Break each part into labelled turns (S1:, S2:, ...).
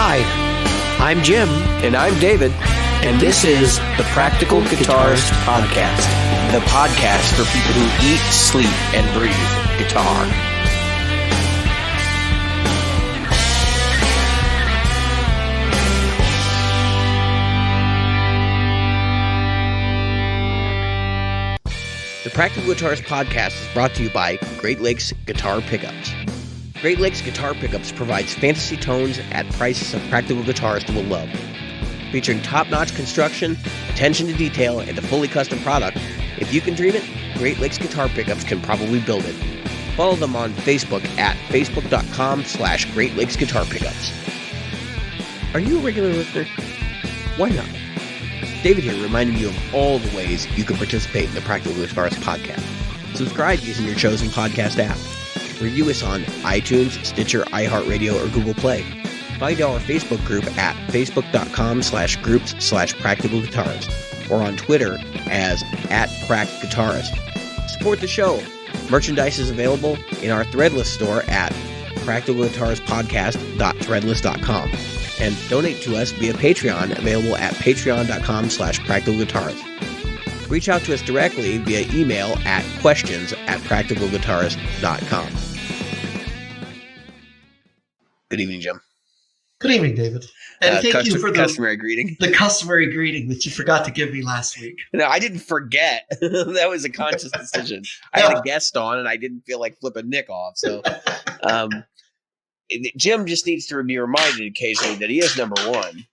S1: Hi, I'm Jim.
S2: And I'm David.
S1: And this is the Practical Guitarist Podcast.
S2: The podcast for people who eat, sleep, and breathe guitar. The Practical Guitarist Podcast is brought to you by Great Lakes Guitar Pickups. Great Lakes Guitar Pickups provides fantasy tones at prices a practical guitarist will love. Featuring top-notch construction, attention to detail, and a fully custom product, if you can dream it, Great Lakes Guitar Pickups can probably build it. Follow them on Facebook at facebook.com/Great Lakes Guitar Pickups. Are you a regular listener? Why not? David here reminding you of all the ways you can participate in the Practical Guitarist Podcast. Subscribe using your chosen podcast app. Review us on iTunes, Stitcher, iHeartRadio, or Google Play. Find our Facebook group at facebook.com/groups/practicalguitarist or on Twitter as @practguitarist. Support the show. Merchandise is available in our Threadless store at practicalguitaristpodcast.threadless.com. And donate to us via Patreon, available at patreon.com/practicalguitarist. Reach out to us directly via email at questions@practicalguitarist.com. Good evening, Jim.
S3: Good evening, David. And thank you for the
S2: customary greeting.
S3: The customary greeting that you forgot to give me last week.
S2: No, I didn't forget. That was a conscious decision. I had a guest on, and I didn't feel like flipping Nick off. So Jim just needs to be reminded occasionally that he is number one.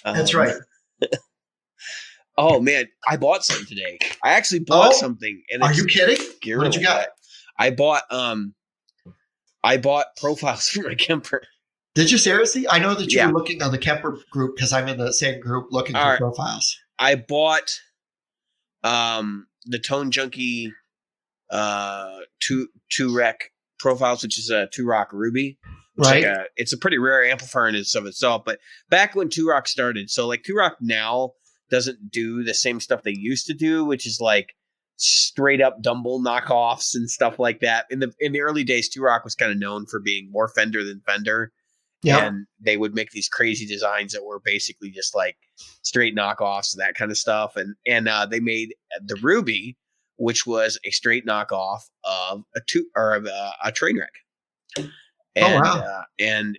S3: That's right.
S2: Oh, man. I bought something today. I actually bought something. And
S3: are you kidding? What did you got?
S2: I bought profiles for my Kemper.
S3: Did you seriously? I know that you were looking on the Kemper group because I'm in the same group looking for profiles. I bought
S2: the Tone Junkie two rec profiles, which is a 2-Rock Ruby.
S3: Right.
S2: It's a pretty rare amplifier in of itself. But back when 2-Rock started, so like 2-Rock now doesn't do the same stuff they used to do, which is like straight up Dumble knockoffs and stuff like that. In the early days, 2-Rock was kind of known for being more Fender than Fender. Yeah. And they would make these crazy designs that were basically just like straight knockoffs and that kind of stuff. And they made the Ruby, which was a straight knockoff of a Trainwreck. And, and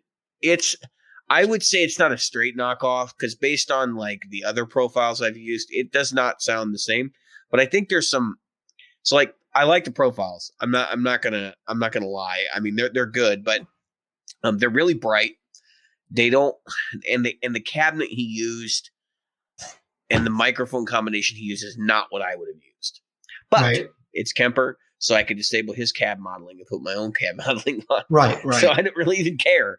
S2: I would say it's not a straight knockoff because based on like the other profiles I've used, it does not sound the same. But I think there's some. So like I like the profiles. I'm not gonna lie. I mean they're good, but they're really bright. They don't and the cabinet he used and the microphone combination he used is not what I would have used. But it's Kemper. So I could disable his cab modeling and put my own cab modeling on. Right. So I don't really even care.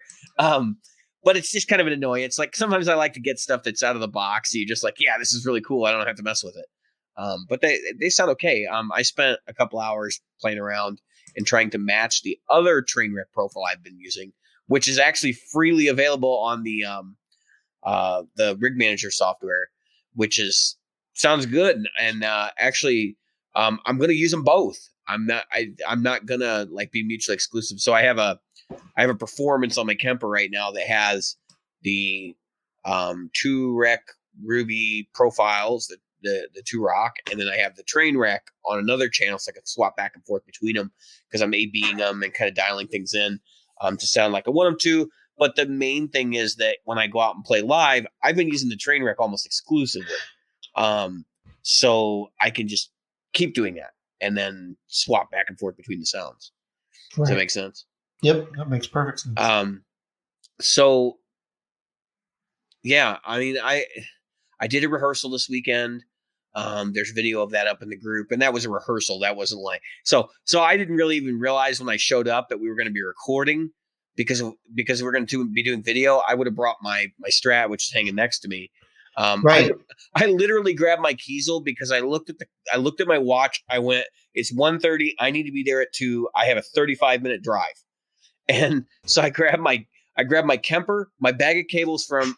S2: But it's just kind of an annoyance. Like sometimes I like to get stuff that's out of the box. So you're just like, yeah, this is really cool. I don't have to mess with it. But they sound okay. I spent a couple hours playing around and trying to match the other Trainwreck profile I've been using, which is actually freely available on the Rig Manager software, which sounds good. And actually, I'm going to use them both. I'm not gonna like be mutually exclusive. So I have a performance on my Kemper right now that has the 2-Rec Ruby profiles, the 2-Rock, and then I have the Trainwreck on another channel, so I can swap back and forth between them because I'm A/Bing them and kind of dialing things in to sound like I want them to. But the main thing is that when I go out and play live, I've been using the Trainwreck almost exclusively, so I can just keep doing that. And then swap back and forth between the sounds. Does that make sense?
S3: Yep, that makes perfect sense.
S2: So yeah, I mean, I did a rehearsal this weekend. There's video of that up in the group, and that was a rehearsal. That wasn't like so I didn't really even realize when I showed up that we were going to be recording because we're going to be doing video. I would have brought my Strat, which is hanging next to me. I literally grabbed my Kiesel because I looked at my watch. I went, it's 1:30. I need to be there at 2. I have a 35-minute drive. And so I grabbed my Kemper, my bag of cables from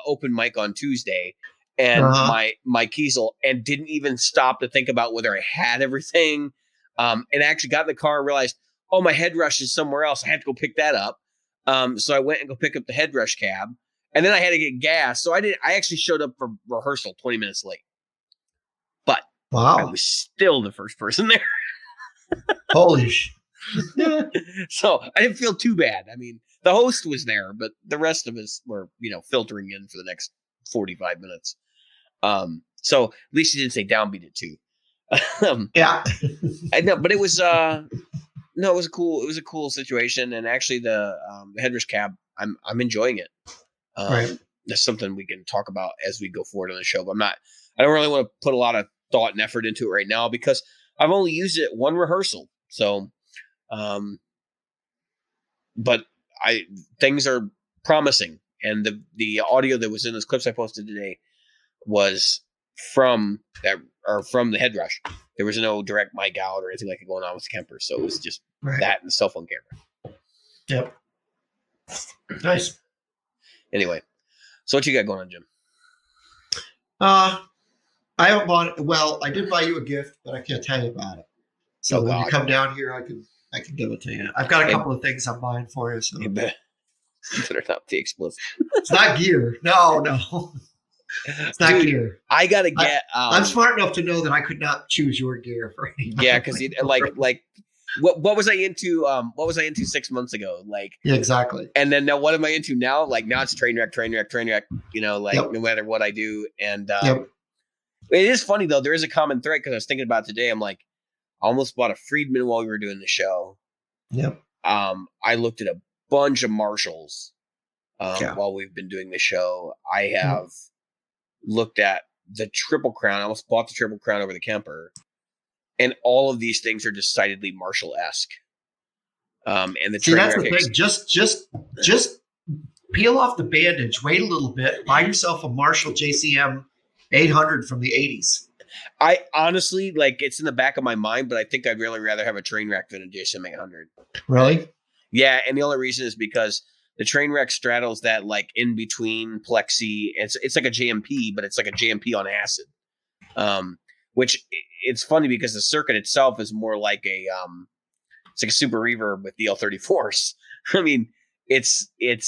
S2: Open Mic on Tuesday, and my Kiesel, and didn't even stop to think about whether I had everything. And actually got in the car and realized, my head rush is somewhere else. I had to go pick that up. So I went and go pick up the head rush cab. And then I had to get gas. So I actually showed up for rehearsal 20 minutes late. But
S3: wow.
S2: I was still the first person there.
S3: Holy shit.
S2: So I didn't feel too bad. I mean, the host was there, but the rest of us were, filtering in for the next 45 minutes. So at least he didn't say downbeat it too.
S3: Yeah.
S2: I know, but it was it was a cool situation. And actually the headrest cab, I'm enjoying it.
S3: Right.
S2: That's something we can talk about as we go forward on the show, but I don't really want to put a lot of thought and effort into it right now because I've only used it one rehearsal. So, but things are promising, and the audio that was in those clips I posted today was from the head rush. There was no direct mic out or anything like it going on with the Kemper, so it was just that and the cell phone camera.
S3: Yep. Nice.
S2: Anyway, so what you got going on, Jim?
S3: I haven't bought it. Well, I did buy you a gift, but I can't tell you about it. So when you come down here, I can give it to you. I've got a couple of things I'm buying for you. So
S2: you better not be explicit.
S3: It's not gear. No. It's not gear.
S2: I gotta get.
S3: I'm smart enough to know that I could not choose your gear for anything.
S2: Yeah, because like. What was I into? What was I into 6 months ago?
S3: Yeah, exactly.
S2: And then now, what am I into now? Like now it's train wreck. No matter what I do. And it is funny though. There is a common thread because I was thinking about it today. I'm like, I almost bought a Friedman while we were doing the show.
S3: Yep.
S2: I looked at a bunch of Marshalls while we've been doing the show. I have looked at the Triple Crown. I almost bought the Triple Crown over the Kemper. And all of these things are decidedly Marshall-esque. And the
S3: that's the thing. Just peel off the bandage. Wait a little bit. Buy yourself a Marshall JCM 800 from the 80s.
S2: I honestly it's in the back of my mind, but I think I'd really rather have a train wreck than a JCM 800.
S3: Really?
S2: Yeah, and the only reason is because the train wreck straddles that in between plexi. It's like a JMP, but it's like a JMP on acid. Which it's funny because the circuit itself is more like it's like a super reverb with DL34s. I mean, it's a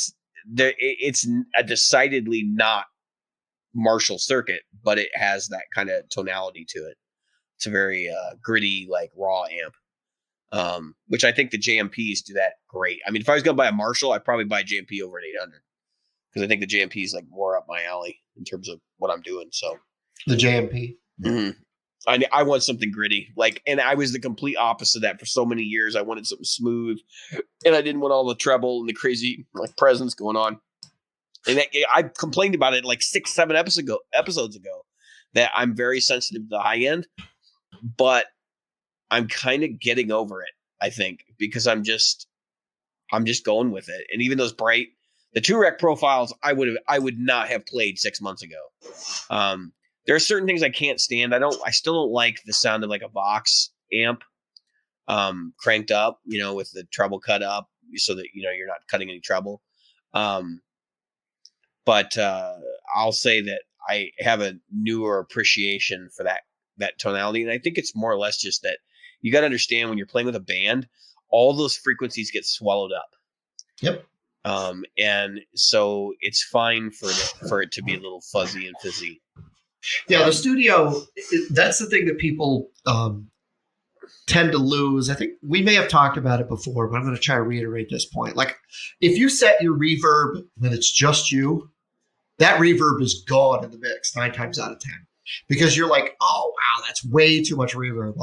S2: decidedly not Marshall circuit, but it has that kind of tonality to it. It's a very gritty, raw amp, which I think the JMPs do that great. I mean, if I was going to buy a Marshall, I'd probably buy a JMP over an 800 because I think the JMP is more up my alley in terms of what I'm doing. So
S3: the JMP.
S2: Mm-hmm. I want something gritty, and I was the complete opposite of that for so many years. I wanted something smooth, and I didn't want all the treble and the crazy presence going on. And I complained about it 6-7 episodes ago that I'm very sensitive to the high end, but I'm kind of getting over it. I think because I'm just going with it, and even those bright the 2-rec profiles, I would not have played 6 months ago. There are certain things I can't stand. I still don't like the sound of a Vox amp cranked up, with the treble cut up so that, you're not cutting any treble. But I'll say that I have a newer appreciation for that tonality. And I think it's more or less just that you got to understand when you're playing with a band, all those frequencies get swallowed up.
S3: Yep.
S2: And so it's fine for it to be a little fuzzy and fizzy.
S3: Yeah, the studio, that's the thing that people tend to lose. I think we may have talked about it before, but I'm going to try to reiterate this point. If you set your reverb when it's just you, that reverb is gone in the mix 9 times out of 10 because you're like, oh, wow, that's way too much reverb,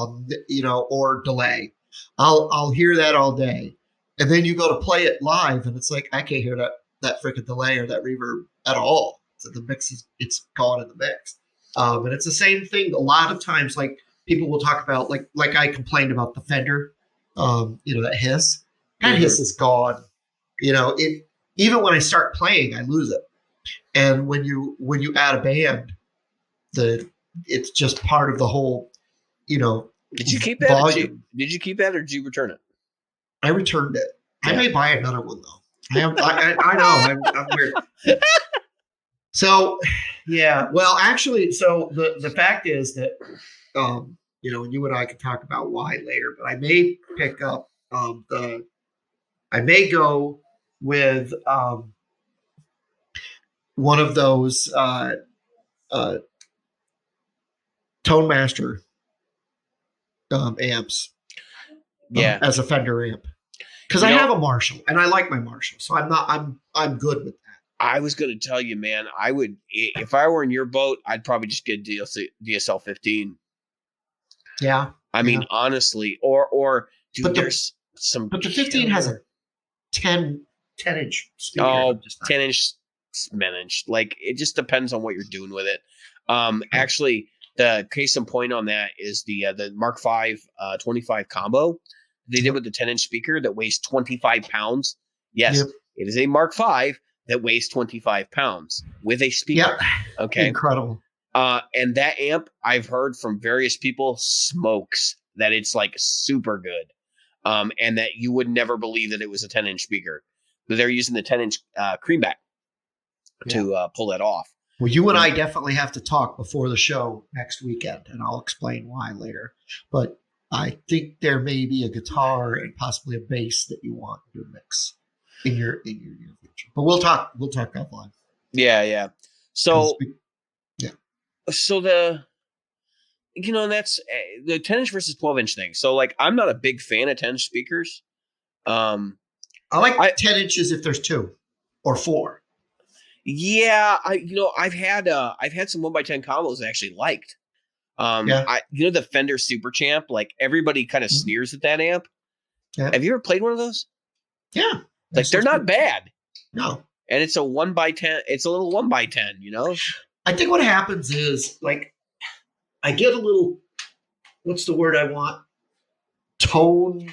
S3: or delay. I'll hear that all day. And then you go to play it live and it's like, I can't hear that freaking delay or that reverb at all. So the mix it's gone in the mix. And it's the same thing. A lot of times, people will talk about, like I complained about the Fender, that hiss. That hiss is gone. Even when I start playing, I lose it. And when you add a band, it's just part of the whole,
S2: Did you keep that? Did you keep that, or did you return it?
S3: I returned it. Yeah. I may buy another one though. I know I'm weird. So, yeah. Well, actually, so the fact is that, you and I could talk about why later, but I may pick up I may go with one of those Tone Master amps
S2: Yeah.
S3: as a Fender amp. Because I have a Marshall and I like my Marshall, so I'm good with that.
S2: I was going to tell you, man, I would, if I were in your boat, I'd probably just get DSL 15.
S3: Yeah.
S2: I mean, honestly, or dude, there's some.
S3: But the 15 has a 10 inch speaker.
S2: Oh, 10 inch, like it just depends on what you're doing with it. Actually, the case in point on that is the Mark V 25 combo they did with the 10 inch speaker that weighs 25 pounds. Yes, it is a Mark V that weighs 25 pounds with a speaker. Okay,
S3: incredible.
S2: And that amp, I've heard from various people, smokes, that it's like super good. And that you would never believe that it was a 10 inch speaker. But they're using the 10 inch creamback to pull that off.
S3: Well, you and I definitely have to talk before the show next weekend, and I'll explain why later. But I think there may be a guitar and possibly a bass that you want to mix in your near future. But we'll talk offline.
S2: Yeah. So the, that's the 10 inch versus 12 inch thing. So like, I'm not a big fan of 10 inch speakers.
S3: I like 10 inches if there's 2 or 4.
S2: Yeah, I've had some 1x10 combos I actually liked. The Fender Super Champ, like everybody kind of sneers at that amp. Yeah. Have you ever played one of those?
S3: Yeah.
S2: Like they're not bad.
S3: No.
S2: And it's a 1x10. It's a little 1x10,
S3: I think what happens is like I get a little, what's the word I want? Tone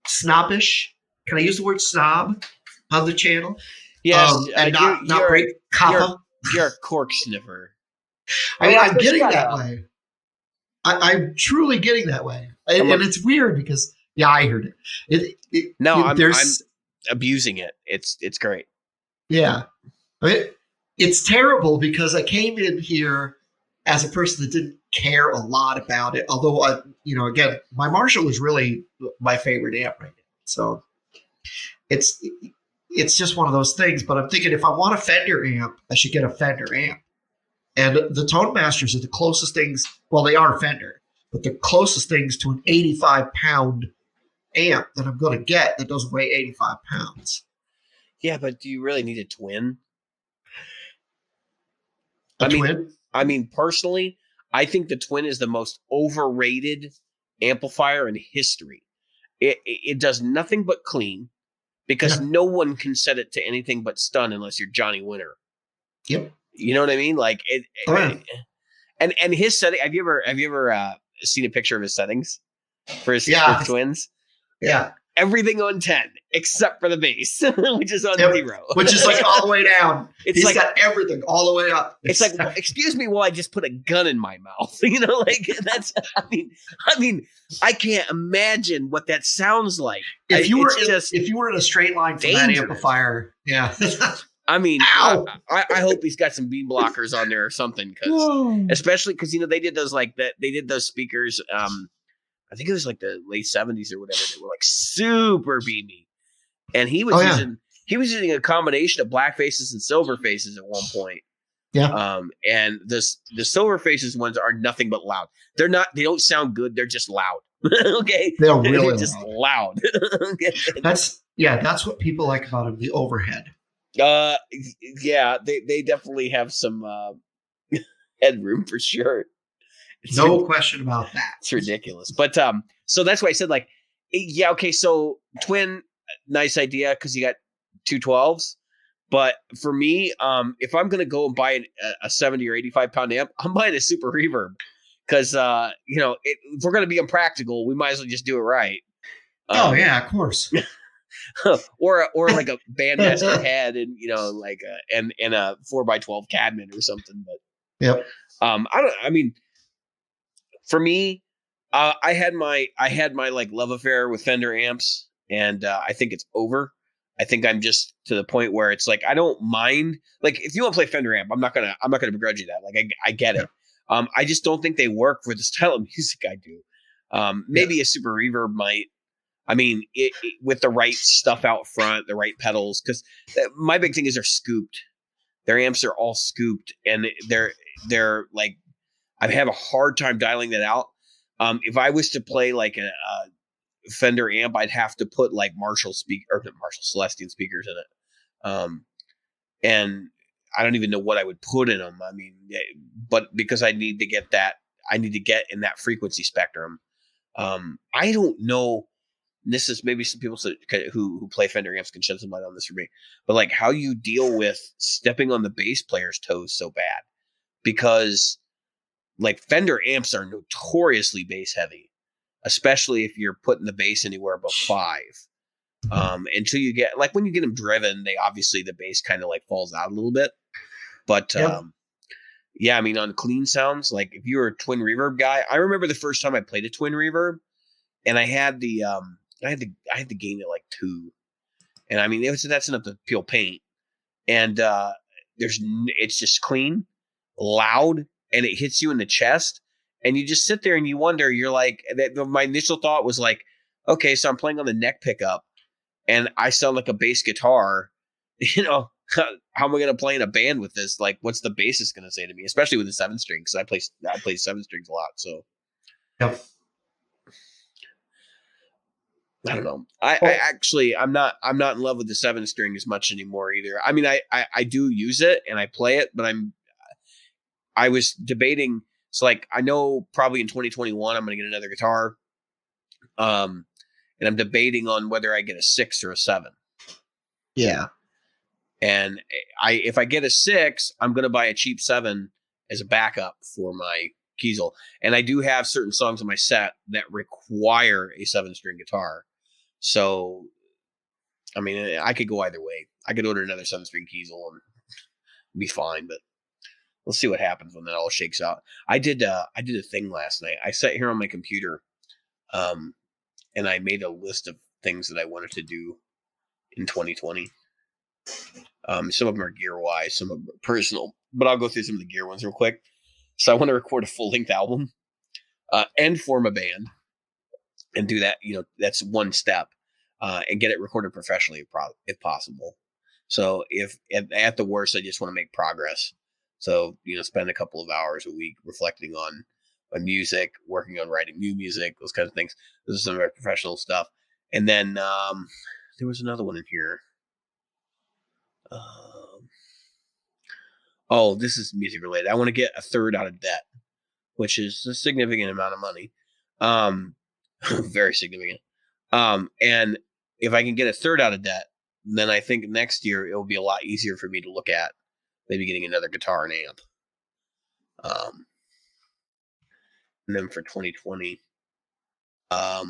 S3: snobbish. Can I use the word snob on the channel?
S2: Yes,
S3: and not break kappa.
S2: You're a cork sniffer.
S3: I mean, I'm getting that way. I'm truly getting that way, and it's weird because I heard it.
S2: I'm abusing it. It's great.
S3: Yeah, it's terrible because I came in here as a person that didn't care a lot about it. Although again, my Marshall is really my favorite amp right now. So it's just one of those things. But I'm thinking if I want a Fender amp, I should get a Fender amp. And the Tone Masters are the closest things. Well, they are Fender, but the closest things to an 85-pound amp that I'm going to get that doesn't weigh 85 pounds.
S2: Yeah, but do you really need a twin?
S3: Twin?
S2: I mean, personally, I think the twin is the most overrated amplifier in history. It does nothing but clean. Because no one can set it to anything but stun unless you're Johnny Winter.
S3: Yep.
S2: You know what I mean? Like and his setting. Have you ever seen a picture of his settings for his twins?
S3: Yeah.
S2: Everything on 10 except for the bass, which is on 0.
S3: Which is like all the way down. He's got everything all the way up.
S2: It's like, well, excuse me while I just put a gun in my mouth. Like that's. I mean, I can't imagine what that sounds like.
S3: If you were in a straight line from that amplifier, yeah.
S2: I mean, I hope he's got some beam blockers on there or something, especially because they did those like that. They did those speakers. I think it was like the late 70s or whatever. They were like super beamy, and he was using a combination of black faces and silver faces at one point.
S3: Yeah.
S2: And the silver faces ones are nothing but loud. They don't sound good. They're just loud. Okay.
S3: They're really
S2: just loud.
S3: That's what people like about them. The overhead.
S2: Yeah, they definitely have some headroom for sure.
S3: No question about that.
S2: It's ridiculous. But so that's why I said like, yeah, okay, so twin, nice idea because you got 2 12s. But for me, if I'm gonna go and buy a 70 or 85 pound amp, I'm buying a super reverb because if we're gonna be impractical, we might as well just do it right.
S3: Yeah, of course.
S2: or like a bandmaster head and like and a 4x12 Cadman or something. But for me, I had my like love affair with Fender amps, and I think it's over. I think I'm just to the point where it's like I don't mind. Like if you want to play Fender amp, I'm not gonna begrudge you that. Like I get it. I just don't think they work for the style of music I do. Maybe a super reverb might. I mean, with the right stuff out front, the right pedals, because my big thing is they're scooped. their amps are all scooped, and they're like, I have a hard time dialing that out. If I was to play like a Fender amp, I'd have to put like Celestian speakers in it. And I don't even know what I would put in them. I mean, but because I need to get in that frequency spectrum. I don't know. This is maybe some people who play Fender amps can shed some light on this for me, but like how you deal with stepping on the bass player's toes so bad, because like Fender amps are notoriously bass heavy, especially if you're putting the bass anywhere above 5. Until you get like when you get them driven, the bass kind of like falls out a little bit. But yeah, I mean on clean sounds, like if you're a twin reverb guy, I remember the first time I played a twin reverb, and I had the gain at like 2, and I mean that's enough to peel paint, and it's just clean, loud, and it hits you in the chest, and you just sit there and you wonder. You're like, my initial thought was like, okay, so I'm playing on the neck pickup, and I sound like a bass guitar. You know, how am I going to play in a band with this? Like, what's the bassist going to say to me? Especially with the 7 string, because I play 7 strings a lot. So,
S3: Yep.
S2: I don't know. I'm not in love with the 7 string as much anymore either. I mean, I do use it and I play it, but I was debating. It's like, I know probably in 2021, I'm going to get another guitar. And I'm debating on whether I get a 6 or a 7.
S3: Yeah.
S2: And if I get a 6, I'm going to buy a cheap 7 as a backup for my Kiesel. And I do have certain songs in my set that require a 7-string guitar. So, I mean, I could go either way. I could order another 7-string Kiesel and be fine, but we'll see what happens when that all shakes out. I did a thing last night. I sat here on my computer, and I made a list of things that I wanted to do in 2020. Some of them are gear-wise, some of them are personal, but I'll go through some of the gear ones real quick. So I want to record a full-length album and form a band and do that. You know, that's one step, and get it recorded professionally if possible. So if at the worst, I just want to make progress. So, you know, spend a couple of hours a week reflecting on my music, working on writing new music, those kinds of things. This is some of my professional stuff. And then there was another one in here. This is music related. I want to get a third out of debt, which is a significant amount of money. Very significant. And if I can get a third out of debt, then I think next year it will be a lot easier for me to look at maybe getting another guitar and amp. And then for 2020, so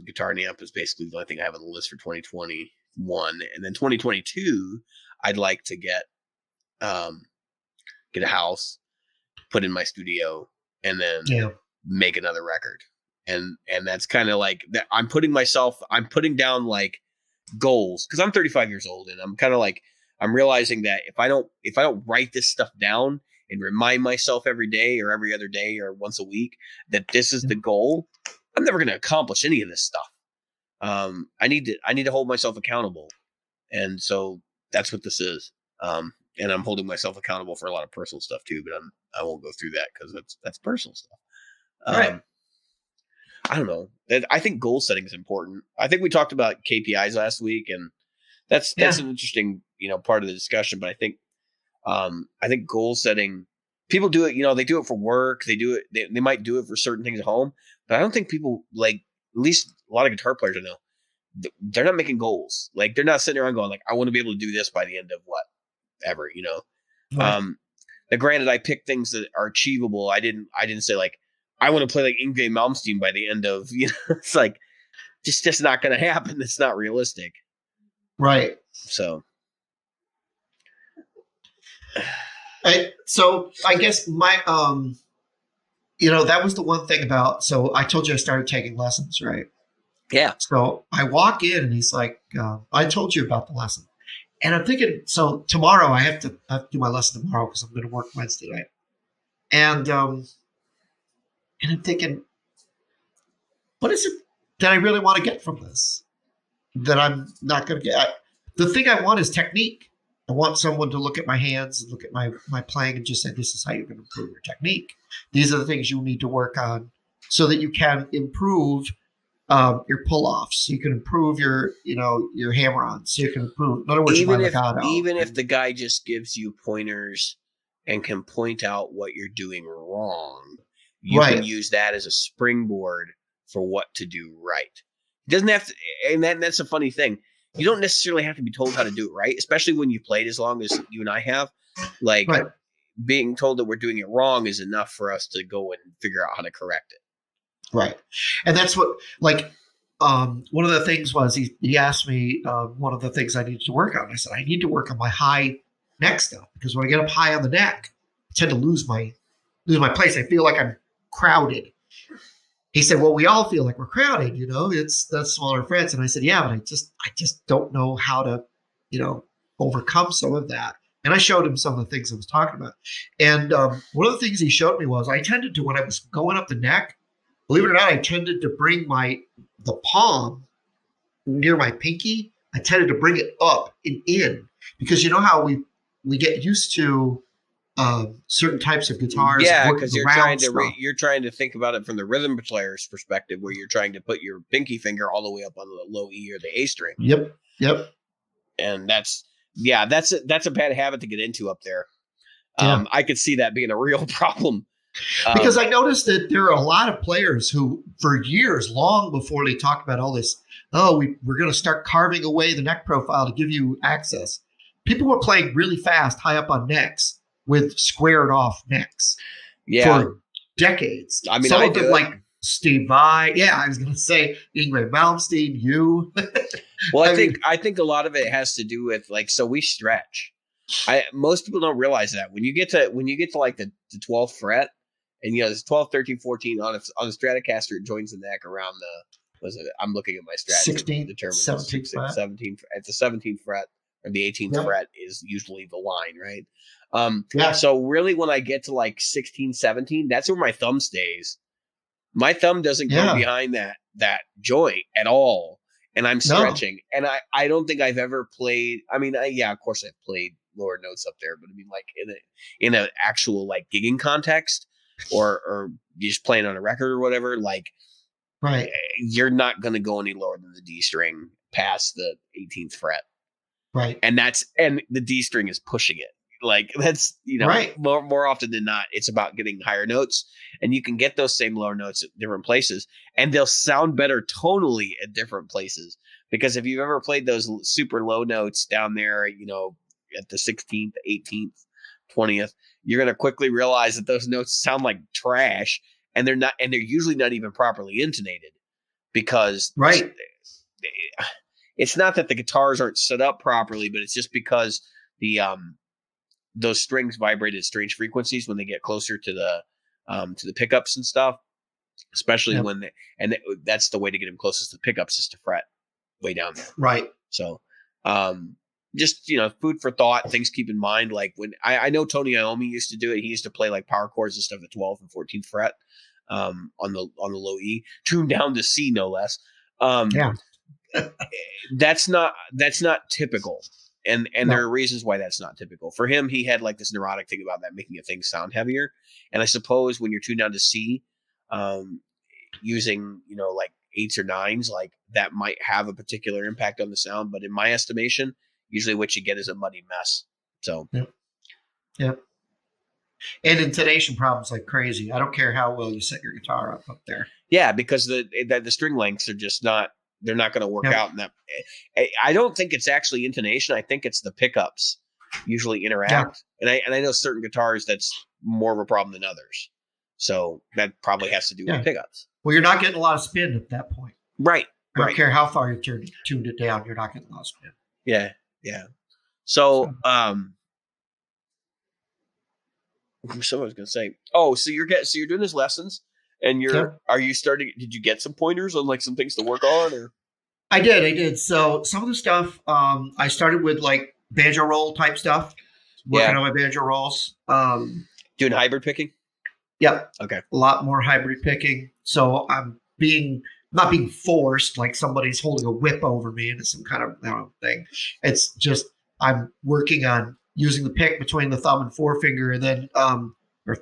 S2: guitar and amp is basically the only thing I have on the list for 2021. And then 2022, I'd like to get a house, put in my studio, and then make another record. And that's kind of like that. I'm putting down like goals, because I'm 35 years old, and I'm kind of like, I'm realizing that if I don't write this stuff down and remind myself every day or every other day or once a week that this is the goal, I'm never going to accomplish any of this stuff. I need to hold myself accountable. And so that's what this is. And I'm holding myself accountable for a lot of personal stuff too, but I won't go through that because that's personal stuff.
S3: Right.
S2: I don't know. I think goal setting is important. I think we talked about KPIs last week, and that's an interesting, part of the discussion. But I think goal setting, people do it, they do it for work. They do it. They might do it for certain things at home, but I don't think people, like, at least a lot of guitar players I know, they're not making goals. Like, they're not sitting around going like, I want to be able to do this by the end of whatever,
S3: Right.
S2: Now granted, I picked things that are achievable. I didn't say like, I want to play like Yngwie Malmsteen by the end of, it's like, just not going to happen. It's not realistic.
S3: Right.
S2: So.
S3: So I guess my, that was the one thing about, so I told you I started taking lessons, right?
S2: Yeah.
S3: So I walk in and he's like, I told you about the lesson. And I'm thinking, so tomorrow I have to do my lesson tomorrow because I'm going to work Wednesday night. And I'm thinking, what is it that I really want to get from this that I'm not going to get? The thing I want is technique. I want someone to look at my hands and look at my playing and just say, this is how you're going to improve your technique. These are the things you need to work on so that you can improve your pull-offs. So you can improve your hammer-ons. So you can improve, in other words,
S2: even
S3: my
S2: if
S3: legato.
S2: even if the guy just gives you pointers and can point out what you're doing wrong, you can use that as a springboard for what to do right. It doesn't have to, and that's a funny thing. You don't necessarily have to be told how to do it right, especially when you played as long as you and I have. Like, being told that we're doing it wrong is enough for us to go and figure out how to correct it.
S3: Right. And that's what, like, one of the things was he asked me one of the things I needed to work on. I said, I need to work on my high neck stuff, because when I get up high on the neck, I tend to lose my place. I feel like I'm crowded. He said, well, we all feel like we're crowded, it's the smaller frets. And I said, yeah, but I just don't know how to, overcome some of that. And I showed him some of the things I was talking about. And one of the things he showed me was I tended to, when I was going up the neck, believe it or not, I tended to bring the palm near my pinky. I tended to bring it up and in, because you know how we get used to certain types of guitars.
S2: Yeah, because you're trying to think about it from the rhythm player's perspective, where you're trying to put your pinky finger all the way up on the low E or the A string.
S3: Yep.
S2: And that's a bad habit to get into up there. I could see that being a real problem.
S3: Because I noticed that there are a lot of players who, for years, long before they talked about all this, we're going to start carving away the neck profile to give you access. People were playing really fast, high up on necks, with squared off necks for decades.
S2: I mean,
S3: some of them like Steve Vai. Yeah, I was going to say Ingrid Malmsteen, you.
S2: Well, I think a lot of it has to do with, like, so we stretch. Most people don't realize that when you get to like the 12th fret, and there's 12, 13, 14 on a Stratocaster, it joins the neck around I'm looking at my Strat.
S3: 16th, 17th fret.
S2: 17th at the 17th fret or the 18th fret is usually the line, right? So really, when I get to like 16, 17, that's where my thumb stays. My thumb doesn't go behind that joint at all, and I'm stretching. And I don't think I've ever played. I mean, of course I've played lower notes up there, but I mean, like in an actual like gigging context, or you're just playing on a record or whatever, like, you're not going to go any lower than the D string past the 18th fret.
S3: Right.
S2: And the D string is pushing it. Like, that's, more often than not, it's about getting higher notes, and you can get those same lower notes at different places, and they'll sound better tonally at different places. Because if you've ever played those super low notes down there, at the 16th, 18th, 20th, you're going to quickly realize that those notes sound like trash, and they're not, and they're usually not even properly intonated, because it's not that the guitars aren't set up properly, but it's just because those strings vibrate at strange frequencies when they get closer to the pickups and stuff, especially when that's the way to get them closest to the pickups, is to fret way down there.
S3: Right.
S2: So, just, food for thought, things to keep in mind. Like, when I know Tony Iommi used to do it, he used to play like power chords and stuff at 12th and 14th fret, on the low E, tuned down to C, no less. That's not typical. And there are reasons why that's not typical. For him, he had like this neurotic thing about that, making things sound heavier. And I suppose when you're tuned down to C, using, like 8s or 9s, like, that might have a particular impact on the sound. But in my estimation, usually what you get is a muddy mess. So,
S3: Yep. And intonation problems like crazy. I don't care how well you set your guitar up there.
S2: Yeah, because the string lengths are just not. They're not going to work out in that. I don't think it's actually intonation. I think it's the pickups usually interact. Yeah. And I know certain guitars that's more of a problem than others. So that probably has to do with pickups.
S3: Well, you're not getting a lot of spin at that point.
S2: Right.
S3: I don't care how far you tuned it down. You're not getting a lot of spin.
S2: Yeah. So, someone was going to say, so you're doing these lessons. And are you starting? Did you get some pointers on like some things to work on? Or
S3: I did. So some of the stuff I started with like banjo roll type stuff, working on my banjo rolls.
S2: Doing hybrid picking.
S3: Yep.
S2: Okay.
S3: A lot more hybrid picking. So I'm not being forced like somebody's holding a whip over me into some kind of thing. It's just I'm working on using the pick between the thumb and forefinger, and then or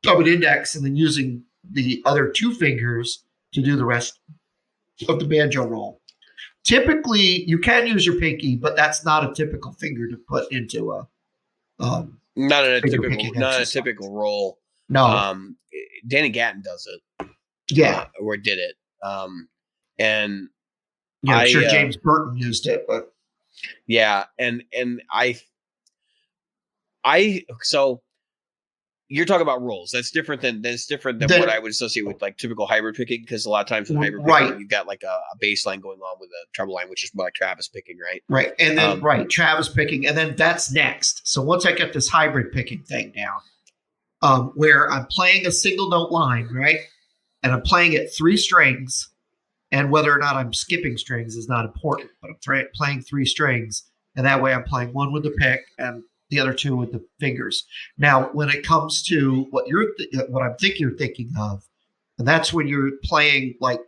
S3: thumb and index, and then using the other two fingers to do the rest of the banjo roll. Typically, you can use your pinky, but that's not a typical finger to put into a
S2: not in a
S3: finger
S2: typical
S3: picking
S2: not in a
S3: exercise.
S2: typical roll.
S3: No,
S2: Danny Gatton does it.
S3: yeah,
S2: Or did it. And
S3: yeah. I'm sure
S2: I
S3: James Burton used it, but
S2: yeah, and I so you're talking about rolls. That's different than what I would associate with like typical hybrid picking, because a lot of times in hybrid picking you've got like a bass line going on with a treble line, which is more like Travis picking, right?
S3: Right. And then Travis picking, and then that's next. So once I get this hybrid picking thing down, where I'm playing a single note line, right? And I'm playing it 3 strings, and whether or not I'm skipping strings is not important, but I'm playing 3 strings, and that way I'm playing one with the pick and the other 2 with the fingers. Now, when it comes to what I think you're thinking of, and that's when you're playing, like,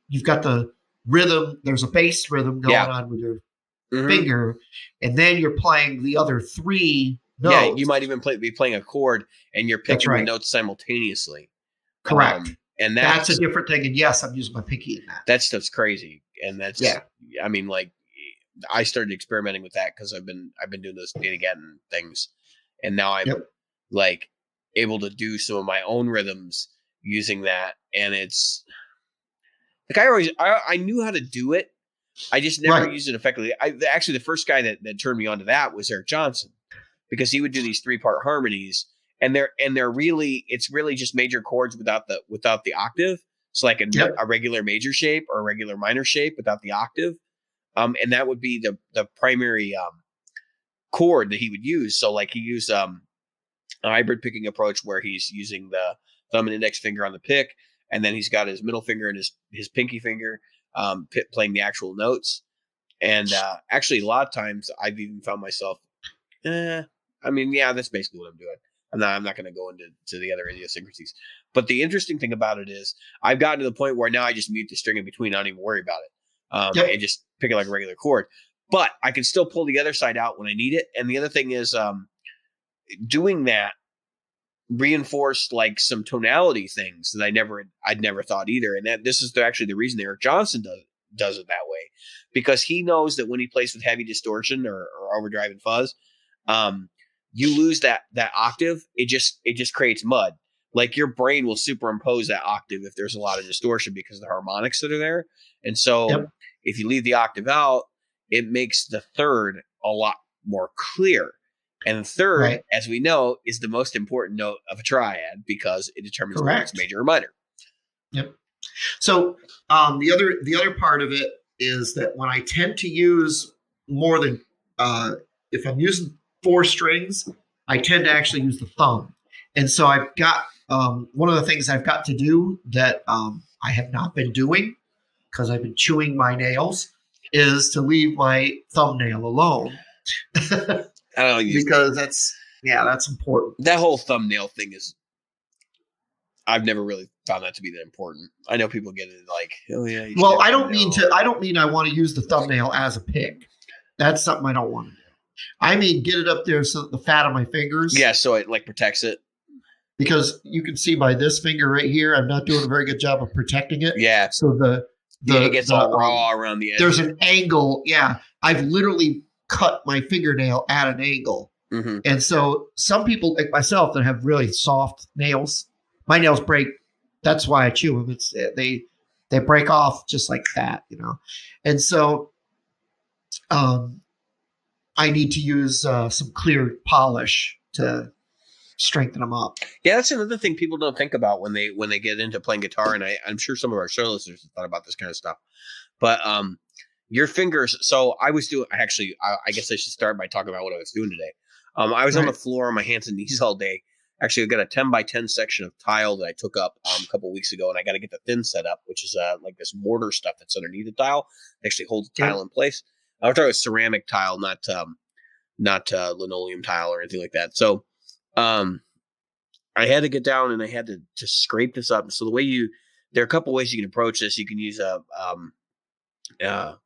S3: you've got the rhythm, there's a bass rhythm going on with your finger, and then you're playing the other 3 notes.
S2: Yeah, you might even be playing a chord, and you're picking the notes simultaneously.
S3: Correct.
S2: And
S3: that's a different thing. And yes, I'm using my pinky in that.
S2: That stuff's crazy. And that's, I mean, like, I started experimenting with that because I've been doing those Danny Gatton things, and now I'm like able to do some of my own rhythms using that. And it's like I knew how to do it. I just never used it effectively. Actually, the first guy that turned me on to that was Eric Johnson, because he would do these 3-part harmonies, and they're really, it's really just major chords without the octave. It's like a regular major shape or a regular minor shape without the octave. And that would be the primary chord that he would use. So like he used a hybrid picking approach where he's using the thumb and index finger on the pick, and then he's got his middle finger and his pinky finger playing the actual notes. And actually, a lot of times I've even found myself, I mean, yeah, that's basically what I'm doing. I'm not going to go into the other idiosyncrasies. But the interesting thing about it is I've gotten to the point where now I just mute the string in between. I don't even worry about it. And just pick it like a regular chord. But I can still pull the other side out when I need it. And the other thing is doing that reinforced like some tonality things that I'd never thought either. And that this is actually the reason Eric Johnson does it that way, because he knows that when he plays with heavy distortion or overdrive and fuzz, you lose that octave. It just creates mud. Like your brain will superimpose that octave if there's a lot of distortion because of the harmonics that are there. And so if you leave the octave out, it makes the third a lot more clear. And the third, as we know, is the most important note of a triad because it determines whether it's major or minor.
S3: Yep. So the other part of it is that when I tend to use more than if I'm using 4 strings, I tend to actually use the thumb. And so I've got one of the things I've got to do that I have not been doing because I've been chewing my nails is to leave my thumbnail alone.
S2: I don't use
S3: because that's important.
S2: That whole thumbnail thing is, I've never really found that to be that important. I know people get it like, oh yeah.
S3: Well, I don't mean I want to use the thumbnail as a pick. That's something I don't want to do. I mean, get it up there so that the fat of my fingers.
S2: Yeah, so it like protects it.
S3: Because you can see by this finger right here, I'm not doing a very good job of protecting it.
S2: Yeah.
S3: So
S2: it gets all raw around the edge.
S3: There's an angle. Yeah. I've literally cut my fingernail at an angle.
S2: Mm-hmm.
S3: And so some people like myself that have really soft nails, my nails break. That's why I chew them. It's they break off just like that, you know? And so I need to use some clear polish to strengthen them up.
S2: Yeah, that's another thing people don't think about when they get into playing guitar. And I'm sure some of our show listeners have thought about this kind of stuff. But your fingers. So I was doing. Actually, I guess I should start by talking about what I was doing today. I was on the floor on my hands and knees all day. Actually, I got a 10x10 section of tile that I took up a couple weeks ago, and I got to get the thin set up, which is like this mortar stuff that's underneath the tile. It actually holds the tile in place. I was talking about ceramic tile, not linoleum tile or anything like that. So I had to get down and I had to scrape this up. So there are a couple ways you can approach this. You can use to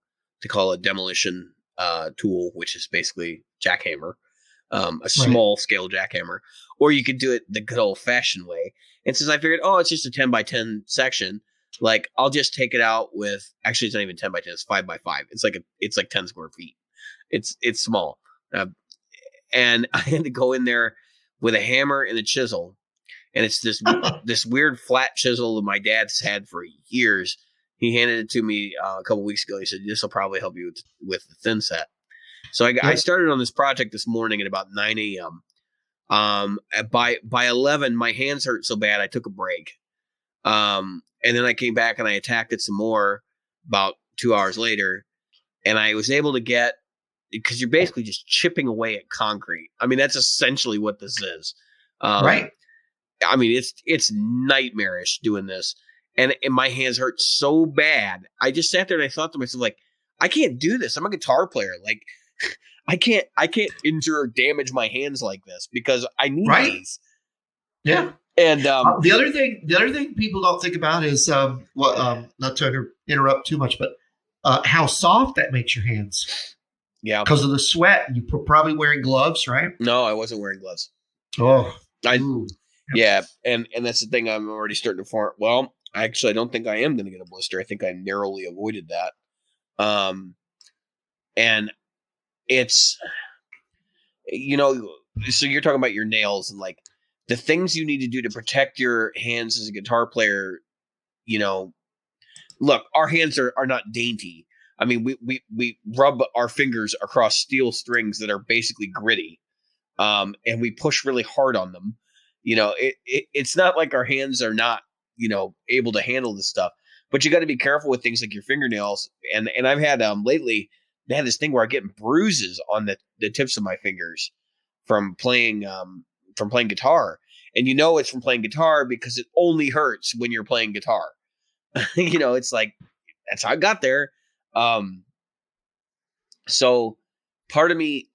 S2: call a demolition tool, which is basically jackhammer, a small scale jackhammer, or you could do it the good old fashioned way. And since I figured, oh, it's just a 10 by 10 section, like I'll just take it out with. Actually, it's not even 10 by 10; it's 5 by 5. It's like 10 square feet. It's small, and I had to go in there with a hammer and a chisel, and it's this weird flat chisel that my dad's had for years. He handed it to me a couple weeks ago. He said, "This will probably help you with the thin set." So I started on this project this morning at about 9 a.m. By 11, my hands hurt so bad I took a break. And then I came back and I attacked it some more about 2 hours later, and I was able to get, because you're basically just chipping away at concrete. I mean, that's essentially what this is.
S3: Right.
S2: I mean, it's nightmarish doing this, and my hands hurt so bad. I just sat there and I thought to myself, like, I can't do this. I'm a guitar player. Like, I can't injure or damage my hands like this because I need these.
S3: Yeah.
S2: And
S3: the other thing people don't think about is not to interrupt too much, but how soft that makes your hands.
S2: Yeah,
S3: because of the sweat. You probably wearing gloves, right?
S2: No, I wasn't wearing gloves.
S3: Oh,
S2: yeah, and that's the thing. I'm already starting to form. Well, actually, I don't think I am going to get a blister. I think I narrowly avoided that. And it's, so you're talking about your nails and like the things you need to do to protect your hands as a guitar player. Look, our hands are not dainty. I mean, we rub our fingers across steel strings that are basically gritty, and we push really hard on them. It's not like our hands are not, able to handle this stuff. But you got to be careful with things like your fingernails. And I've had lately, they had this thing where I get bruises on the tips of my fingers from playing guitar. And it's from playing guitar because it only hurts when you're playing guitar. It's like, that's how I got there. So part of me,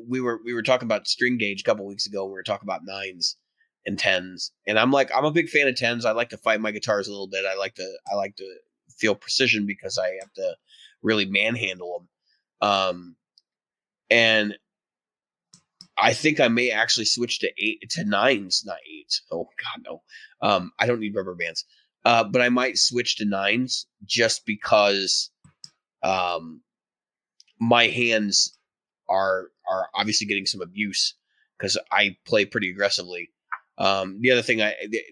S2: we were talking about string gauge a couple weeks ago. We were talking about 9s and 10s, and I'm a big fan of 10s. I like to fight my guitars a little bit. I like to feel precision because I have to really manhandle them. And I think I may actually switch to 9s, not 8s. Oh God, no. I don't need rubber bands. But I might switch to 9s just because my hands are obviously getting some abuse because I play pretty aggressively. The other thing,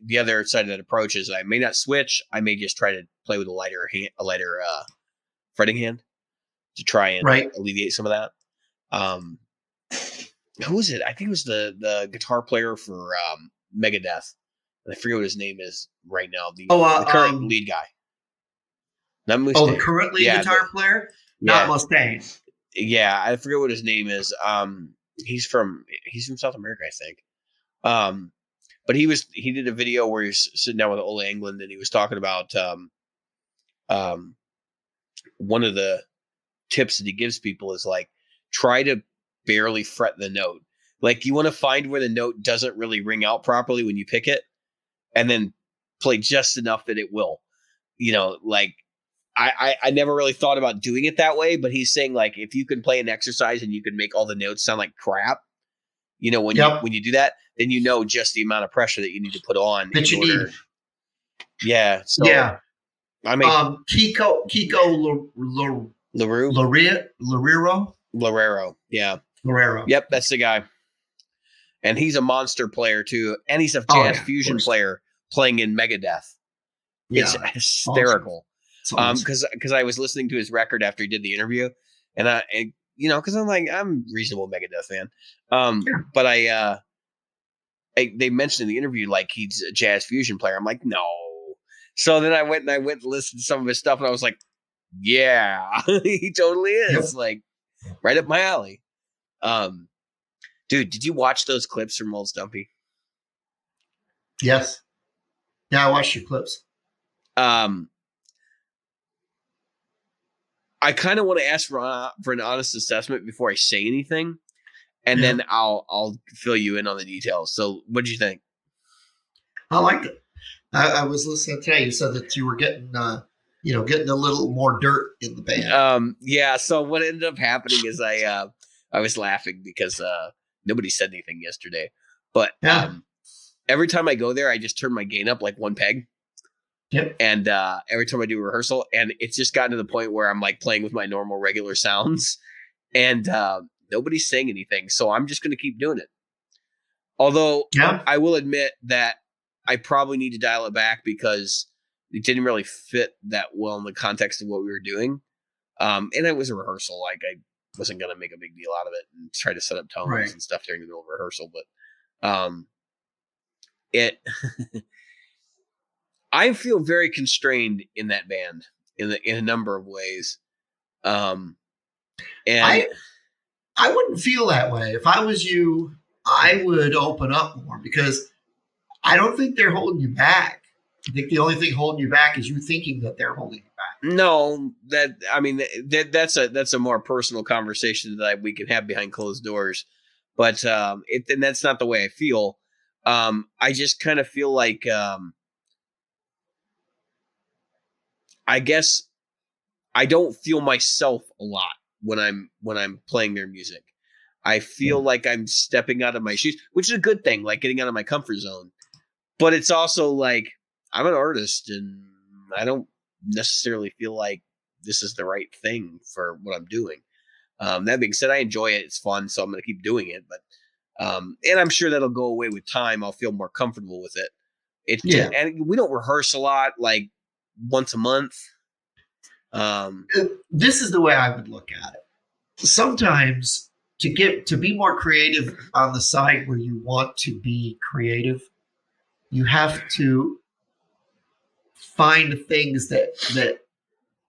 S2: the other side of that approach is I may not switch. I may just try to play with a lighter fretting hand to try and alleviate some of that. Who was it? I think it was the guitar player for Megadeth. And I forget what his name is right now. The current lead guy. Not Mustaine.
S3: The current lead guitar player? Not Mustaine.
S2: Yeah, I forget what his name is. He's from South America, I think. But he did a video where he's sitting down with Ola Englund and he was talking about one of the tips that he gives people is like try to barely fret the note. Like you want to find where the note doesn't really ring out properly when you pick it, and then play just enough that it will. Like I never really thought about doing it that way, but he's saying like if you can play an exercise and you can make all the notes sound like crap, when you do that, then just the amount of pressure that you need to put on
S3: that you need.
S2: Yeah. So
S3: yeah.
S2: I mean,
S3: Kiko
S2: Loureiro. Yeah.
S3: Loureiro.
S2: Yep, that's the guy. And he's a monster player too, and he's a jazz fusion player playing in Megadeth. Yeah, it's hysterical. Awesome. Because I was listening to his record after he did the interview, and because I'm like I'm a reasonable Megadeth fan. But they mentioned in the interview like he's a jazz fusion player. I'm like no. So then I went and listened to some of his stuff, and I was like, yeah, he totally is. Yep. Like right up my alley. Dude, did you watch those clips from Old Stumpy?
S3: Yes. Yeah, I watched your clips.
S2: I kind of want to ask for an honest assessment before I say anything, and then I'll fill you in on the details. So, what did you think?
S3: I liked it. I was listening today. You said that you were getting getting a little more dirt in the band.
S2: Yeah. So what ended up happening is I was laughing because nobody said anything yesterday, but every time I go there, I just turn my gain up like one peg.
S3: Yep.
S2: And every time I do a rehearsal, and it's just gotten to the point where I'm like playing with my normal regular sounds, and nobody's saying anything, so I'm just going to keep doing it. Although I will admit that I probably need to dial it back because it didn't really fit that well in the context of what we were doing. And it was a rehearsal. Like I wasn't going to make a big deal out of it and try to set up tones and stuff during the middle of rehearsal. But I feel very constrained in that band in a number of ways. And
S3: I wouldn't feel that way. If I was you, I would open up more because I don't think they're holding you back. I think the only thing holding you back is you thinking that they're holding you back.
S2: No, that's a more personal conversation that we can have behind closed doors. But and that's not the way I feel. I just kind of feel like I guess I don't feel myself a lot when I'm playing their music. I feel like I'm stepping out of my shoes, which is a good thing, like getting out of my comfort zone. But it's also like I'm an artist and I don't necessarily feel like this is the right thing for what I'm doing. That being said, I enjoy it. It's fun, so I'm going to keep doing it. But and I'm sure that'll go away with time. I'll feel more comfortable with it. And we don't rehearse a lot, like once a month.
S3: This is the way I would look at it. Sometimes to be more creative on the side where you want to be creative, you have to find things that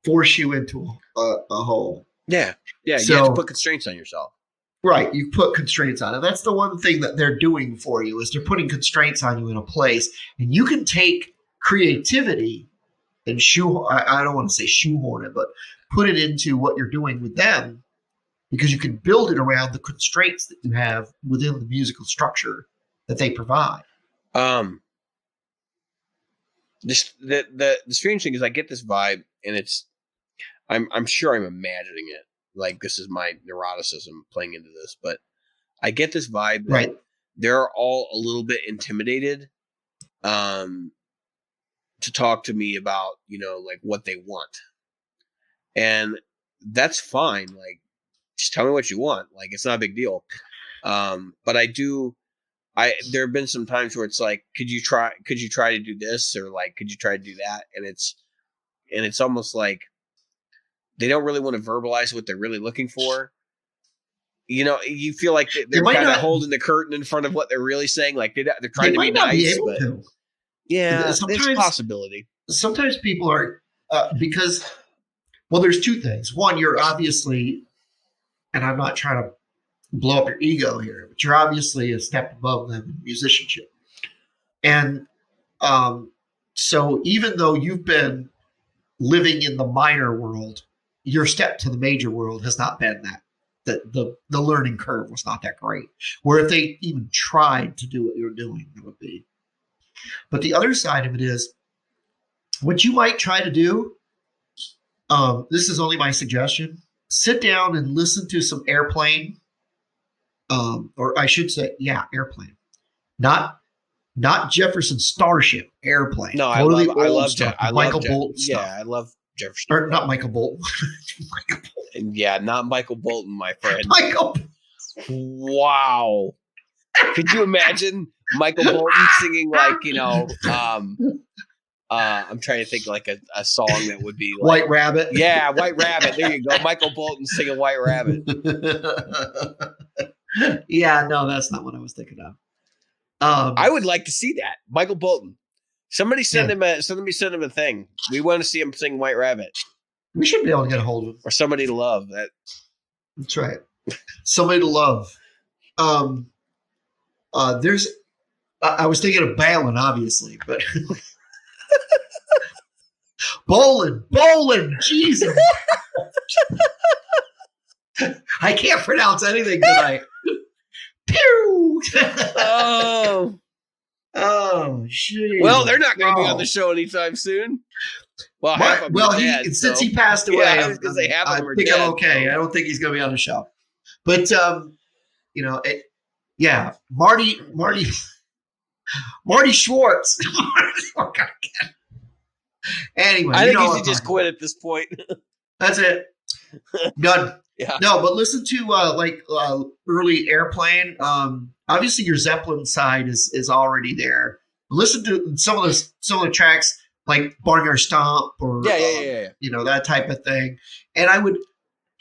S3: force you into a hole.
S2: Yeah.
S3: So,
S2: you have to put constraints on yourself.
S3: Right. You put constraints on it. That's the one thing that they're doing for you is they're putting constraints on you in a place. And you can take creativity and I don't want to say shoehorn it, but put it into what you're doing with them because you can build it around the constraints that you have within the musical structure that they provide.
S2: The strange thing is I get this vibe and I'm sure I'm imagining it. Like this is my neuroticism playing into this, but I get this vibe that they're all a little bit intimidated to talk to me about, like what they want. And that's fine. Like, just tell me what you want. Like, it's not a big deal. But there have been some times where it's like, could you try to do this? Or like, could you try to do that? And it's almost like they don't really want to verbalize what they're really looking for. You feel like they're kind of holding the curtain in front of what they're really saying. Like they're trying to be nice, but yeah, it's a possibility.
S3: Sometimes people are because, well, there's two things. One, you're obviously, and I'm not trying to blow up your ego here, but you're obviously a step above them in musicianship. And so even though you've been living in the minor world, your step to the major world has not been that the learning curve was not that great. Where if they even tried to do what you're doing, it would be. But the other side of it is what you might try to do. This is only my suggestion. Sit down and listen to some Airplane. Or I should say, Airplane. Not Jefferson Starship, Airplane.
S2: No, I love
S3: Michael Bolton stuff.
S2: Yeah, I love Jefferson.
S3: Or not Michael Bolton.
S2: Michael Bolton. Yeah, not Michael Bolton, my friend.
S3: Michael.
S2: Wow. Could you imagine Michael Bolton singing like, I'm trying to think like a song that would be like,
S3: White Rabbit.
S2: Yeah, White Rabbit. There you go. Michael Bolton singing White Rabbit.
S3: Yeah, no, that's not what I was thinking of.
S2: I would like to see that. Michael Bolton. Somebody send him a thing. We want to see him sing White Rabbit.
S3: We should be able to get a hold of him.
S2: Or Somebody to Love.
S3: That's right. Somebody to Love. I was thinking of Balin, obviously, but Bolin, Jesus. I can't pronounce anything tonight. Pew!
S2: Oh,
S3: shit.
S2: well, they're not going to be on the show anytime soon. Well, half of them are dead,
S3: since he passed away,
S2: I was gonna say half of them are dead.
S3: I'm okay. I don't think he's going to be on the show. But Marty Schwartz. Anyway,
S2: I think he should just quit at this point.
S3: That's it. Done.
S2: Yeah.
S3: No, but listen to early Airplane. Obviously, your Zeppelin side is already there. Listen to some of the tracks like Barnyard Stomp or that type of thing. And I would,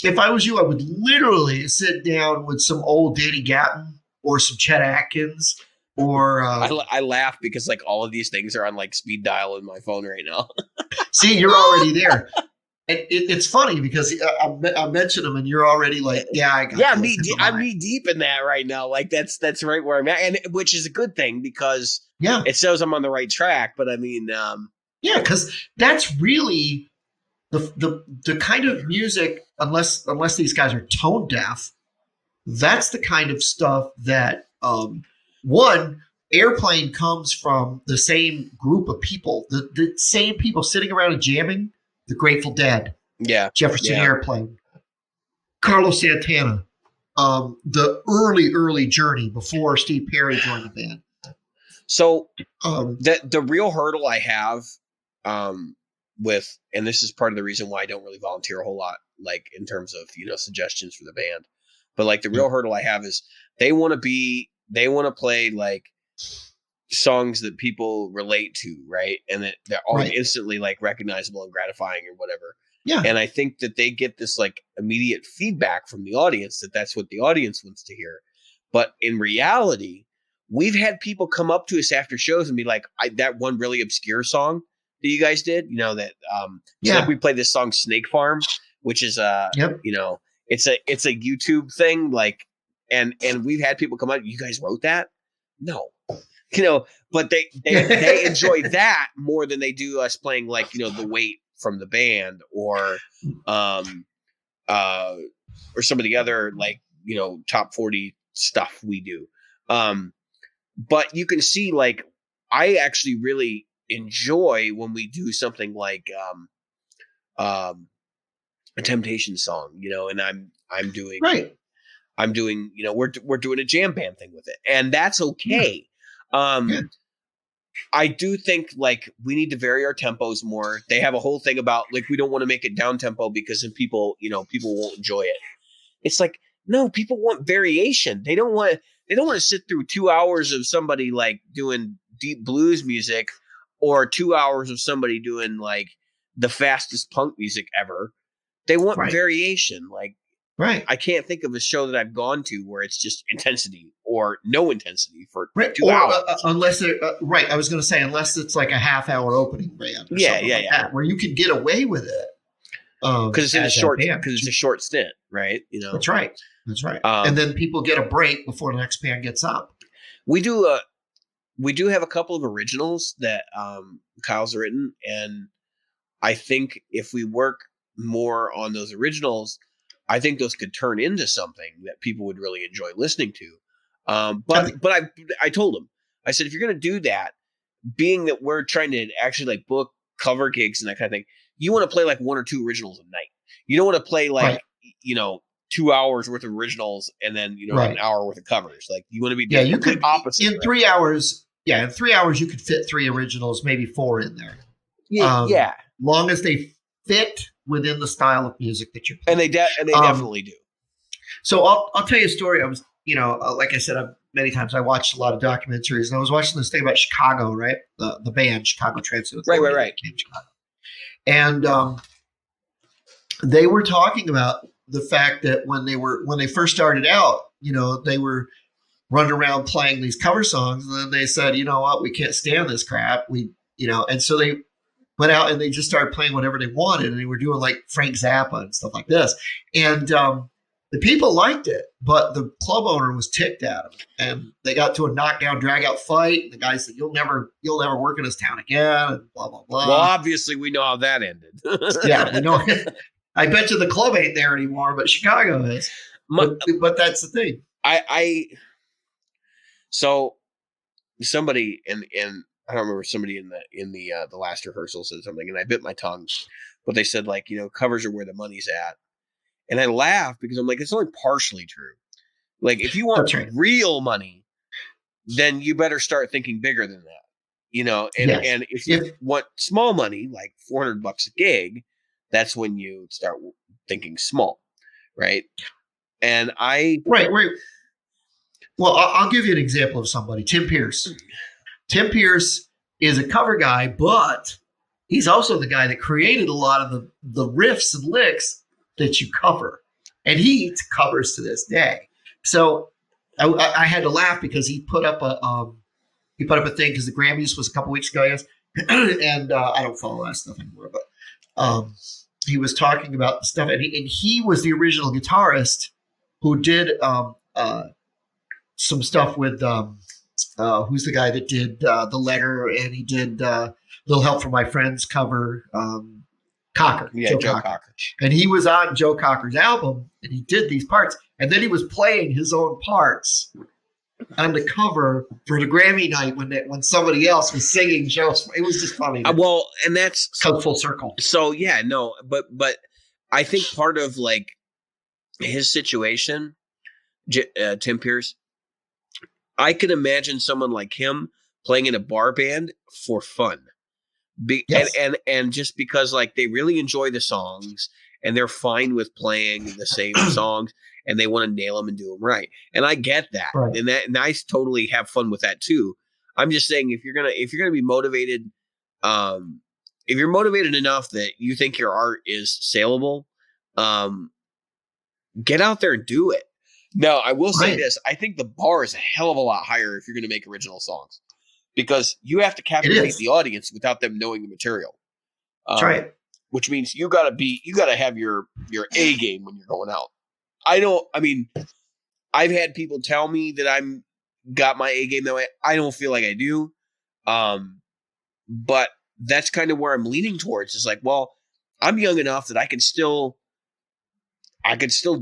S3: if I was you, I would literally sit down with some old Danny Gatton or some Chet Atkins. Or
S2: I laugh because like all of these things are on like speed dial in my phone right now.
S3: See, you're already there. And it's funny because I mentioned them, and you're already like,
S2: I'm knee deep in that right now. Like that's right where I'm at, and which is a good thing because it shows I'm on the right track. But I mean,
S3: because that's really the kind of music, unless these guys are tone deaf, that's the kind of stuff that Airplane comes from the same group of people, the same people sitting around and jamming. The Grateful Dead, Jefferson Airplane, Carlos Santana, the early Journey before Steve Perry joined the band.
S2: So the real hurdle I have with, and this is part of the reason why I don't really volunteer a whole lot, like in terms of suggestions for the band, but like the real hurdle I have is they want to play like songs that people relate to, right? And that they're all instantly like recognizable and gratifying or whatever. Yeah. And I think that they get this like immediate feedback from the audience that that's what the audience wants to hear. But in reality, we've had people come up to us after shows and be like, that one really obscure song that you guys did, that like we played this song Snake Farm, which is it's a YouTube thing, like and we've had people come out, you guys wrote that? No. But they enjoy that more than they do us playing like, The Weight from the band or some of the other like, top 40 stuff we do. But you can see like, I actually really enjoy when we do something like a Temptation song, and I'm doing, we're doing a jam band thing with it, and that's okay. I do think like we need to vary our tempos more. They have a whole thing about like we don't want to make it down tempo because then people won't enjoy it. It's like, no, people want variation. They don't want to sit through 2 hours of somebody like doing deep blues music or 2 hours of somebody doing like the fastest punk music ever. They want variation. Like I can't think of a show that I've gone to where it's just intensity or no intensity for 2 hours.
S3: Unless I was going to say, unless it's like a half-hour opening band. Or that, where you could get away with it.
S2: Because it's a short stint, right?
S3: That's right. And then people get a break before the next band gets up.
S2: We do have a couple of originals that Kyle's written, and I think if we work more on those originals, I think those could turn into something that people would really enjoy listening to. But I told him, I said, if you're going to do that, being that we're trying to actually like book cover gigs and that kind of thing, you want to play like 1 or 2 originals a night. You don't want to play like, 2 hours worth of originals and then, an hour worth of covers. Like you want to be doing
S3: you could
S2: opposite.
S3: In 3 hours. Yeah. In 3 hours, you could fit 3 originals, maybe 4 in there.
S2: Yeah.
S3: Long as they fit within the style of music that you're playing.
S2: And they definitely do.
S3: So I'll tell you a story. I was, like I said, many times I watched a lot of documentaries, and I was watching this thing about Chicago, right? The band Chicago Transit Authority.
S2: Right.
S3: Chicago. And they were talking about the fact that when they first started out, they were running around playing these cover songs, and then they said, you know what, we can't stand this crap. And so they went out and they just started playing whatever they wanted, and they were doing like Frank Zappa and stuff like this. And the people liked it, but the club owner was ticked at them, and they got to a knockdown, drag out fight. And the guy said, "You'll never work in this town again," and blah blah blah.
S2: Well, obviously, we know how that ended.
S3: Yeah, we know. I bet you the club ain't there anymore, but Chicago is. But that's the thing.
S2: So somebody in I don't remember, somebody in the last rehearsal said something, and I bit my tongue, but they said, like, covers are where the money's at, and I laughed because I'm like, it's only partially true. Like, if you want
S3: That's right.
S2: real money, then you better start thinking bigger than that, and
S3: Yes.
S2: and if you want small money, like $400 a gig, that's when you start thinking small, right? And
S3: right. Well, I'll give you an example of somebody, Tim Pierce. Tim Pierce is a cover guy, but he's also the guy that created a lot of the riffs and licks that you cover, and he covers to this day. So I had to laugh because he put up a thing because the Grammys was a couple weeks ago, I guess, and I don't follow that stuff anymore, but he was talking about the stuff, and he was the original guitarist who did some stuff with who's the guy that did The Letter, and he did Little Help from My Friends cover, Cocker.
S2: Joe Cocker.
S3: And he was on Joe Cocker's album, and he did these parts, and then he was playing his own parts on the cover for the Grammy night when somebody else was singing Joe's. It was just funny.
S2: Well, and that's
S3: come full circle.
S2: So yeah, no, but I think part of like his situation, Tim Pierce, I could imagine someone like him playing in a bar band for fun.
S3: Yes.
S2: And just because like they really enjoy the songs and they're fine with playing the same songs and they want to nail them and do them right. And I get that.
S3: Right.
S2: And I totally have fun with that too. I'm just saying, if you're gonna be motivated, if you're motivated enough that you think your art is saleable, get out there and do it. Now, I will say this. I think the bar is a hell of a lot higher if you're going to make original songs, because you have to captivate the audience without them knowing the material.
S3: That's right.
S2: Which means you got to have your A game when you're going out. I've had people tell me that I'm got my A game that way. I don't feel like I do. But that's kind of where I'm leaning towards. It's like, well, I'm young enough that I could still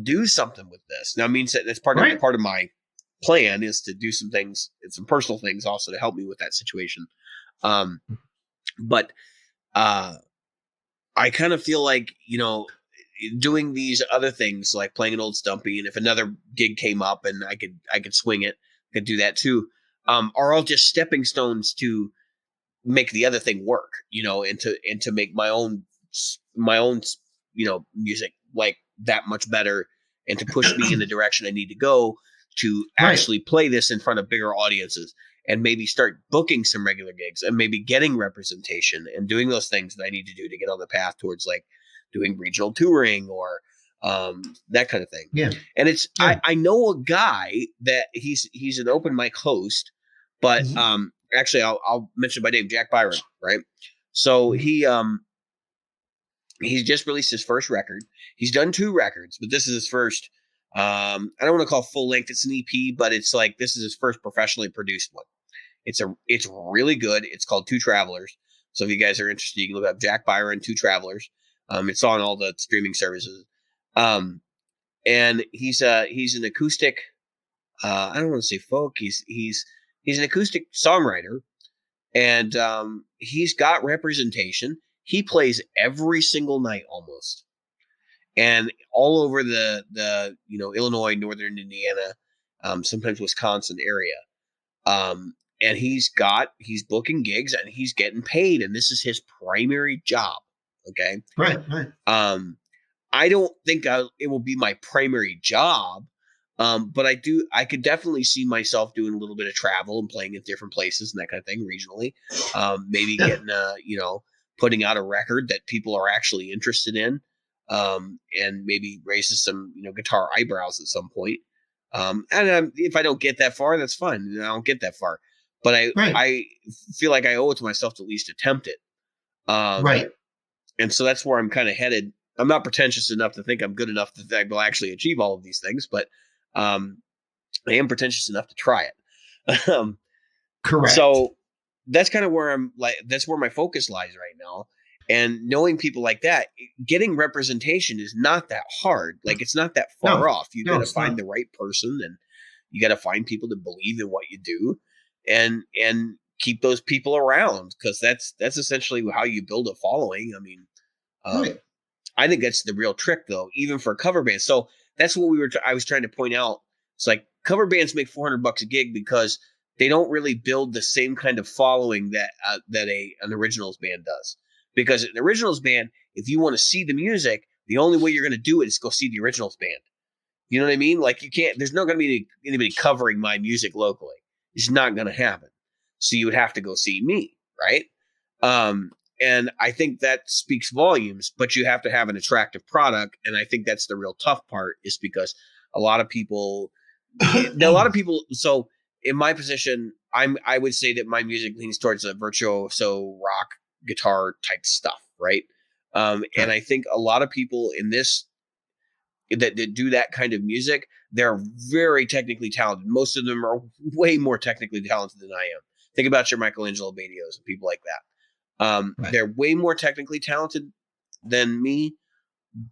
S2: do something with this. Now, that's part of my plan is to do some things and some personal things also to help me with that situation. But I kind of feel like, doing these other things like playing an old Stumpy, and if another gig came up and I could swing it, I could do that too. Are all just stepping stones to make the other thing work, and to make my own music like that much better, and to push me in the direction I need to go to actually play this in front of bigger audiences, and maybe start booking some regular gigs and maybe getting representation and doing those things that I need to do to get on the path towards like doing regional touring or that kind of thing. Yeah. And it's, I know a guy that he's an open mic host, but actually I'll mention by name, Jack Byron. Right. So he's just released his first record. He's done 2 records, but this is his first. I don't want to call it full length. It's an EP, but it's like this is his first professionally produced one. It's really good. It's called Two Travelers. So if you guys are interested, you can look up Jack Byron, Two Travelers. It's on all the streaming services. And he's an acoustic. I don't want to say folk. He's an acoustic songwriter, and he's got representation. He plays every single night almost, and all over the Illinois, northern Indiana, sometimes Wisconsin area. And he's booking gigs and he's getting paid, and this is his primary job. Okay.
S3: Right.
S2: I don't think it will be my primary job. But I could definitely see myself doing a little bit of travel and playing at different places and that kind of thing regionally. Maybe getting putting out a record that people are actually interested in, and maybe raises some, guitar eyebrows at some point. And if I don't get that far, that's fine. I don't get that far, but I feel like I owe it to myself to at least attempt it. And so that's where I'm kind of headed. I'm not pretentious enough to think I'm good enough that I will actually achieve all of these things, but I am pretentious enough to try it.
S3: Correct.
S2: So that's kind of where that's where my focus lies right now. And knowing people like that, getting representation is not that hard. Like, it's not that far off. You got to find the right person, and you got to find people to believe in what you do, and keep those people around, because that's essentially how you build a following. I mean,
S3: Right.
S2: I think that's the real trick, though, even for cover bands. So that's what I was trying to point out. It's like cover bands make $400 a gig because they don't really build the same kind of following that an originals band does. Because an originals band, if you want to see the music, the only way you're going to do it is go see the originals band. You know what I mean? Like, you can't. There's not going to be anybody covering my music locally. It's not going to happen. So you would have to go see me, right? And I think that speaks volumes, but you have to have an attractive product. And I think that's the real tough part, is because a lot of people. So in my position, I would say that my music leans towards a virtuoso rock guitar type stuff, right? And I think a lot of people in this that do that kind of music, they're very technically talented. Most of them are way more technically talented than I am. Think about your Michelangelo Badios and people like that.
S3: Right.
S2: They're way more technically talented than me,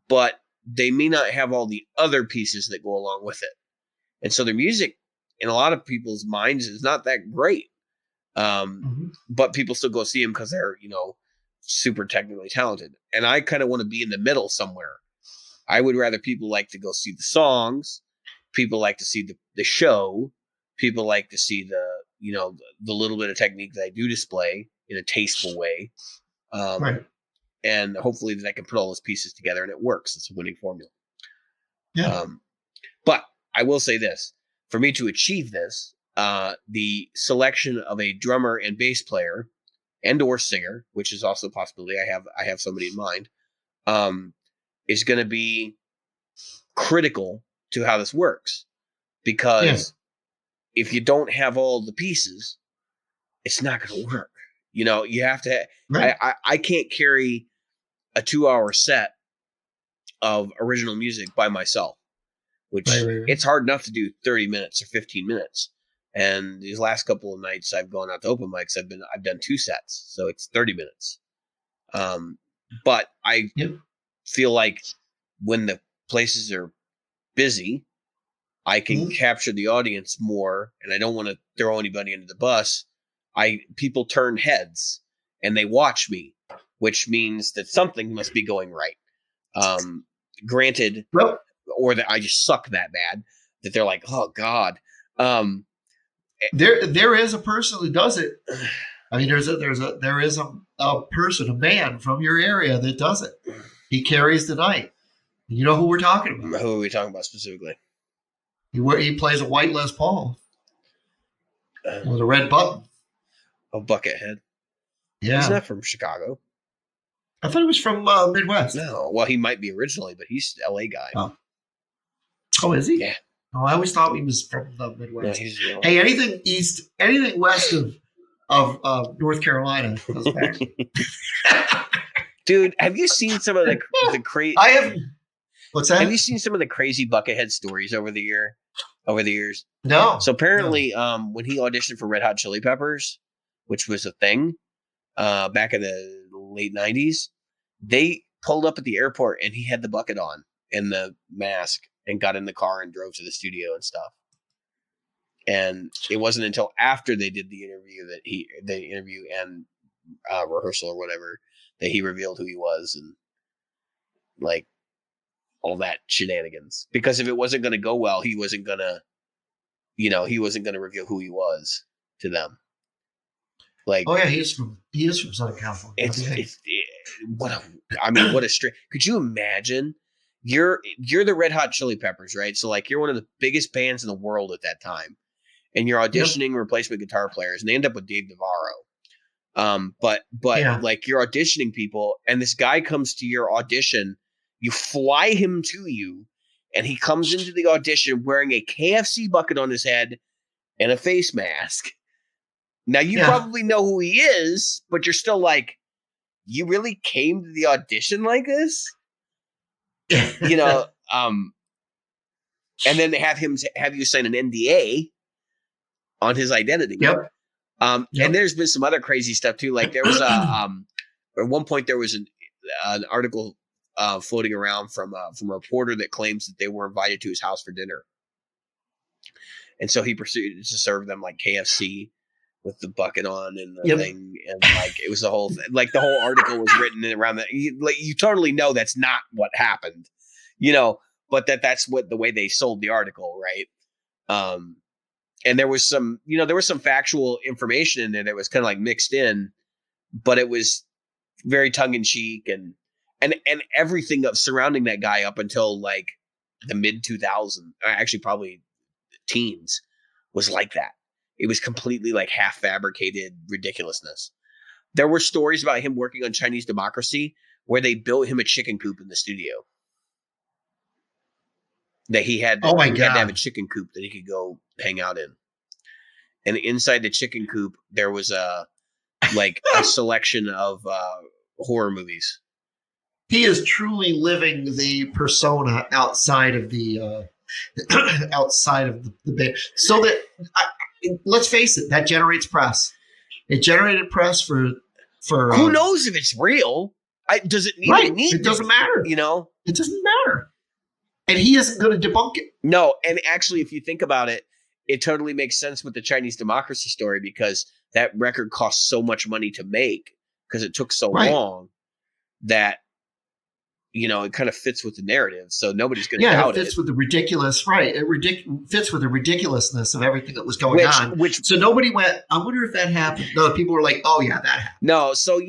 S2: but they may not have all the other pieces that go along with it. And so their music, in a lot of people's minds, is not that great. But people still go see them because they're, super technically talented. And I kind of want to be in the middle somewhere. I would rather people like to go see the songs. People like to see the show. People like to see the little bit of technique that I do display in a tasteful way.
S3: Right.
S2: And hopefully that I can put all those pieces together and it works. It's a winning formula.
S3: Yeah.
S2: But I will say this, for me to achieve this, the selection of a drummer and bass player and or singer, which is also a possibility, I have somebody in mind, is going to be critical to how this works. Because if you don't have all the pieces, it's not going to work. You have to,
S3: Right.
S2: I can't carry a 2-hour set of original music by myself, which
S3: Right.
S2: it's hard enough to do 30 minutes or 15 minutes. And these last couple of nights I've gone out to open mics, I've done 2 sets, so it's 30 minutes. But I feel like when the places are busy, I can capture the audience more, and I don't want to throw anybody under the bus. People turn heads and they watch me, which means that something must be going right. Granted, or that I just suck that bad that they're like, oh God.
S3: There is a person who does it. I mean, there is a person, a man from your area that does it. He carries the night. You know who we're talking about?
S2: Who are we talking about specifically?
S3: He plays a white Les Paul with a red button.
S2: Oh, Buckethead.
S3: Yeah,
S2: he's not from Chicago.
S3: I thought he was from Midwest.
S2: No, well, he might be originally, but he's an LA guy.
S3: Oh, is he?
S2: Yeah.
S3: Oh, I always thought he was from the Midwest.
S2: No,
S3: hey, anything west of North Carolina goes back.
S2: Dude, have you seen some of the crazy?
S3: I haven't. What's that?
S2: Have you seen some of the crazy Buckethead stories over the years?
S3: No.
S2: So apparently, when he auditioned for Red Hot Chili Peppers, which was a thing back in the late 90s, they pulled up at the airport and he had the bucket on and the mask and got in the car and drove to the studio and stuff. And it wasn't until after they did the interview and rehearsal or whatever that he revealed who he was and like all that shenanigans. Because if it wasn't going to go well, he wasn't going to reveal who he was to them. Like,
S3: oh yeah, he is from Southern California.
S2: What a strange. Could you imagine? You're the Red Hot Chili Peppers, right? So like you're one of the biggest bands in the world at that time, and you're auditioning replacement guitar players, and they end up with Dave Navarro. But like you're auditioning people, and this guy comes to your audition. You fly him to you, and he comes into the audition wearing a KFC bucket on his head and a face mask. Now you probably know who he is, but you're still like, you really came to the audition like this? And then they have you sign an NDA on his identity.
S3: Yep.
S2: And there's been some other crazy stuff too. Like there was at one point there was an article floating around from a reporter that claims that they were invited to his house for dinner, and so he proceeded to serve them like KFC with the bucket on and the
S3: Yep.
S2: thing, and like it was the whole like the whole article was written around that. You totally know that's not what happened, but that's what the way they sold the article, right? And there was some factual information in there that was kind of like mixed in, but it was very tongue in cheek and everything of surrounding that guy up until like the mid 2000s, actually probably teens, was like that. It was completely like half fabricated ridiculousness. There were stories about him working on Chinese Democracy where they built him a chicken coop in the studio. That he had
S3: Oh my
S2: had to
S3: God.
S2: have a chicken coop that he could go hang out in. And inside the chicken coop, there was a selection of horror movies.
S3: He is truly living the persona outside of the band. So that let's face it, that generates press. It generated press for
S2: who knows if it's real? Does it need?
S3: Right.
S2: It
S3: doesn't matter.
S2: It
S3: doesn't matter. And he isn't going to debunk it.
S2: No, and actually, if you think about it, it totally makes sense with the Chinese Democracy story because that record cost so much money to make because it took so long that it kind of fits with the narrative. So nobody's going to doubt it.
S3: It fits with the ridiculous, right? It fits with the ridiculousness of everything that was going on. So nobody went, I wonder if that happened. No, people were like, oh yeah, that happened.
S2: No, so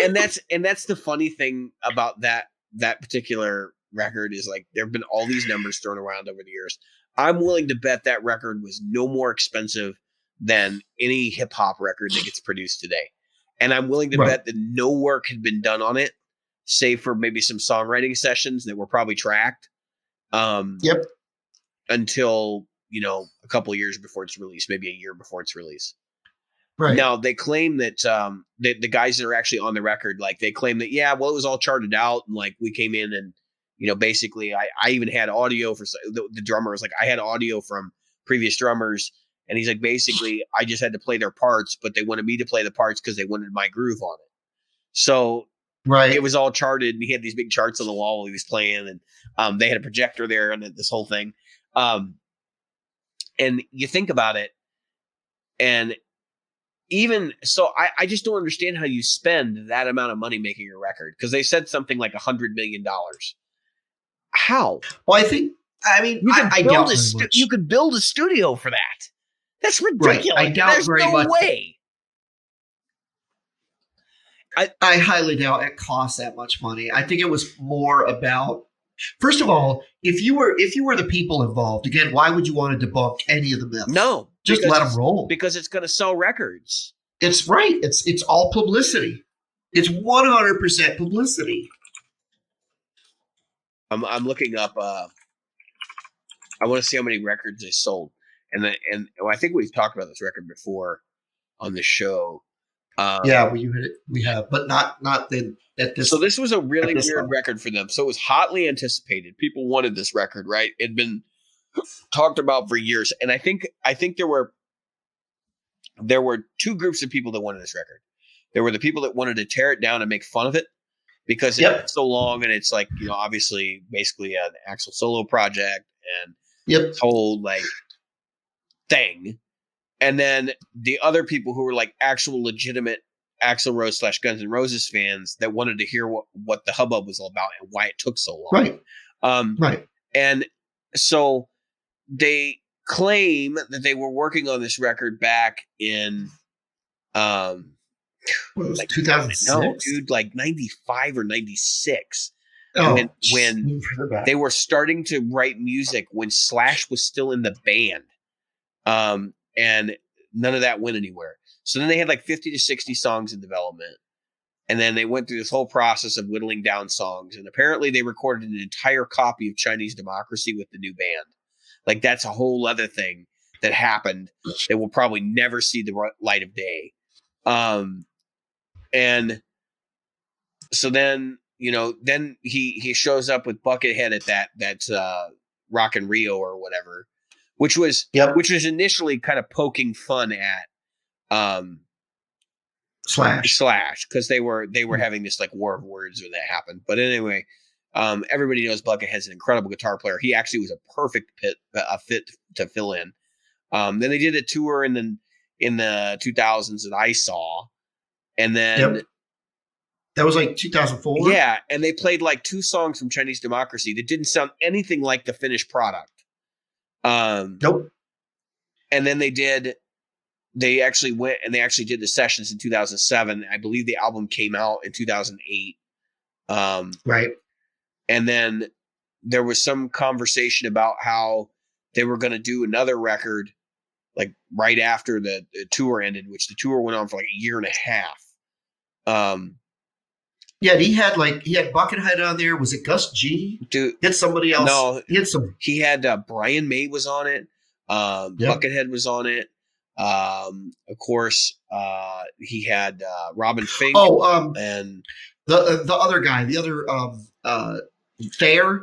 S2: and that's the funny thing about that particular record is like there have been all these numbers thrown around over the years. I'm willing to bet that record was no more expensive than any hip hop record that gets produced today. And I'm willing to bet that no work had been done on it, save for maybe some songwriting sessions that were probably tracked. Until, a couple of years before it's released, maybe a year before it's released.
S3: Right.
S2: Now they claim that the guys that are actually on the record, like they claim that, it was all charted out. And like we came in and, basically I even had audio for the drummer was like, I had audio from previous drummers. And he's like, basically I just had to play their parts, but they wanted me to play the parts because they wanted my groove on it. So it was all charted and he had these big charts on the wall while he was playing. And they had a projector there and this whole thing. And you think about it and even so, I just don't understand how you spend that amount of money making a record because they said something like $100 million. How?
S3: Well,
S2: you could build a studio for that. That's ridiculous.
S3: Right. I doubt
S2: There's
S3: very
S2: no
S3: much.
S2: way.
S3: I highly doubt it cost that much money. I think it was more about, first of all, if you were the people involved, again, why would you want to debunk any of the myths?
S2: No,
S3: just let them roll
S2: because it's going to sell records.
S3: It's right. It's all publicity. It's 100% publicity.
S2: I'm looking up. I want to see how many records they sold, and I think we've talked about this record before on the show.
S3: We have, but not at this.
S2: So this was a really weird record for them. So it was hotly anticipated. People wanted this record, right? It'd been talked about for years, and I think there were two groups of people that wanted this record. There were the people that wanted to tear it down and make fun of it because it's so long and it's like obviously basically an Axl solo project and this whole like thing. And then the other people who were like actual legitimate Axl Rose / Guns N' Roses fans that wanted to hear what the hubbub was all about and why it took so long.
S3: Right.
S2: And so they claim that they were working on this record back in
S3: like 2006?
S2: No, dude, like 95 or 96.
S3: Oh,
S2: when they were starting to write music when Slash was still in the band. And none of that went anywhere. So then they had like 50 to 60 songs in development. And then they went through this whole process of whittling down songs. And apparently they recorded an entire copy of Chinese Democracy with the new band. Like that's a whole other thing that happened that will probably never see the light of day. And so then, then he shows up with Buckethead at that Rock in Rio or whatever. Which was initially kind of poking fun at Slash because they were having this like war of words when that happened. But anyway, everybody knows Buckethead's an incredible guitar player. He actually was a perfect fit to fill in. Then they did a tour, and then in the 2000s that I saw. And then
S3: that was like 2004.
S2: Yeah, and they played like 2 songs from Chinese Democracy that didn't sound anything like the finished product.
S3: Nope.
S2: And then they actually went and they actually did the sessions in 2007. I believe the album came out in 2008.
S3: Right.
S2: And then there was some conversation about how they were going to do another record like right after the tour ended, which the tour went on for like a year and a half.
S3: Yeah, he had Buckethead on there. Was it Gus G?
S2: Dude,
S3: he had somebody else.
S2: No,
S3: he had some.
S2: He had Brian May was on it. Buckethead was on it. Of course, he had Robin Fink. And
S3: the other guy, the other Thayer.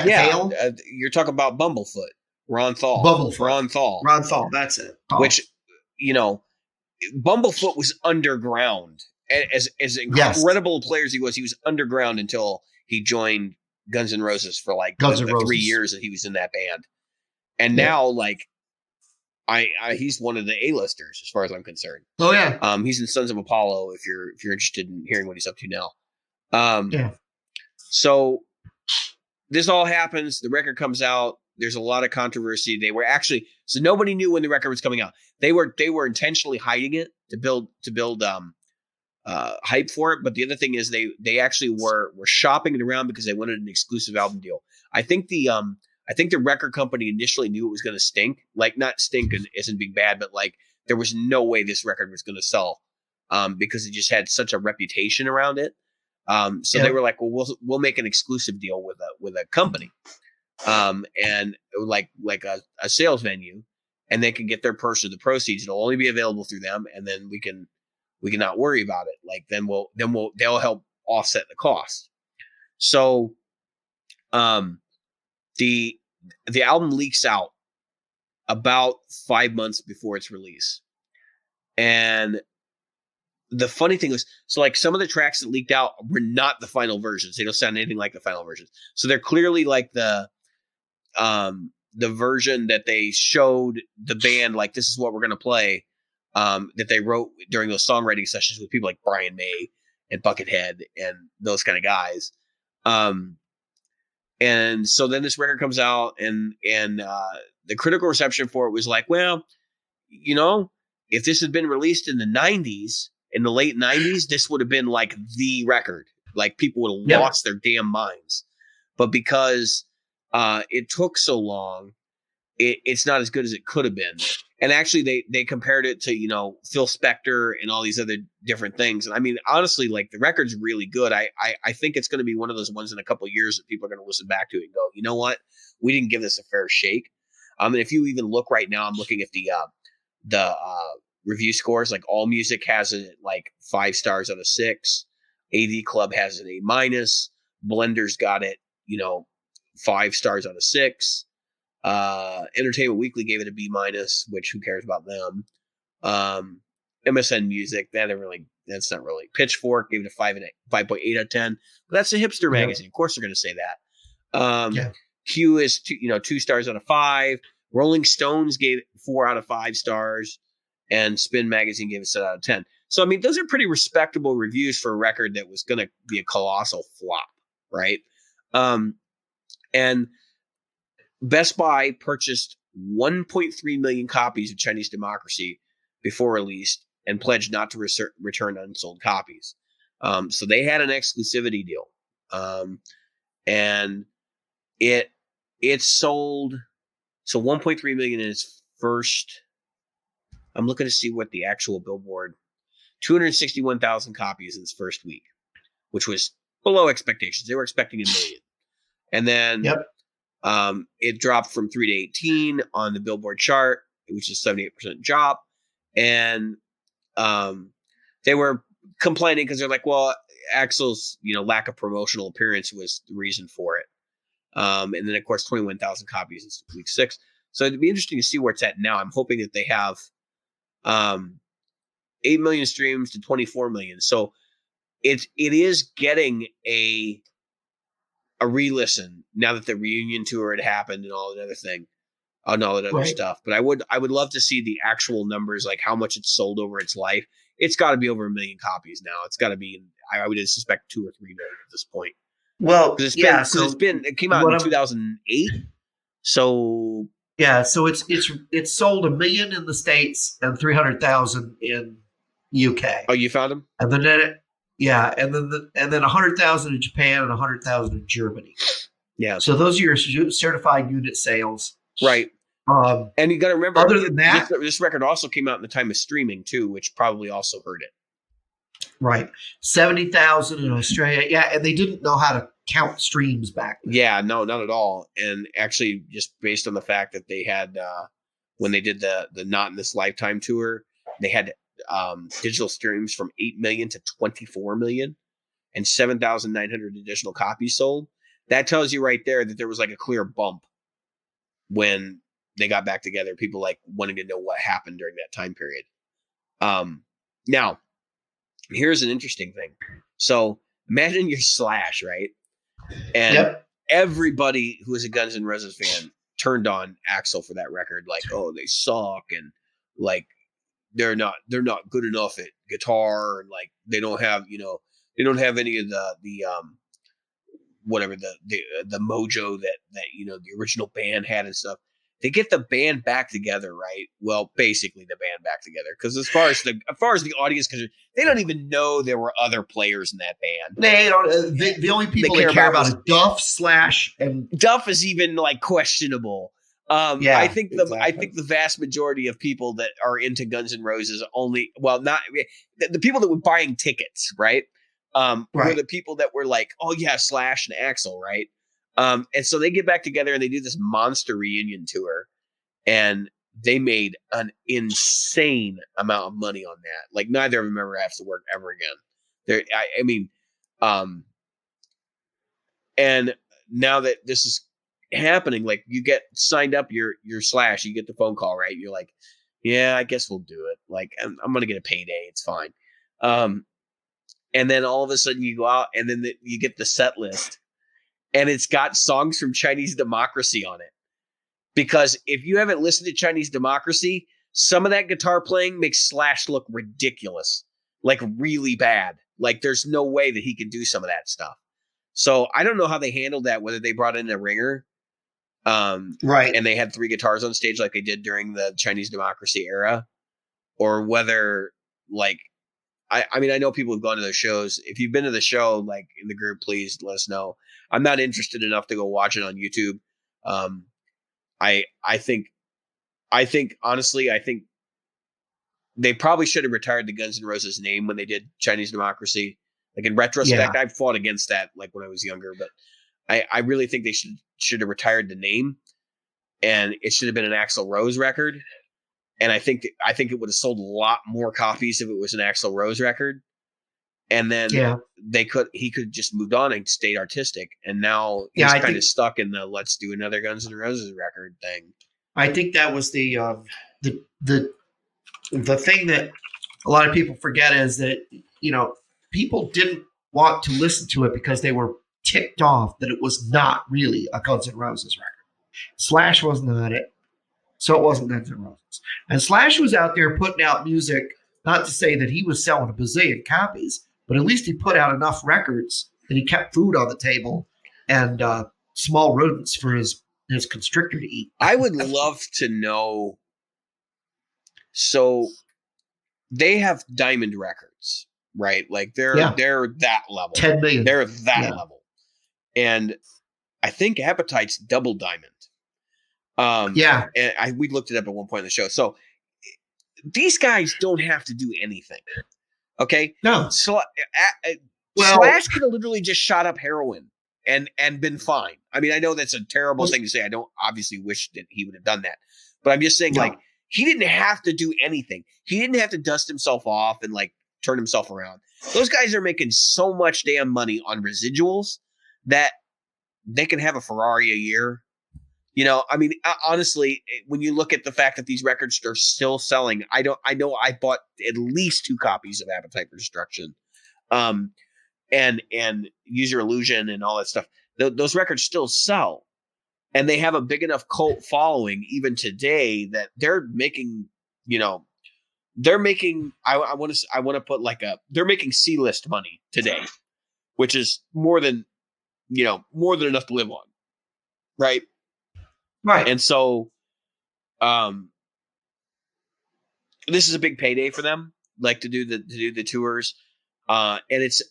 S2: Yeah, you're talking about Bumblefoot, Ron Thal. Ron
S3: Thal. That's it.
S2: Which, Bumblefoot was underground. As incredible players he was underground until he joined Guns N' Roses for like the 3 years that he was in that band. And now, like, he's one of the A-listers as far as I'm concerned.
S3: Oh yeah.
S2: He's in Sons of Apollo. If you're interested in hearing what he's up to now. So this all happens. The record comes out. There's a lot of controversy. So nobody knew when the record was coming out. They were intentionally hiding it to build hype for it. But the other thing is they actually were shopping it around because they wanted an exclusive album deal. I think the record company initially knew it was going to stink. Like, not stink isn't being bad, but like there was no way this record was going to sell because it just had such a reputation around it. So they were like, well, we'll make an exclusive deal with a company, and like a sales venue, and they can get their portion of the proceeds. It'll only be available through them, and then we can not worry about it. Like they'll help offset the cost. So, the album leaks out about 5 months before its release, and the funny thing was, so like some of the tracks that leaked out were not the final versions. They don't sound anything like the final versions. So they're clearly like the version that they showed the band, like, this is what we're going to play, that they wrote during those songwriting sessions with people like Brian May and Buckethead and those kind of guys. And so then this record comes out and the critical reception for it was like, well, if this had been released in the 90s, in the late 90s, this would have been like the record. Like, people would have lost their damn minds. But because it took so long, it's not as good as it could have been. And actually, they compared it to, Phil Spector and all these other different things. And I mean, honestly, like, the record's really good. I think it's going to be one of those ones in a couple of years that people are going to listen back to it and go, you know what? We didn't give this a fair shake. And if you even look right now, I'm looking at the review scores. Like, AllMusic has it at like 5 stars out of 6. AV Club has it A-. Blender's got it, 5 stars out of 6. Entertainment Weekly gave it a B-, which who cares about them? MSN Music, that's not really. Pitchfork gave it a 5.8 out of 10. But that's a hipster magazine. Of course they're going to say that. Q is 2 stars out of 5. Rolling Stones gave it 4 out of 5 stars, and Spin Magazine gave it 7 out of 10. So, I mean, those are pretty respectable reviews for a record that was going to be a colossal flop, right? And Best Buy purchased 1.3 million copies of Chinese Democracy before release and pledged not to return unsold copies. So they had an exclusivity deal. And it sold, so 1.3 million in its first, I'm looking to see what the actual Billboard, 261,000 copies in its first week, which was below expectations. They were expecting 1 million. And then it dropped from 3 to 18 on the Billboard chart, which is 78% drop. And they were complaining because they're like, well, Axl's lack of promotional appearance was the reason for it. And then, of course, 21,000 copies in week 6. So it'd be interesting to see where it's at now. I'm hoping that they have 8 million streams to 24 million. So it is getting a re-listen now that the reunion tour had happened and all that other thing. on all that other
S3: Right.
S2: stuff. But I would love to see the actual numbers, like how much it's sold over its life. It's got to be over 1 million copies now. It's got to be, I would suspect 2 or 3 million at this point.
S3: Well,
S2: Because
S3: yeah.
S2: it came out in 2008. So
S3: so it's sold 1 million in the States and 300,000 in UK.
S2: Oh, you found them?
S3: And then and then 100,000 in Japan and 100,000 in Germany.
S2: Yeah.
S3: So those are your certified unit sales,
S2: right? And you got to remember,
S3: other than that,
S2: this record also came out in the time of streaming too, which probably also hurt it.
S3: Right, 70,000 in Australia. Yeah, and they didn't know how to count streams back then.
S2: Yeah, no, not at all. And actually, just based on the fact that they had when they did the Not in This Lifetime tour, they had digital streams from 8 million to 24 million and 7,900 additional copies sold. That tells you right there that there was like a clear bump when they got back together. People like wanting to know what happened during that time period. Now, here's an interesting thing. So imagine you're Slash, right? And everybody who is a Guns N' Roses fan turned on Axl for that record. Like, oh, they suck, and like they're not good enough at guitar, and like they don't have any of the whatever the mojo that the original band had and stuff. They get the band back together, right? Well, basically the band back together, because as far as the audience, because they don't even know there were other players in that band.
S3: They don't. The only people they care about is Duff, Slash, and
S2: Duff is even like questionable. I think the vast majority of people that are into Guns N' Roses not the people that were buying tickets, right? Were the people that were like, oh yeah, Slash and Axl, right? And so they get back together and they do this monster reunion tour, and they made an insane amount of money on that. Like neither of them ever has to work ever again. And now that this is happening, like you get signed up, your Slash, you get the phone call, right? You're like, yeah, I guess we'll do it. Like I'm gonna get a payday. It's fine. And then all of a sudden you go out and then you get the set list. And it's got songs from Chinese Democracy on it. Because if you haven't listened to Chinese Democracy, some of that guitar playing makes Slash look ridiculous. Like really bad. Like there's no way that he could do some of that stuff. So I don't know how they handled that, whether they brought in a ringer.
S3: Right.
S2: And they had 3 guitars on stage like they did during the Chinese Democracy era. Or whether like I mean, I know people have gone to those shows. If you've been to the show, like in the group, please let us know. I'm not interested enough to go watch it on YouTube. I think honestly, they probably should have retired the Guns N' Roses name when they did Chinese Democracy. Like in retrospect, I fought against that like when I was younger, but I really think they should have retired the name, and it should have been an Axl Rose record. And I think it would have sold a lot more copies if it was an Axl Rose record. And then he could just moved on and stayed artistic. And now he's kind of stuck in the let's do another Guns N' Roses record thing.
S3: I think that was the thing that a lot of people forget is that, people didn't want to listen to it because they were ticked off that it was not really a Guns N' Roses record. Slash wasn't on it. So it wasn't Guns N' Roses. And Slash was out there putting out music, not to say that he was selling a bazillion copies, but at least he put out enough records that he kept food on the table and small rodents for his constrictor to eat.
S2: I would love to know. So they have Diamond Records, right? Like they're that level.
S3: 10 million.
S2: They're that level. And I think Appetite's double Diamond. And we looked it up at one point in the show. So these guys don't have to do anything. Okay.
S3: No.
S2: So Slash could have literally just shot up heroin and been fine. I mean, I know that's a terrible thing to say. I don't obviously wish that he would have done that, but I'm just saying like he didn't have to do anything. He didn't have to dust himself off and like turn himself around. Those guys are making so much damn money on residuals that they can have a Ferrari a year. I mean, honestly, when you look at the fact that these records are still selling, I know I bought at least 2 copies of Appetite for Destruction, and Use Your Illusion and all that stuff. Those records still sell, and they have a big enough cult following even today that they're making, they're making. I want to put they're making C-list money today, which is more than enough to live on, right?
S3: Right.
S2: And so, this is a big payday for them, like to do the tours. And it's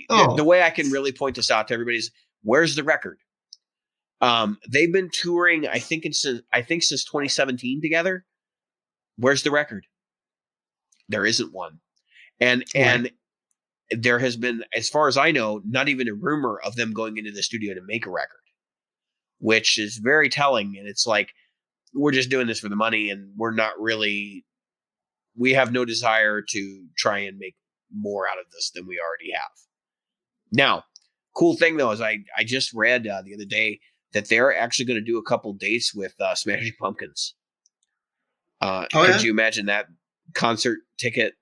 S2: the way I can really point this out to everybody is, where's the record? They've been touring, I think since 2017 together. Where's the record? There isn't one. And there has been, as far as I know, not even a rumor of them going into the studio to make a record, which is very telling. And it's like, we're just doing this for the money, and we have no desire to try and make more out of this than we already have. Now, cool thing though is I just read the other day that they're actually going to do a couple dates with Smashing Pumpkins. Could you imagine that concert ticket,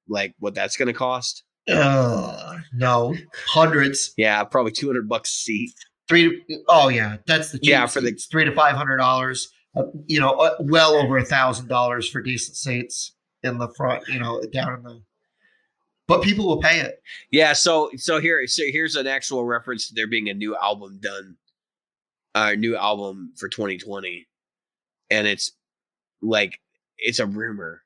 S2: like what that's going to cost?
S3: No, hundreds.
S2: Yeah, probably $200 a seat.
S3: That's the cheap.
S2: Yeah, for the
S3: $300 to $500. Well over $1,000 for decent seats in the front. Down in the. But people will pay it. Yeah.
S2: So here's an actual reference to there being a new album done, new album for 2020, and it's a rumor.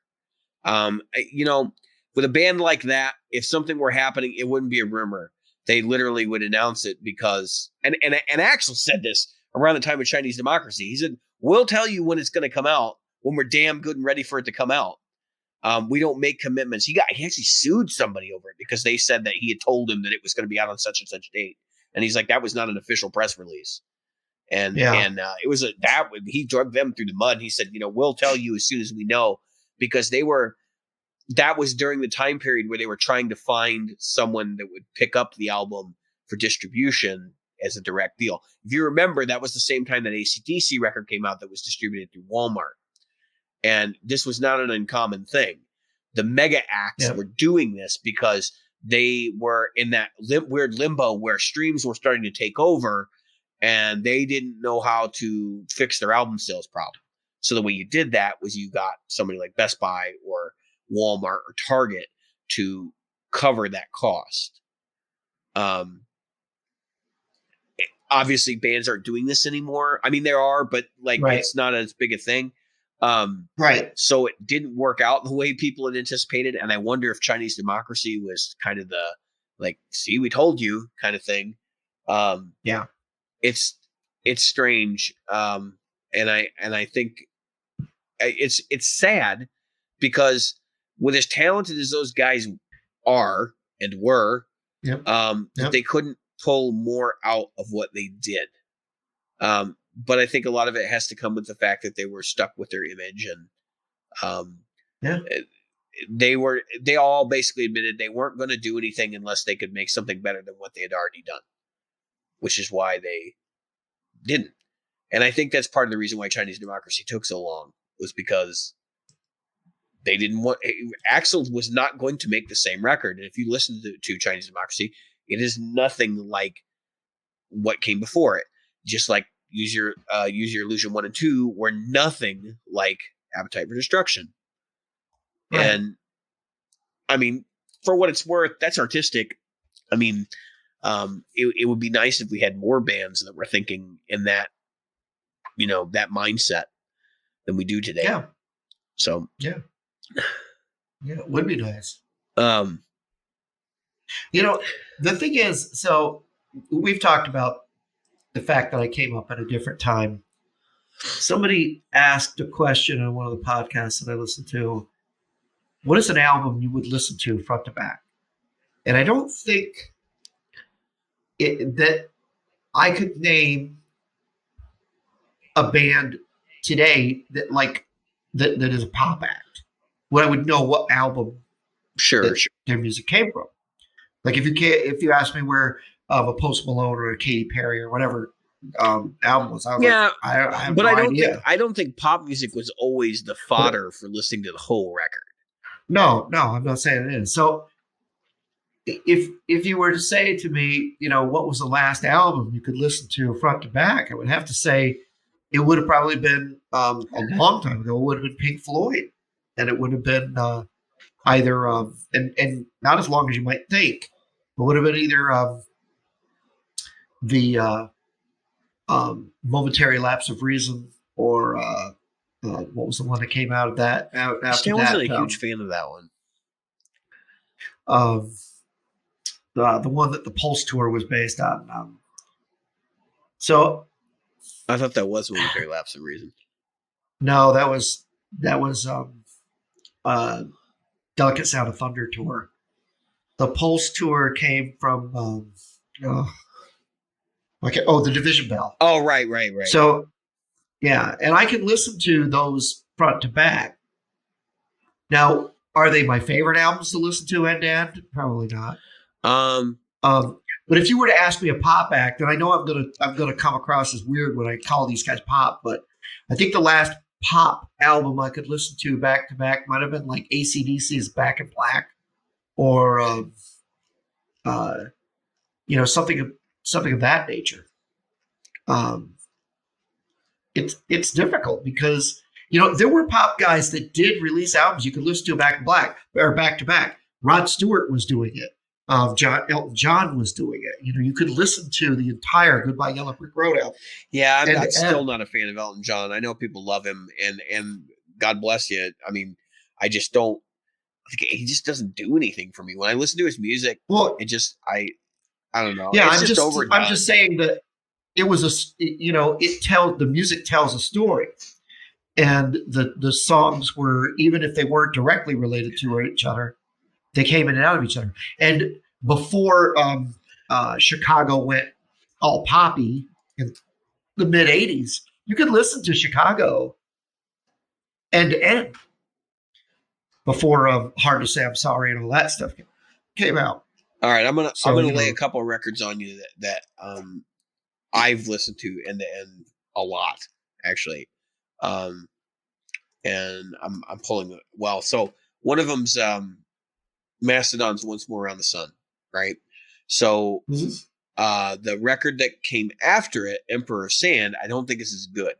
S2: With a band like that, if something were happening, it wouldn't be a rumor. They literally would announce it because, and Axl said this around the time of Chinese Democracy. He said, "We'll tell you when it's going to come out when we're damn good and ready for it to come out. We don't make commitments." He actually sued somebody over it because they said that he had told him that it was going to be out on such and such date, and he's like, that was not an official press release. And it was he drug them through the mud. And he said, we'll tell you as soon as we know, because that was during the time period where they were trying to find someone that would pick up the album for distribution as a direct deal. If you remember, that was the same time that AC/DC record came out that was distributed through Walmart. And this was not an uncommon thing. The mega acts were doing this because they were in that weird limbo where streams were starting to take over, and they didn't know how to fix their album sales problem. So the way you did that was you got somebody like Best Buy or Walmart or Target to cover that cost. Obviously, bands aren't doing this anymore. I mean, there are, but it's not as big a thing.
S3: Right.
S2: So it didn't work out the way people had anticipated. And I wonder if Chinese Democracy was kind of the, see, we told you kind of thing. It's strange. And I think it's sad because with as talented as those guys are and were, they couldn't pull more out of what they did. But I think a lot of it has to come with the fact that they were stuck with their image, and they all basically admitted they weren't going to do anything unless they could make something better than what they had already done, which is why they didn't. And I think that's part of the reason why Chinese Democracy took so long, was because they didn't want. Axl was not going to make the same record, and if you listen to Chinese Democracy, it is nothing like what came before it. Just like Use Your Illusion 1 and 2 were nothing like Appetite for Destruction. Right. And I mean, for what it's worth, that's artistic. I mean, it would be nice if we had more bands that were thinking in that, that mindset than we do today.
S3: Yeah.
S2: So
S3: yeah, it would be nice. The thing is, so we've talked about the fact that I came up at a different time. Somebody asked a question on one of the podcasts that I listened to. What is an album you would listen to front to back? And I don't think that I could name a band today that is a pop act, where I would know what album
S2: sure
S3: their music came from. Like if you ask me where a Post Malone or a Katy Perry or whatever album was, I have no idea.
S2: I don't think pop music was always the fodder for listening to the whole record.
S3: No, I'm not saying it is. So if you were to say to me, what was the last album you could listen to front to back, I would have to say it would have probably been a long time ago. It would have been Pink Floyd, and it would have been either and not as long as you might think. It would have been either the Momentary Lapse of Reason or what was the one that came out of that? After
S2: I wasn't a huge fan of that one.
S3: The one that the Pulse tour was based on. So
S2: I thought that was Momentary Lapse of Reason.
S3: no, that was Delicate Sound of Thunder tour. The Pulse tour came from the Division Bell.
S2: Oh, right.
S3: So yeah, and I can listen to those front to back. Now, are they my favorite albums to listen to end to end? Probably not. But if you were to ask me a pop act, and I know I'm gonna come across as weird when I call these guys pop, but I think the last pop album I could listen to back to might have been like AC/DC's Back in Black, or something of that nature. It's difficult because there were pop guys that did release albums you could listen to back in black or back to back. Rod Stewart was doing it. Elton John was doing it. You could listen to the entire Goodbye Yellow Brick Road album.
S2: Yeah, I'm still not a fan of Elton John. I know people love him, and God bless you. I mean, I just don't. He just doesn't do anything for me when I listen to his music. Well, I don't know.
S3: Yeah, I'm just saying that it was the music tells a story, and the songs were, even if they weren't directly related to each other, they came in and out of each other. And before Chicago went all poppy in the mid '80s, you could listen to Chicago end to end before Hard to Say I'm Sorry and all that stuff came out.
S2: All right, I'm gonna lay a couple of records on you that I've listened to end to end a lot, actually, and I'm pulling it well. So one of them's Mastodon's Once More Around the Sun, right? So the record that came after it, Emperor of Sand, I don't think is as good,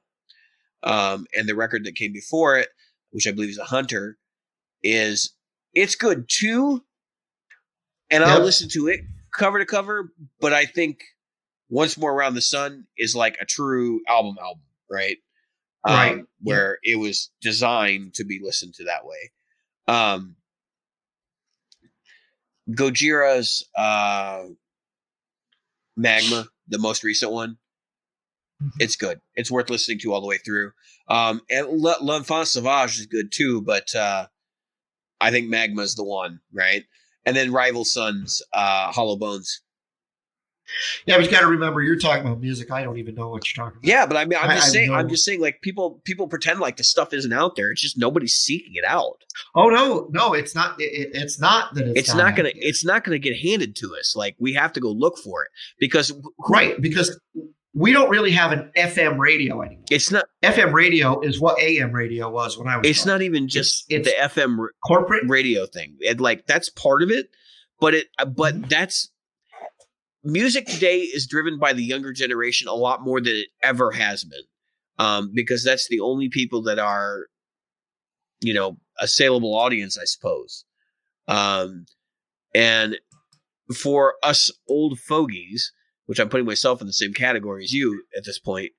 S2: and the record that came before it, which I believe is a Hunter, it's good too. And I'll listen to it cover to cover, but I think Once More Around the Sun is like a true album, right?
S3: Right.
S2: Where it was designed to be listened to that way. Gojira's Magma, the most recent one, it's good. It's worth listening to all the way through. And L'Enfant Sauvage is good too, but I think Magma is the one, right? And then Rival Sons, Hollow Bones.
S3: Yeah, but you got to remember, you're talking about music. I don't even know what you're talking about.
S2: Yeah, but I mean, I'm just saying, like people pretend like the stuff isn't out there. It's just nobody's seeking it out.
S3: Oh no, it's not. It's not that
S2: it's not gonna get handed to us. Like we have to go look for it because we don't really have an FM radio anymore. It's not
S3: FM radio is what AM radio was when I was.
S2: It's not even just it's the FM
S3: corporate
S2: radio thing. That's part of it, but that's music today is driven by the younger generation a lot more than it ever has been, because that's the only people that are, a saleable audience, I suppose. And for us old fogies, which I'm putting myself in the same category as you at this point,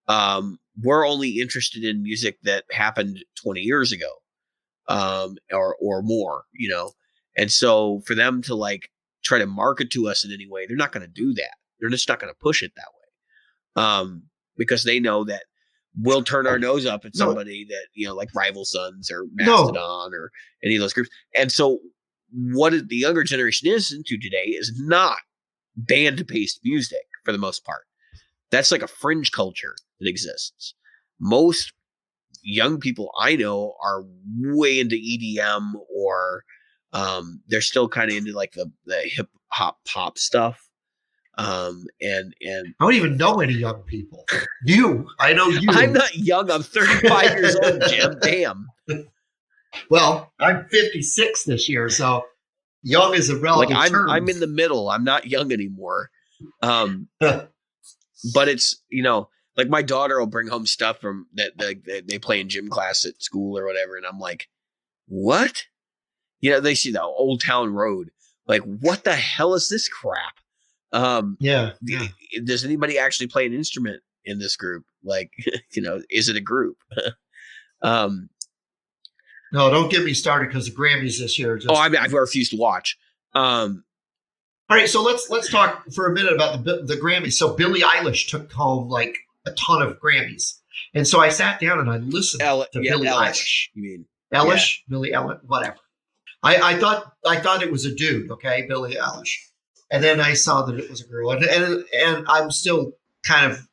S2: we're only interested in music that happened 20 years ago, or more, And so for them to try to market to us in any way, they're not going to do that. They're just not going to push it that way, because they know that we'll turn our nose up at somebody that like Rival Sons or Mastodon or any of those groups. And so what the younger generation is into today is not band-based music for the most part. That's like a fringe culture that exists. Most young people I know are way into EDM, or they're still kind of into the hip hop pop stuff. And
S3: I don't even know any young people. I know you.
S2: I'm not young. I'm 35 years old, Jim. Damn.
S3: Well, I'm 56 this year, so young is a relative term.
S2: I'm in the middle. I'm not young anymore. But it's Like my daughter will bring home stuff from that they play in gym class at school or whatever, and I'm like, what? They see the Old Town Road. Like, what the hell is this crap?
S3: Yeah.
S2: Does anybody actually play an instrument in this group? Like, is it a group?
S3: No, don't get me started because the Grammys this year.
S2: I've refused to watch.
S3: All right, so let's talk for a minute about the Grammys. So Billie Eilish took home like a ton of Grammys, and so I sat down and I listened to Billie Eilish.
S2: You mean
S3: Eilish, yeah. Billie Eilish, whatever. I thought it was a dude, okay, Billie Eilish, and then I saw that it was a girl, and I'm still kind of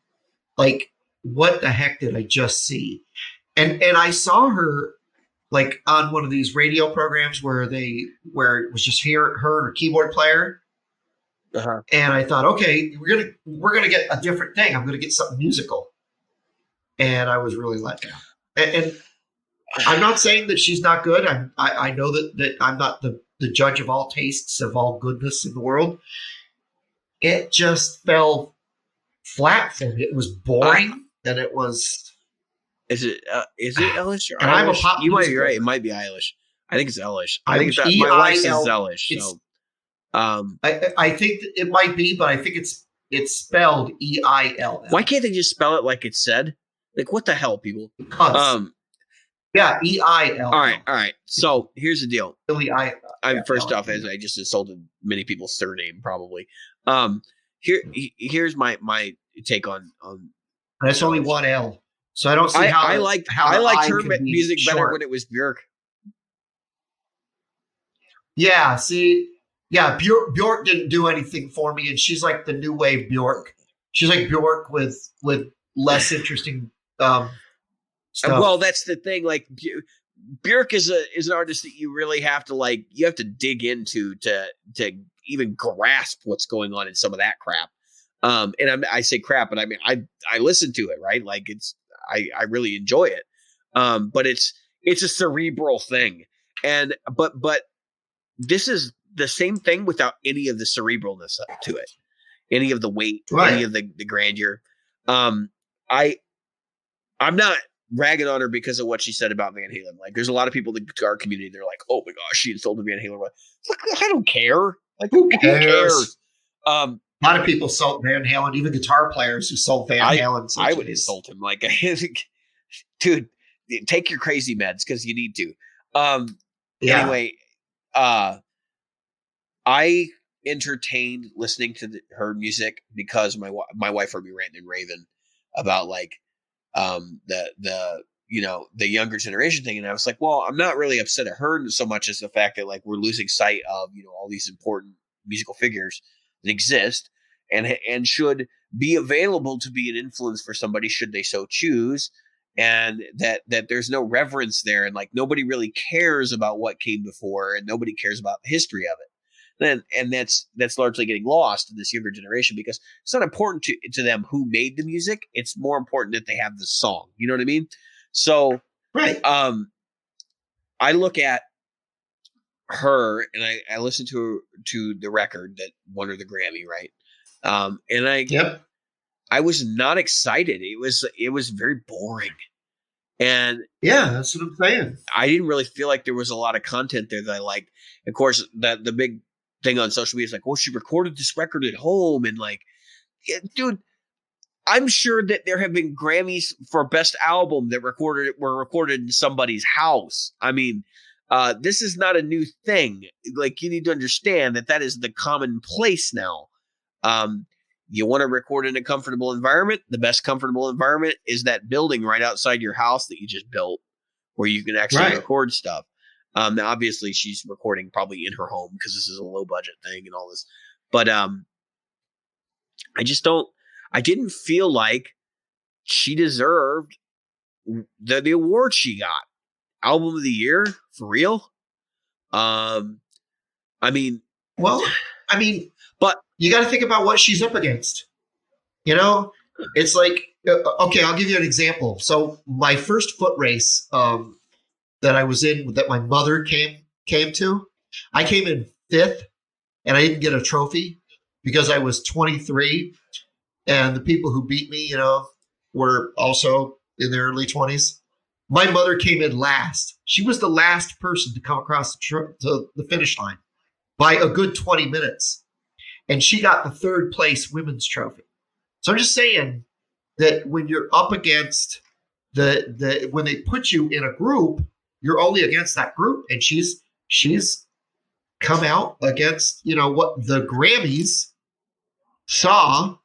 S3: like, what the heck did I just see? And I saw her like on one of these radio programs where it was just her and her keyboard player, and I thought, okay, we're gonna get a different thing. I'm gonna get something musical, and I was really let down. And I'm not saying that she's not good. I know that I'm not the judge of all tastes, of all goodness in the world. It just fell flat for me. It was boring, and it was.
S2: Is it Eilish or
S3: and
S2: Eilish?
S3: I'm a pop.
S2: You might be right. It might be Eilish. I think it's Eilish.
S3: I think
S2: it's my wife says Eilish. So,
S3: I think that it might be, but I think it's spelled EIL.
S2: Why can't they just spell it like it said? Like, what the hell, people?
S3: Yeah, EIL.
S2: All right. So here's the deal. First off,
S3: as
S2: I just insulted many people's surname, probably. Here's my take on.
S3: That's only one L, so I don't see how
S2: I liked her music better when it was Björk.
S3: Yeah, Björk didn't do anything for me, and she's like the new wave Björk. She's like Björk with less interesting. Stuff.
S2: Well, that's the thing. Like Björk is an artist that you really have to dig into to even grasp what's going on in some of that crap. And I say crap, but I mean I listen to it, right? Like I really enjoy it. But it's a cerebral thing, but this is the same thing without any of the cerebralness to it, any of the weight,
S3: right.
S2: Any of the grandeur. I'm not ragging on her because of what she said about Van Halen. Like, there's a lot of people in the guitar community, they're like, oh my gosh, she insulted Van Halen. Like, I don't care. Like, who cares?
S3: A lot of people insult Van Halen, even guitar players who sold Van Halen.
S2: I would insult him. Like, dude, take your crazy meds because you need to. Anyway, I entertained listening to her music because my wife heard me ranting and raving about like the younger generation thing, and I was like, well, I'm not really upset at her so much as the fact that like we're losing sight of all these important musical figures that exist and should be available to be an influence for somebody should they so choose, and that there's no reverence there, and like nobody really cares about what came before, and nobody cares about the history of it. And that's largely getting lost in this younger generation because it's not important to them who made the music. It's more important that they have the song. You know what I mean? So,
S3: right.
S2: I look at her and I listen to the record that won her the Grammy, right? And I was not excited. It was very boring. And
S3: yeah, that's what I'm saying.
S2: I didn't really feel like there was a lot of content there that I liked. Of course, the big thing on social media is like, well, she recorded this record at home, and like, dude, I'm sure that there have been Grammys for best album that were recorded in somebody's house. I mean, this is not a new thing. Like, you need to understand that is the commonplace now. You want to record in a comfortable environment. The best comfortable environment is that building right outside your house that you just built, where you can actually record stuff. Now obviously she's recording probably in her home because this is a low budget thing and all this, but I didn't feel like she deserved the award she got. Album of the year, for real? But
S3: you got to think about what she's up against. It's like, okay, I'll give you an example. So my first foot race that I was in, that my mother came to, I came in 5th, and I didn't get a trophy because I was 23, and the people who beat me, were also in their early 20s. My mother came in last. She was the last person to come across the finish line by a good 20 minutes. And she got the third place women's trophy. So I'm just saying that when you're up against when they put you in a group, you're only against that group. And she's come out against, what the Grammys saw.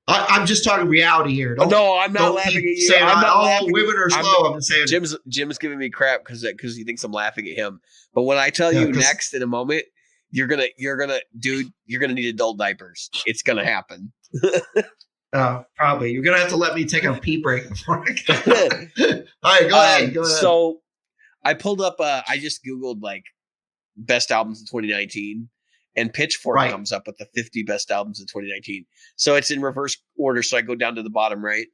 S3: I'm just talking reality here.
S2: No, I'm not laughing at you.
S3: Saying,
S2: I'm not laughing.
S3: Women are slow. I'm just saying.
S2: Jim's giving me crap because he thinks I'm laughing at him. But when I tell you next in a moment, you're gonna need adult diapers. It's gonna happen.
S3: Probably. You're gonna have to let me take a pee break before I go. All right, go ahead.
S2: So I pulled up. I just Googled like best albums in 2019, and Pitchfork comes up with the 50 best albums in 2019. So it's in reverse order. So I go down to the bottom right,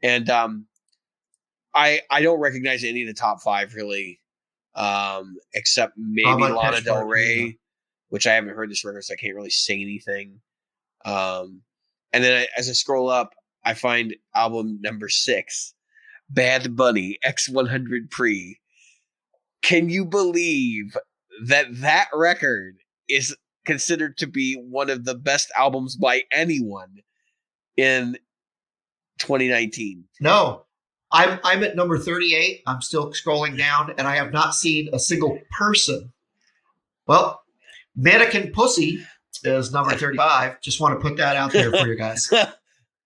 S2: and I don't recognize any of the top 5 really, except maybe Lana Del Rey, which I haven't heard this record, so I can't really say anything. And then as I scroll up, I find album number 6, Bad Bunny, X100 Pre. Can you believe that record is considered to be one of the best albums by anyone in 2019?
S3: No. I'm at number 38. I'm still scrolling down, and I have not seen a single person. Well, Mannequin Pussy is number 35. Just want to put that out there for you guys.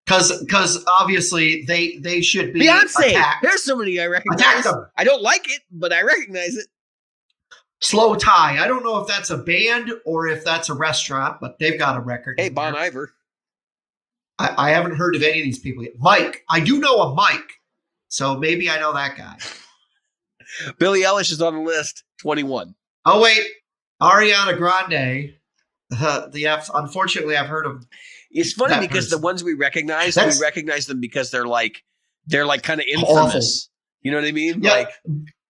S3: Because obviously they should be
S2: Beyonce.
S3: Attacked.
S2: There's somebody I recognize.
S3: Attack them.
S2: I don't like it, but I recognize it.
S3: Slow Tie. I don't know if that's a band or if that's a restaurant, but they've got a record.
S2: Hey, Bon Iver.
S3: I haven't heard of any of these people yet. Mike. I do know a Mike, so maybe I know that guy.
S2: Billie Eilish is on the list, 21.
S3: Oh, wait. Ariana Grande. Unfortunately, I've heard of.
S2: It's funny because the ones we recognize them because they're like kind of infamous.
S3: Awful.
S2: You know what I mean?
S3: Yeah.
S2: Like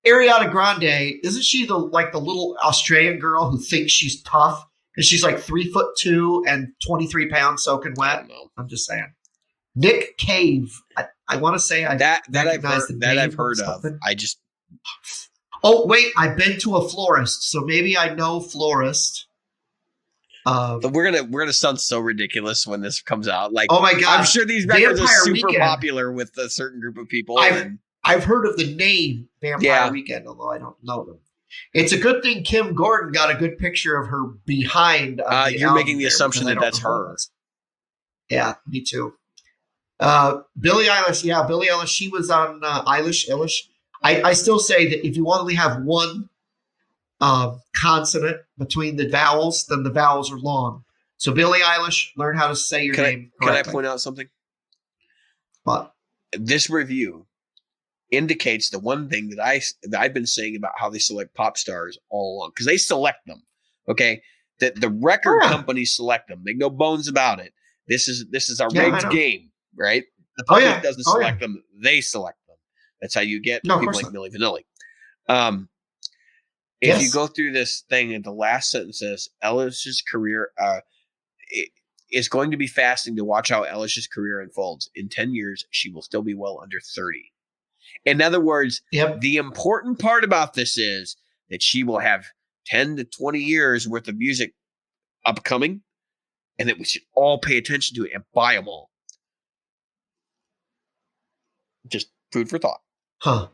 S3: Ariana Grande, isn't she the little Australian girl who thinks she's tough? And she's like 3'2" and 23 pounds soaking wet. I'm just saying. Nick Cave. I want to say I've
S2: heard of. I just.
S3: Oh wait, I've been to a florist, so maybe I know florist.
S2: But we're gonna sound so ridiculous when this comes out. Like,
S3: oh my god,
S2: I'm sure these records are super popular with a certain group of people.
S3: I've heard of the name Vampire Weekend, although I don't know them. It's a good thing Kim Gordon got a good picture of her behind.
S2: You're making the assumption that that's her.
S3: Yeah, me too. Billie Eilish. Yeah, Billie Eilish. She was on Eilish. I still say that if you only have one consonant between the vowels, then the vowels are long. So Billie Eilish, learn how to say your name correctly.
S2: Can I point out something?
S3: What?
S2: This review indicates the one thing that I've been saying about how they select pop stars all along, because they select them. Okay, that the record companies select them. Make no bones about it. This is a rigged game, right? The public doesn't select them; they select them. That's how you get people like Milli Vanilli. If you go through this thing, and the last sentence says Eilish's career is going to be fascinating to watch how Eilish's career unfolds. In 10 years, she will still be well under 30. In other words, the important part about this is that she will have 10 to 20 years worth of music upcoming, and that we should all pay attention to it and buy them all. Just food for thought.
S3: Huh.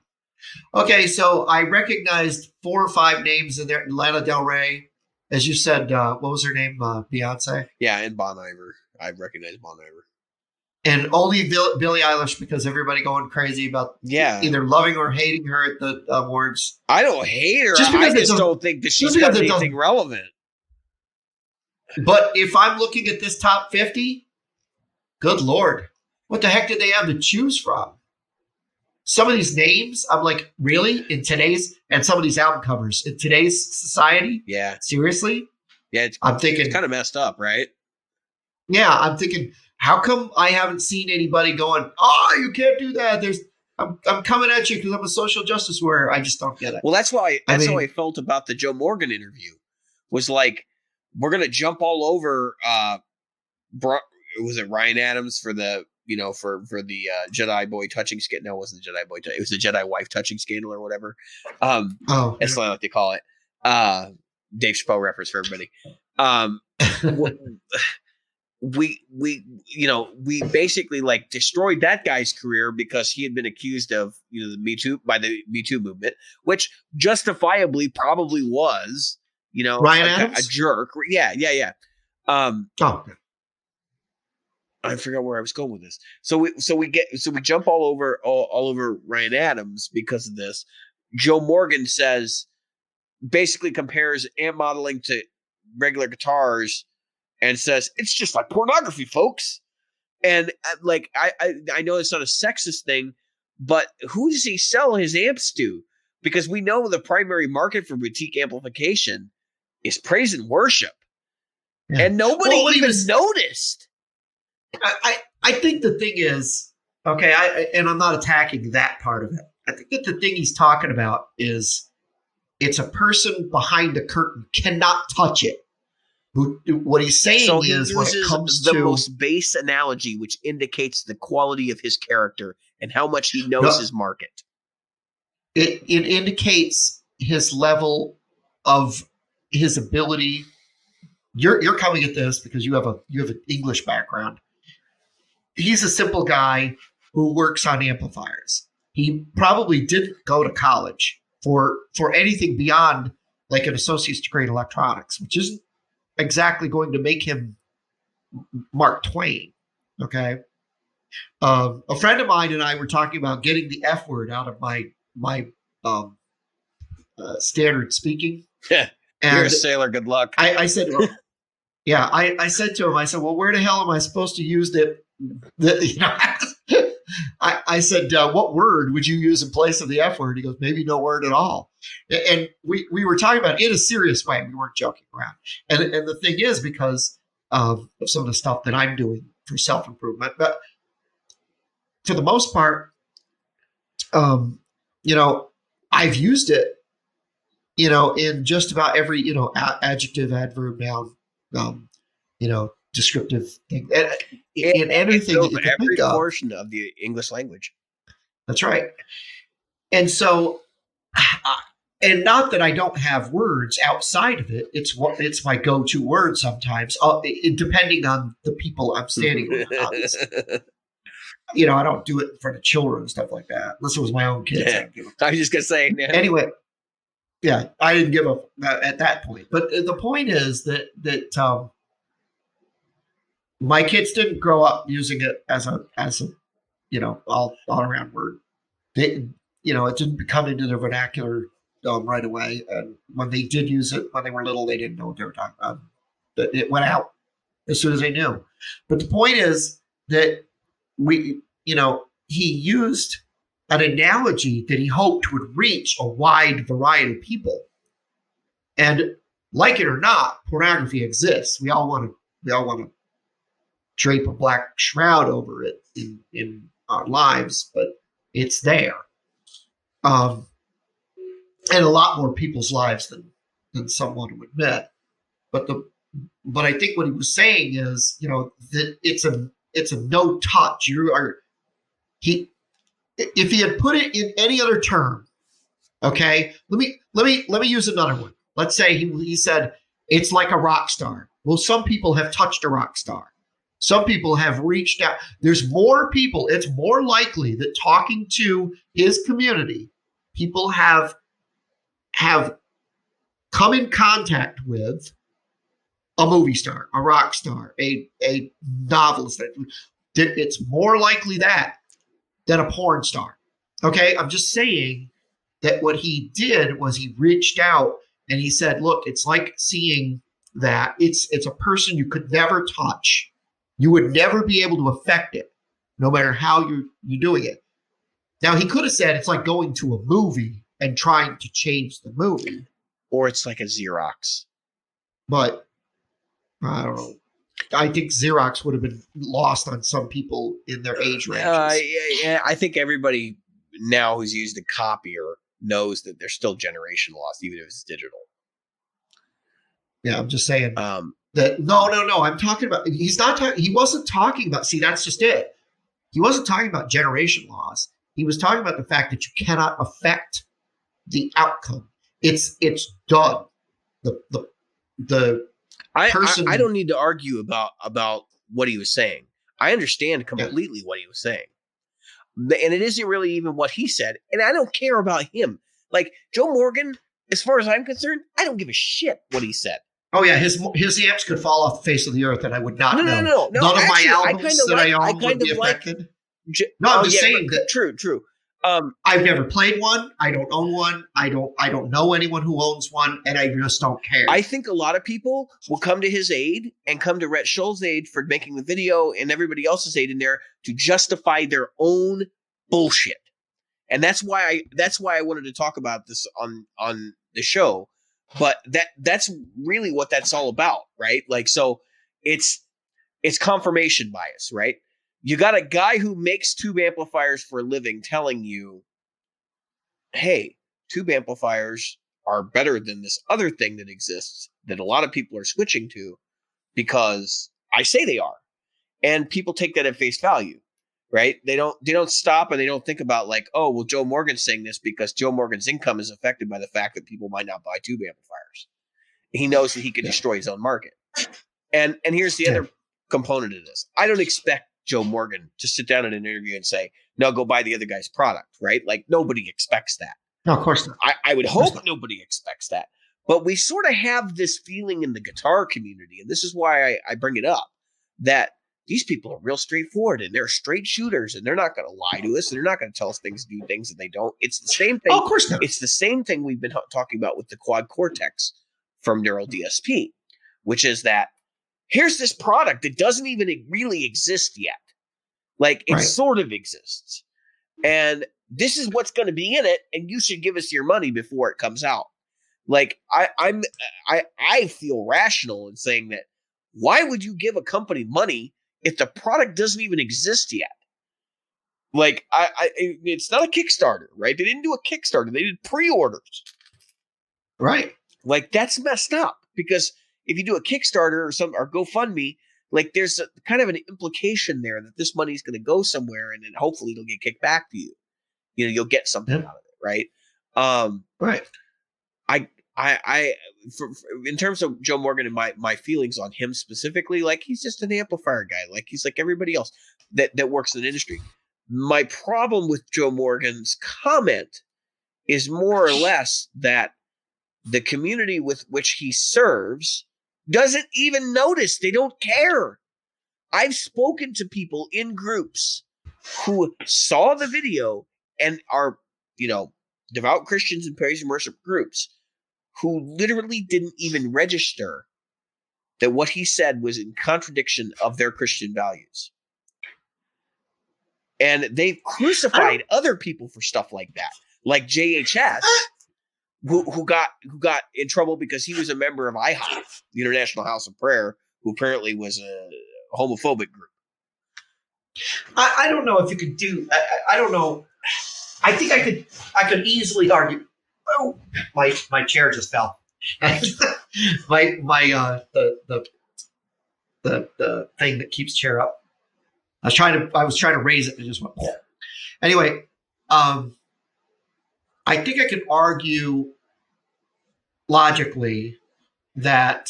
S3: Okay, so I recognized 4 or 5 names in there. Lana Del Rey, as you said. What was her name? Beyonce.
S2: Yeah, and Bon Iver. I recognize Bon Iver.
S3: And only Billie Eilish, because everybody going crazy about either loving or hating her at the awards.
S2: I don't hate her. I just don't think that she's got anything relevant.
S3: But if I'm looking at this top 50, good Lord, what the heck did they have to choose from? Some of these names, I'm like, really? And some of these album covers in today's society?
S2: Yeah.
S3: Seriously?
S2: Yeah.
S3: I'm thinking.
S2: It's kind of messed up, right?
S3: Yeah. I'm thinking, how come I haven't seen anybody going, oh, you can't do that? I'm coming at you because I'm a social justice warrior. I just don't get it.
S2: Well, that's how I felt about the Joe Morgan interview. Was like, we're going to jump all over, was it Ryan Adams for the for the Jedi boy touching scandal. No, it wasn't the Jedi boy. It was the Jedi wife touching scandal or whatever. That's what they call it. Dave Chappelle reference for everybody. We basically like destroyed that guy's career because he had been accused of the Me Too movement, which justifiably probably was
S3: Ryan Adams?
S2: a jerk. Yeah. I forgot where I was going with this. So we jump all over Ryan Adams because of this. Joe Morgan basically compares amp modeling to regular guitars and says it's just like pornography, folks. And like I know it's not a sexist thing, but who does he sell his amps to? Because we know the primary market for boutique amplification is praise and worship, and nobody even noticed.
S3: I think the thing is, okay, and I'm not attacking that part of it. I think that the thing he's talking about is it's a person behind the curtain cannot touch it. What he's saying is when it comes
S2: to the most base analogy, which indicates the quality of his character and how much he knows his market.
S3: It indicates his level of his ability. You're coming at this because you have an English background. He's a simple guy who works on amplifiers. He probably didn't go to college for anything beyond like an associate's degree in electronics, which isn't exactly going to make him Mark Twain. Okay. A friend of mine and I were talking about getting the F word out of my standard speaking.
S2: Yeah. You're a sailor. Good luck.
S3: I said, yeah, I said to him, I said, well, where the hell am I supposed to use I said, what word would you use in place of the F word? He goes, maybe no word at all. And we were talking about it in a serious way. We weren't joking around. And the thing is, because of some of the stuff that I'm doing for self-improvement, but for the most part, I've used it, in just about every, adjective, adverb, noun, descriptive thing, in anything that you can
S2: every
S3: think of.
S2: Portion of the English language.
S3: That's right. And so, and not that I don't have words outside of it. It's my go-to word sometimes, depending on the people I'm standing with. I don't do it in front of children and stuff like that, unless it was my own kids.
S2: Yeah. I was just gonna say. Yeah.
S3: Anyway, yeah, I didn't give up at that point. But the point is that my kids didn't grow up using it as a all around word. It didn't come into their vernacular right away. And when they did use it when they were little, they didn't know what they were talking about. But it went out as soon as they knew. But the point is that he used an analogy that he hoped would reach a wide variety of people. And like it or not, pornography exists. We all want to drape a black shroud over it in our lives, but it's there. And a lot more people's lives than someone would admit. But I think what he was saying is, that it's a no touch. If he had put it in any other term, okay, let me use another one. Let's say he said it's like a rock star. Well, some people have touched a rock star. Some people have reached out. There's more people. It's more likely that talking to his community, people have come in contact with a movie star, a rock star, a novelist. It's more likely that than a porn star. Okay, I'm just saying that what he did was he reached out and he said, look, it's like seeing that it's a person you could never touch. You would never be able to affect it, no matter how you're doing it. Now, he could have said it's like going to a movie and trying to change the movie.
S2: Or it's like a Xerox.
S3: But I don't know. I think Xerox would have been lost on some people in their age ranges.
S2: Yeah, I think everybody now who's used a copier knows that there's still generation loss, even if it's digital.
S3: Yeah, I'm just saying that. No. I'm talking about. He's not talking. He wasn't talking about. See, that's just it. he wasn't talking about generation loss. He was talking about the fact that you cannot affect the outcome. It's done. The person.
S2: I don't need to argue about what he was saying. I understand completely what he was saying. And it isn't really even what he said. And I don't care about him. Like Joe Morgan, as far as I'm concerned, I don't give a shit what he said.
S3: Oh yeah, his amps could fall off the face of the earth, and I would not know.
S2: No.
S3: None of
S2: actually,
S3: my albums that I own would be affected. I'm just saying that.
S2: True.
S3: I've never played one. I don't own one. I don't know anyone who owns one, and I just don't care.
S2: I think a lot of people will come to his aid and come to Rhett Shull's aid for making the video and everybody else's aid in there to justify their own bullshit. And that's why I wanted to talk about this on the show. But that's really what that's all about, right? Like, so it's confirmation bias, right? You got a guy who makes tube amplifiers for a living telling you, hey, tube amplifiers are better than this other thing that exists that a lot of people are switching to because I say they are. And people take that at face value, right? They don't stop and they don't think about like, oh, well, Joe Morgan's saying this because Joe Morgan's income is affected by the fact that people might not buy tube amplifiers. He knows that he could destroy his own market. And here's the other component of this. I don't expect Joe Morgan to sit down in an interview and say, no, go buy the other guy's product, right? Like nobody expects that.
S3: No, of course not.
S2: I would hope nobody expects that. But we sort of have this feeling in the guitar community, and this is why I bring it up, that these people are real straightforward and they're straight shooters and they're not going to lie to us and they're not going to tell us things, do things that they don't. It's the same thing.
S3: Oh, of course not.
S2: It's the same thing we've been talking about with the Quad Cortex from Neural DSP, which is that here's this product that doesn't even really exist yet. Like it sort of exists. And this is what's going to be in it. And you should give us your money before it comes out. Like I feel rational in saying that. Why would you give a company money if the product doesn't even exist yet? Like it's not a Kickstarter, right? They didn't do a Kickstarter. They did pre-orders.
S3: Right.
S2: Like that's messed up because if you do a Kickstarter or GoFundMe, like there's kind of an implication there that this money is going to go somewhere and then hopefully it'll get kicked back to you. You know, you'll get something out of it, right?
S3: Right.
S2: I in terms of Joe Morgan and my feelings on him specifically, like he's just an amplifier guy. Like he's like everybody else that works in the industry. My problem with Joe Morgan's comment is more or less that the community with which he serves doesn't even notice. They don't care. I've spoken to people in groups who saw the video and are, devout Christians and praise and worship groups who literally didn't even register that what he said was in contradiction of their Christian values. And they've crucified other people for stuff like that, like JHS, who got in trouble because he was a member of IHOP, the International House of Prayer, who apparently was a homophobic group.
S3: I don't know if you could do. I don't know. I think I could easily argue. Oh, my chair just fell. the thing that keeps chair up. I was trying to raise it and it just went. Anyway, I think I can argue logically that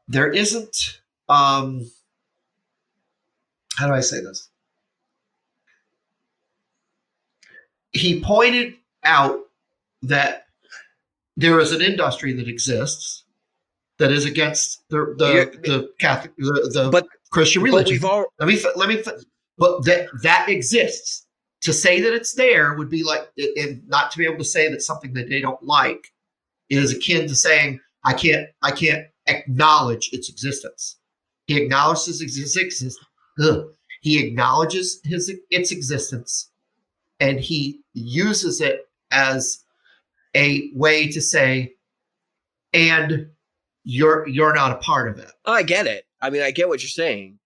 S3: there isn't. How do I say this? He pointed out that there is an industry that exists that is against the Catholic, the Christian religion. But that exists. To say that it's there would be like, and not to be able to say that something that they don't like is akin to saying I can't acknowledge its existence. He acknowledges its existence. He acknowledges its existence, and he uses it as a way to say, and you're not a part of it.
S2: I get it. I mean, I get what you're saying.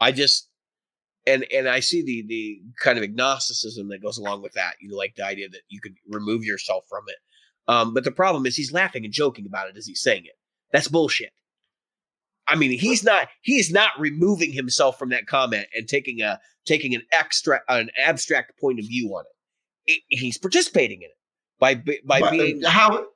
S2: I just and I see the kind of agnosticism that goes along with that. Like the idea that you could remove yourself from it. But the problem is he's laughing and joking about it as he's saying it. That's bullshit. I mean, he is not removing himself from that comment and taking an abstract point of view on it. He's participating in it by being
S3: how.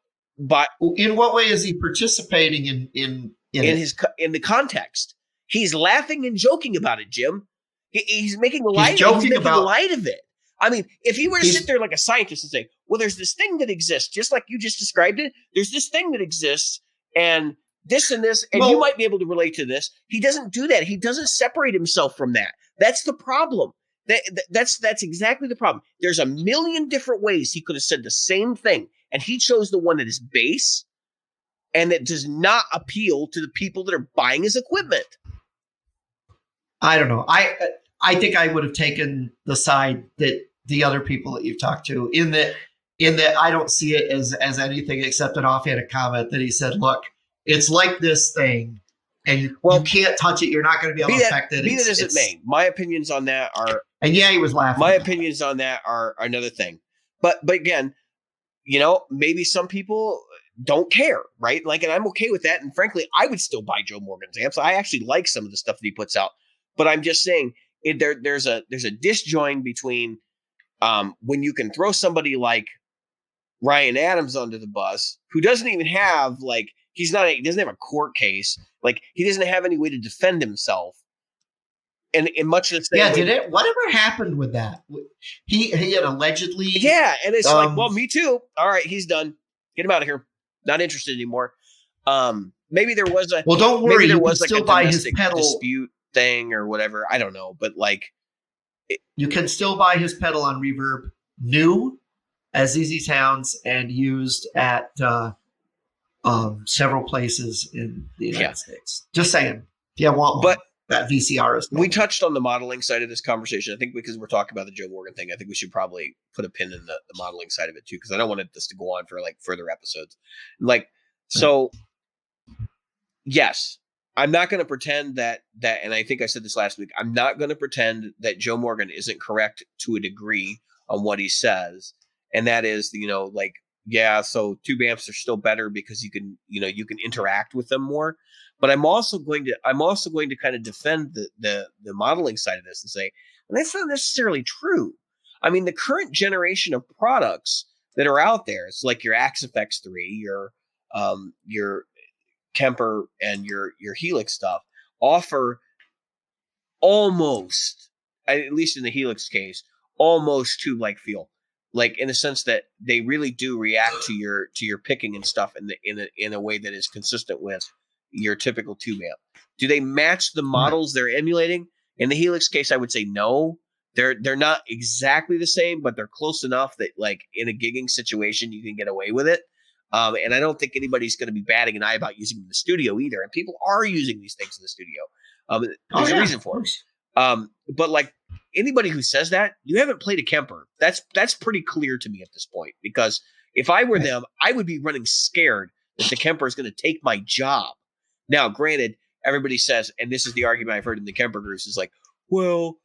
S2: But
S3: in what way is he participating in
S2: the context? He's laughing and joking about it, Jim. He's making light of it. I mean, if he were to sit there like a scientist and say, well, there's this thing that exists, just like you just described it, there's this thing that exists, and this, and you might be able to relate to this. He doesn't do that. He doesn't separate himself from that. That's the problem. That's exactly the problem. There's a million different ways he could have said the same thing, and he chose the one that is base and that does not appeal to the people that are buying his equipment.
S3: I don't know. I think I would have taken the side that the other people that you've talked to in that I don't see it as anything except an offhanded comment that he said, look, it's like this thing and you can't touch it. You're not going to be able to affect it.
S2: Be that as it may, my opinions on that are,
S3: and yeah, he was laughing.
S2: My opinions on that are another thing, but again, you know, maybe some people don't care, right? Like, and I'm okay with that. And frankly, I would still buy Joe Morgan's amps. I actually like some of the stuff that he puts out, but I'm just saying there's a disjoin between when you can throw somebody like Ryan Adams under the bus, who doesn't even have he doesn't have a court case, like he doesn't have any way to defend himself. And in much of the same way,
S3: whatever happened with that? He had allegedly,
S2: and it's like, well, me too. All right, he's done. Get him out of here. Not interested anymore. Maybe there was a
S3: don't worry, there was still buy his pedal
S2: dispute thing or whatever. I don't know, but
S3: you can still buy his pedal on Reverb, new as ZZ Sounds, and used at several places in the United States. Just saying, if you want one. But that VCR is.
S2: We touched on the modeling side of this conversation. I think because we're talking about the Joe Morgan thing, I think we should probably put a pin in the modeling side of it too, because I don't want this to go on for further episodes. So, yes, I'm not going to pretend that, and I think I said this last week, I'm not going to pretend that Joe Morgan isn't correct to a degree on what he says, and that is, so tube amps are still better because you can interact with them more. But I'm also going to kind of defend the modeling side of this and say, and that's not necessarily true. I mean, the current generation of products that are out there, it's like your Axe FX3, your Kemper, and your Helix stuff, offer almost, at least in the Helix case, almost tube-like feel. Like in the sense that they really do react to your picking and stuff in a way that is consistent with your typical tube amp. Do they match the models they're emulating? In the Helix case, I would say no. They're not exactly the same, but they're close enough that in a gigging situation you can get away with it. And I don't think anybody's going to be batting an eye about using them in the studio either. And people are using these things in the studio. There's a reason for it. But anybody who says that, you haven't played a Kemper. That's pretty clear to me at this point, because if I were them, I would be running scared that the Kemper is going to take my job. Now, granted, everybody says, and this is the argument I've heard in the Kemper groups, is like, well,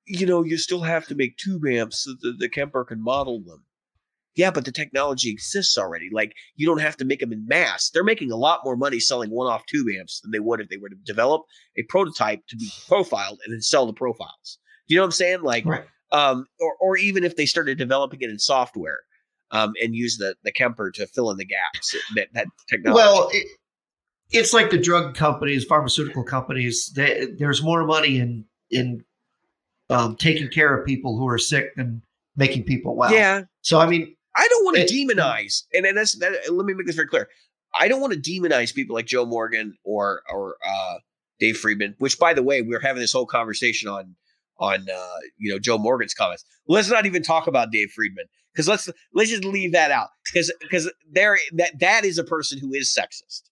S2: you still have to make tube amps so that the Kemper can model them. Yeah, but the technology exists already. You don't have to make them in mass. They're making a lot more money selling one-off tube amps than they would if they were to develop a prototype to be profiled and then sell the profiles. Do you know what I'm saying?
S3: Right.
S2: Or even if they started developing it in software and use the Kemper to fill in the gaps, that technology.
S3: Well, it's like the drug companies, pharmaceutical companies. There's more money in taking care of people who are sick than making people well.
S2: Yeah.
S3: So, I mean,
S2: I don't want to demonize, and let me make this very clear. I don't want to demonize people like Joe Morgan or Dave Friedman, which, by the way, we were having this whole conversation on Joe Morgan's comments. Let's not even talk about Dave Friedman, because let's just leave that out, because that is a person who is sexist.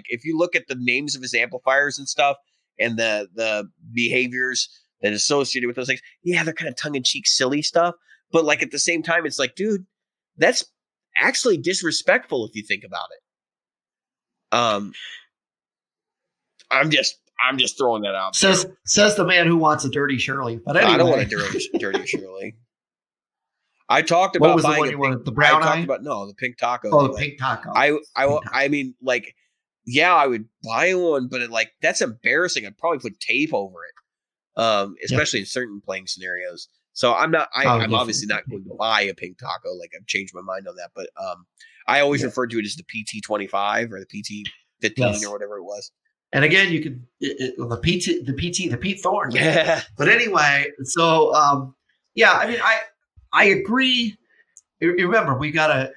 S2: If you look at the names of his amplifiers and stuff and the behaviors that is associated with those things, yeah, they're kind of tongue-in-cheek silly stuff. But at the same time, it's like, dude, that's actually disrespectful if you think about it. I'm just throwing that out.
S3: Says the man who wants a Dirty Shirley. But anyway.
S2: I don't want a dirty Shirley. I talked about
S3: what was
S2: buying
S3: the one you wanted? The brown eye?
S2: No, the pink taco.
S3: Oh, the pink taco.
S2: I mean, yeah, I would buy one, but that's embarrassing. I'd probably put tape over it, especially in certain playing scenarios. So I'm not. I'm obviously not going to buy a pink taco. Like I've changed my mind on that, but I always refer to it as the PT-25 or the PT-15 or whatever it was.
S3: And again, you could the Pete Thorne.
S2: Yeah.
S3: But anyway, so I mean, I agree. Remember, we gotta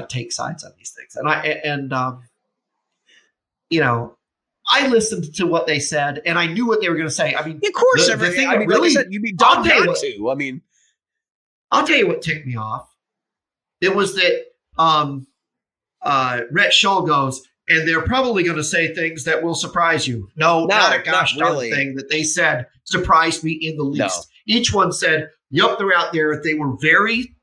S3: take sides on these things, and I listened to what they said, and I knew what they were going to say. I mean,
S2: of course,
S3: the thing really,
S2: like I said, you'd be dumb not to. I mean,
S3: I'll tell you what ticked me off. It was that Rhett Shull goes, and they're probably going to say things that will surprise you. No, not a gosh darn thing that they said surprised me in the least. No. Each one said, "Yup, they're out there." They were very,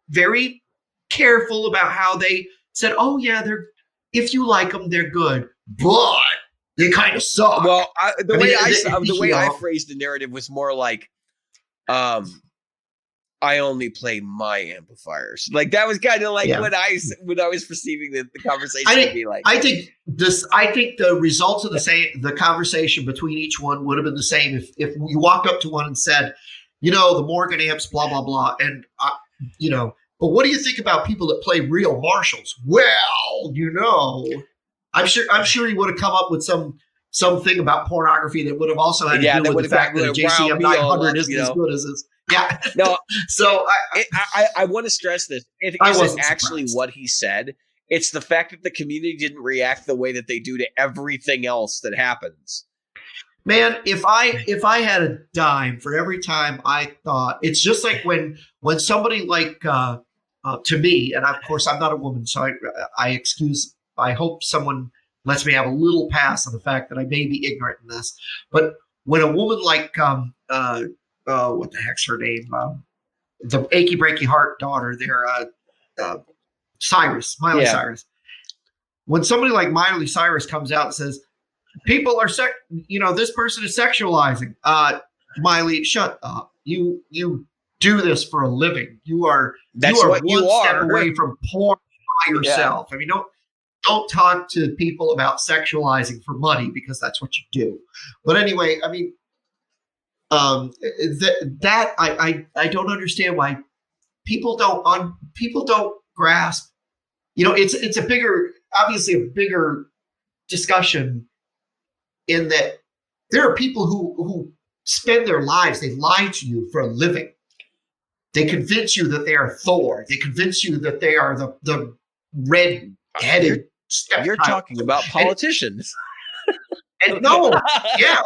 S3: very careful about how they said, "Oh yeah, if you like them, they're good, but they kind of suck."
S2: Well, the way I phrased the narrative was more like, I only play my amplifiers. Like that was kind of like what I was perceiving the conversation to be like.
S3: I think the results of the conversation between each one would have been the same if you walked up to one and said, the Morgan amps, blah blah blah, and But what do you think about people that play real Marshalls? Well, I'm sure he would have come up with something about pornography that would have also had to do with the fact that a JCM 900 isn't as good as his. Yeah.
S2: No.
S3: So
S2: I want to stress this. It isn't actually what he said. It's the fact that the community didn't react the way that they do to everything else that happens.
S3: Man, if I had a dime for every time I thought, it's just like when somebody like to me, and of course I'm not a woman, so I hope someone lets me have a little pass on the fact that I may be ignorant in this. But when a woman like what the heck's her name? The achy breaky heart daughter there, Miley Cyrus. When somebody like Miley Cyrus comes out and says, people are this person is sexualizing. Miley, shut up. You do this for a living. You are one step away from porn by yourself. Yeah. I mean, don't talk to people about sexualizing for money because that's what you do. But anyway, I mean, I don't understand why people don't grasp. It's obviously a bigger discussion in that there are people who spend their lives, they lie to you for a living. They convince you that they are Thor. They convince you that they are the red-headed.
S2: You're talking about politicians.
S3: And no, yeah.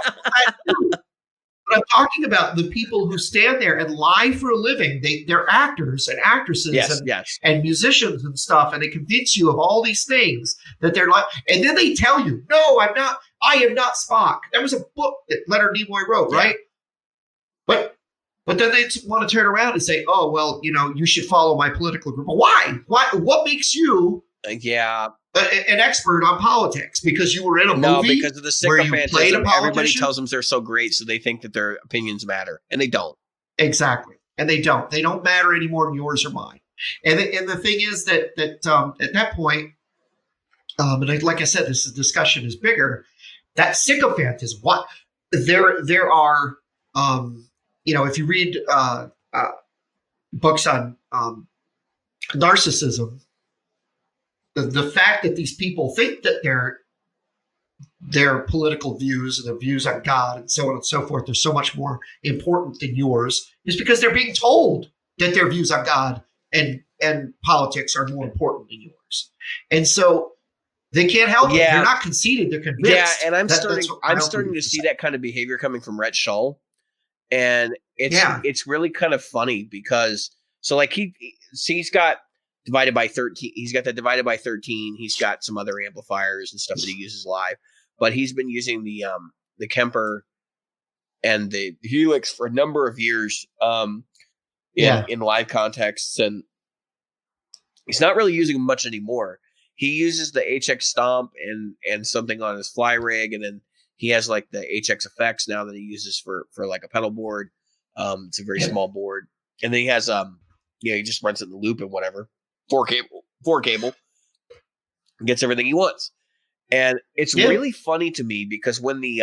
S3: But I'm talking about the people who stand there and lie for a living. They're actors and actresses and musicians and stuff, and they convince you of all these things that they're like, and then they tell you, "No, I'm not. I am not Spock." That was a book that Leonard Nimoy wrote, right? But then they want to turn around and say, "Oh, well, you should follow my political group." Why? What makes you? An expert on politics because you were in a movie.
S2: No, because of the sycophantism. Everybody tells them they're so great, so they think that their opinions matter, and they don't.
S3: Exactly, and they don't. They don't matter any more than yours or mine. And the thing is that at that point, and like I said, this discussion is bigger. That sycophantism. What there are, if you read books on narcissism. The fact that these people think that their political views and their views on God and so on and so forth are so much more important than yours is because they're being told that their views on God and politics are more important than yours. And so they can't help it. They're not conceited. They're convinced.
S2: Yeah, and I'm starting to see that kind of behavior coming from Rhett Shull. And it's really kind of funny because he's got divided by 13. He's got that divided by 13. He's got some other amplifiers and stuff that he uses live, but he's been using the Kemper and the Helix for a number of years in live contexts, and he's not really using them much anymore. He uses the HX Stomp and something on his fly rig, and then he has like the HX effects now that he uses for like a pedal board. It's a very small board, and then he has he just runs it in the loop and whatever. Four cable, gets everything he wants. And it's
S3: Yeah.
S2: really funny to me because when the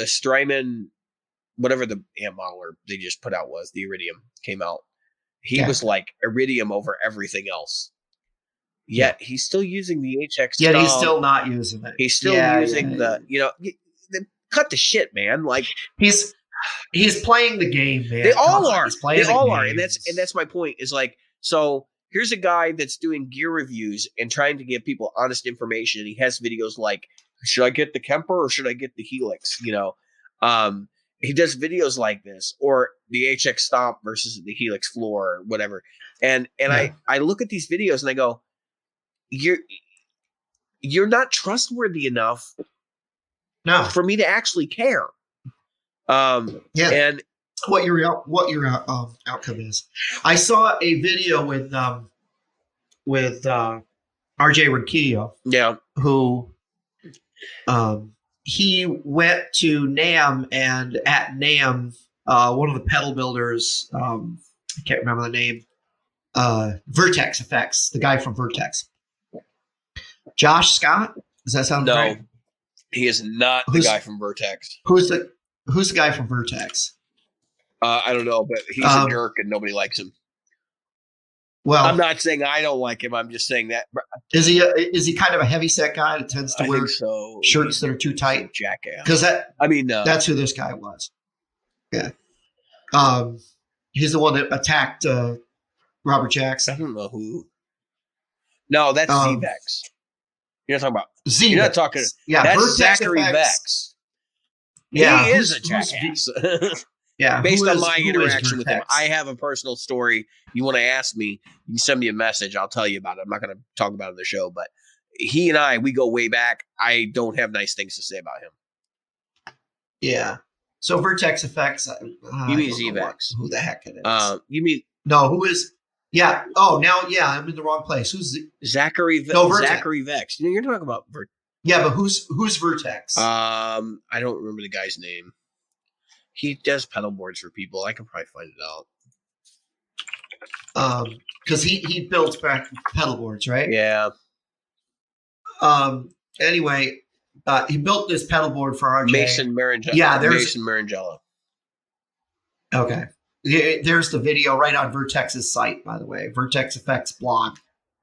S2: Strymon, whatever the amp modeler they just put out was, the Iridium came out, he was like Iridium over everything else. Yet he's still using the HX.
S3: Yeah, he's still not using it.
S2: He's still using cut the shit, man. Like
S3: he's playing the game, man.
S2: They all are.
S3: They all are,
S2: and that's my point. Is like, so here's a guy that's doing gear reviews and trying to give people honest information. And he has videos like, should I get the Kemper or should I get the Helix? He does videos like this, or the HX Stomp versus the Helix Floor or whatever. And I look at these videos and I go, you're not trustworthy enough for me to actually care. And
S3: what your outcome is. I saw a video with RJ Rinquillo.
S2: Yeah.
S3: Who he went to NAMM, and at NAMM, one of the pedal builders, I can't remember the name, Vertex Effects, the guy from Vertex. Josh Scott? Does that sound right?
S2: No, he is not the guy from Vertex.
S3: Who's the guy from Vertex?
S2: I don't know, but he's a jerk and nobody likes him.
S3: Well,
S2: I'm not saying I don't like him. I'm just saying that.
S3: Is he kind of a heavy-set guy that tends to wear shirts that are too tight?
S2: Jackass.
S3: Because that's who this guy was. Yeah. He's the one that attacked Robert Jackson.
S2: I don't know who. No, that's Z-Vex. You're not talking about
S3: Z-Vex.
S2: You're not talking.
S3: Yeah,
S2: that's
S3: Vertex
S2: Zachary
S3: Effects.
S2: Vex.
S3: Yeah,
S2: he is a jackass.
S3: Yeah,
S2: based on my interaction with him, I have a personal story. You want to ask me? You can send me a message. I'll tell you about it. I'm not going to talk about it on the show, but he and we go way back. I don't have nice things to say about him.
S3: Yeah. So Vertex Effects.
S2: You mean Z-Vex?
S3: Who the heck it is?
S2: You mean
S3: no? Who is? Yeah. Oh, now I'm in the wrong place. Who's
S2: Zachary?
S3: Vertex.
S2: Zachary Vex. You're talking about Vertex.
S3: Yeah, but who's Vertex?
S2: I don't remember the guy's name. He does pedal boards for people. I can probably find it
S3: out. Because he builds back pedal boards, right?
S2: Yeah.
S3: Anyway, he built this pedal board for RJ.
S2: Mason Marangella.
S3: Yeah,
S2: Mason Marangella.
S3: Okay. There's the video right on Vertex's site, by the way. Vertex Effects blog.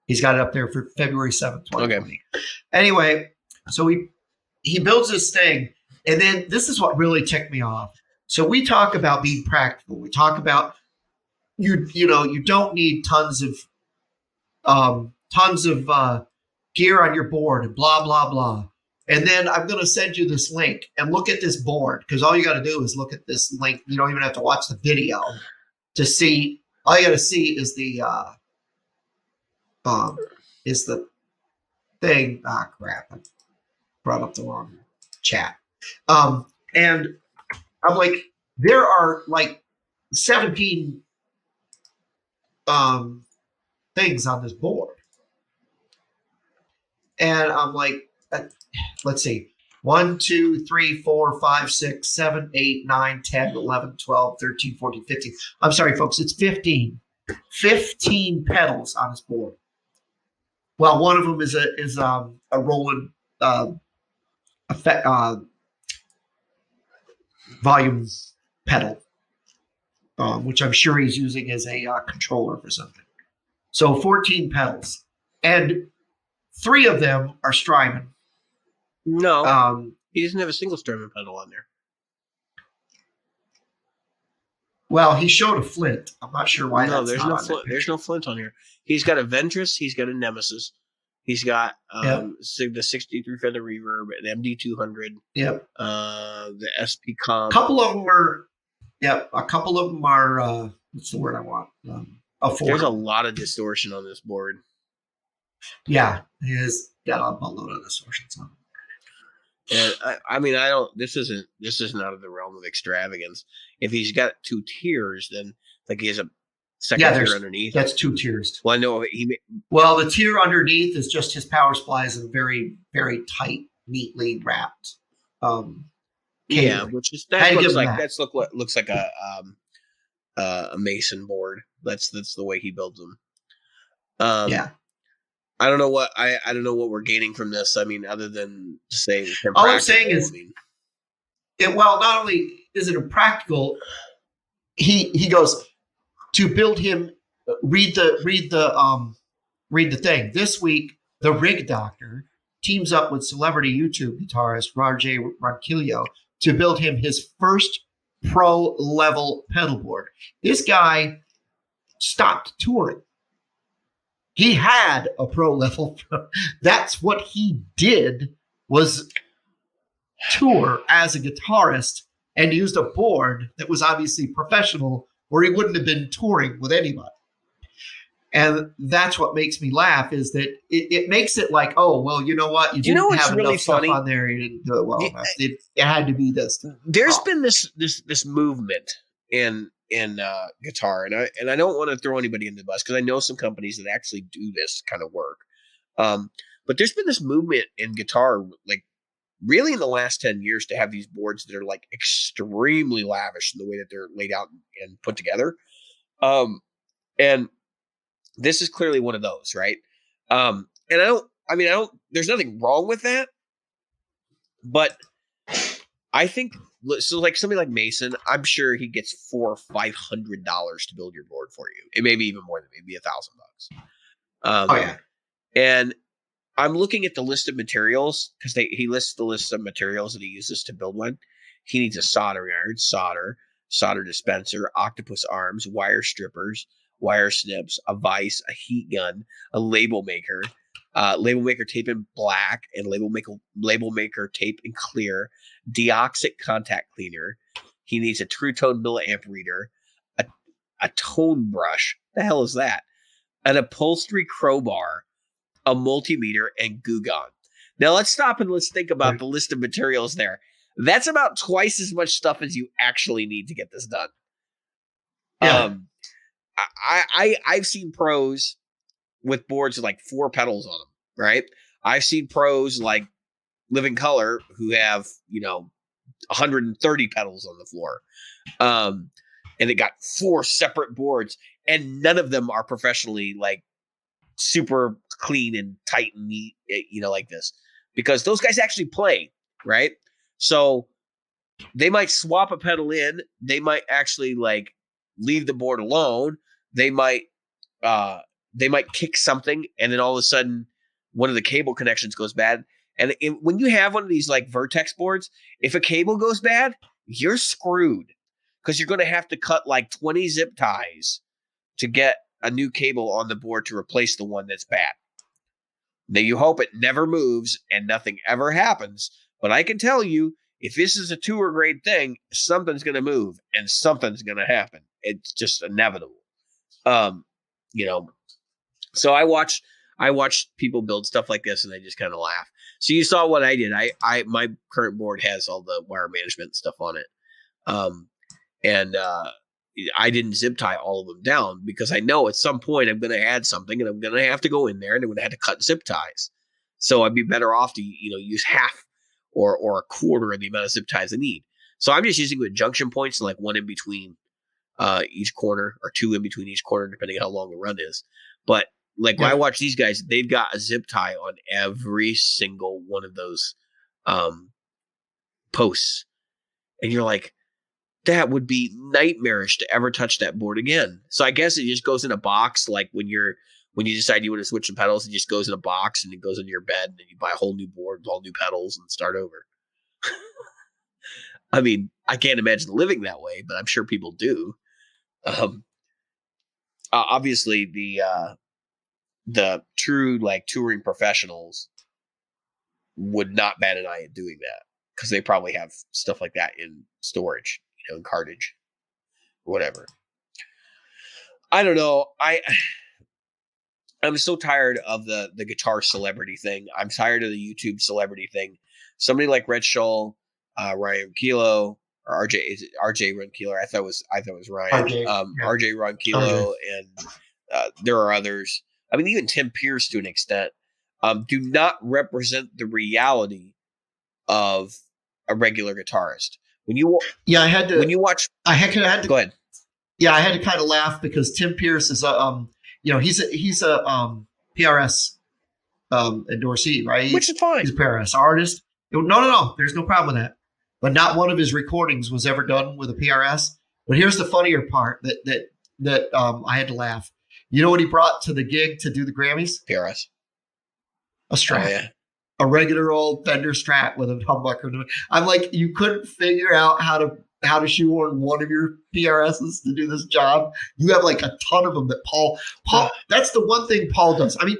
S3: He's got it up there for February 7th, 2020. Okay. Anyway, so he builds this thing, and then this is what really ticked me off. So we talk about being practical. We talk about you don't need tons of gear on your board and blah blah blah. And then I'm going to send you this link and look at this board, because all you got to do is look at this link. You don't even have to watch the video to see. All you got to see is the thing. Ah, crap! I brought up the wrong chat. And I'm like, there are like 17 things on this board. And I'm like, let's see. 1, 2, 3, 4, 5, 6, 7, 8, 9, 10, 11, 12, 13, 14, 15. I'm sorry, folks. It's 15. 15 pedals on this board. Well, one of them is a Roland effect, volume pedal, which I'm sure he's using as a controller for something. So 14 pedals, and 3 of them are Strymon.
S2: No, he doesn't have a single Strymon pedal on there.
S3: Well, he showed a Flint. I'm not sure why.
S2: No, there's no Flint. There's no Flint on here. He's got a Ventress. He's got a Nemesis. He's got the 63 feather reverb, an MD200.
S3: Yep.
S2: The SP comp.
S3: A couple of them are. Yep. A couple of them are. What's the word I want?
S2: There's a lot of distortion on this board.
S3: Yeah, he has got a boatload of distortions on it.
S2: And I mean, I don't. This isn't out of the realm of extravagance. If he's got 2 tiers, then like he has a second tier underneath.
S3: That's 2 tiers.
S2: Well, I know
S3: Well, the tier underneath is just his power supplies and very, very tight, neatly wrapped.
S2: Yeah, which is that looks like looks like a Mason board. That's the way he builds them.
S3: Yeah.
S2: I don't know what I don't know what we're gaining from this. I mean, other than saying
S3: all I'm saying is,
S2: I mean,
S3: well, not only is it impractical, he goes to build him. Read the thing this week. The Rig Doctor teams up with celebrity YouTube guitarist RJ Ronquillo to build him his first pro level pedal board. This guy stopped touring. He had a pro level. That's what he did, was tour as a guitarist, and used a board that was obviously professional, or he wouldn't have been touring with anybody. And that's what makes me laugh, is that it makes it like, oh, well, you know what? You didn't have
S2: really
S3: enough
S2: funny?
S3: stuff on there. You didn't do it well enough. It had to be this.
S2: There's been this movement in guitar, and I don't want to throw anybody in the bus because I know some companies that actually do this kind of work. But there's been this movement in guitar, like really in the last 10 years, to have these boards that are like extremely lavish in the way that they're laid out and put together. And this is clearly one of those, right? And I don't, there's nothing wrong with that, but I think, so like somebody like Mason, I'm sure he gets $400 or $500 to build your board for you. It may be even more than maybe $1,000.
S3: Oh yeah.
S2: And I'm looking at the list of materials because he lists the list of materials that he uses to build one. He needs a soldering iron, solder dispenser, octopus arms, wire strippers, wire snips, a vise, a heat gun, a label maker tape in black, and label maker tape in clear, deoxic contact cleaner. He needs a true tone milliamp reader, a tone brush. The hell is that? An upholstery crowbar, a multimeter, and goo gun. Now let's stop and let's think about the list of materials there. That's about twice as much stuff as you actually need to get this done.
S3: Yeah.
S2: I've seen pros with boards with like 4 pedals on them, right? I've seen pros like Living Color who have, 130 pedals on the floor. And they got 4 separate boards, and none of them are professionally like super clean and tight and neat, like this, because those guys actually play, right? So they might swap a pedal in, they might actually like leave the board alone. They might kick something, and then all of a sudden one of the cable connections goes bad. And when you have one of these like Vertex boards, if a cable goes bad, you're screwed, because you're going to have to cut like 20 zip ties to get a new cable on the board to replace the one that's bad. Now you hope it never moves and nothing ever happens, but I can tell you, if this is a tour grade thing, something's going to move and something's going to happen. It's just inevitable. So I watched people build stuff like this, and I just kind of laugh. So you saw what I did. My current board has all the wire management stuff on it. And I didn't zip tie all of them down, because I know at some point I'm going to add something, and I'm going to have to go in there, and I'm going to have to cut zip ties. So I'd be better off to, use half or a quarter of the amount of zip ties I need. So I'm just using with junction points, like 1 in between each corner, or 2 in between each corner, depending on how long the run is. But like when I watch these guys, they've got a zip tie on every single one of those posts. And you're like, that would be nightmarish to ever touch that board again. So I guess it just goes in a box. Like when you decide you want to switch the pedals, it just goes in a box, and it goes into your bed, and then you buy a whole new board with all new pedals and start over. I mean, I can't imagine living that way, but I'm sure people do. Obviously the true like touring professionals would not bat an eye at doing that, because they probably have stuff like that in storage, in cartage or whatever. I don't know. I'm so tired of the guitar celebrity thing. I'm tired of the YouTube celebrity thing. Somebody like Red Shull, Ryan Kilo, or RJ Ronquillo. I thought it was Ryan. RJ Ronquillo, and there are others. I mean, even Tim Pierce to an extent, do not represent the reality of a regular guitarist. When you watch,
S3: go ahead. Yeah, I had to kind of laugh, because Tim Pierce is he's a PRS endorsee, right?
S2: Which is fine.
S3: He's a PRS artist. No. There's no problem with that. But not one of his recordings was ever done with a PRS. But here's the funnier part that I had to laugh. You know what he brought to the gig to do the Grammys?
S2: PRS.
S3: A Strat.
S2: Oh, yeah.
S3: A regular old Fender Strat with a humbucker. I'm like, you couldn't figure out how to shoehorn one of your PRSs to do this job. You have like a ton of them that Paul, that's the one thing Paul does. I mean,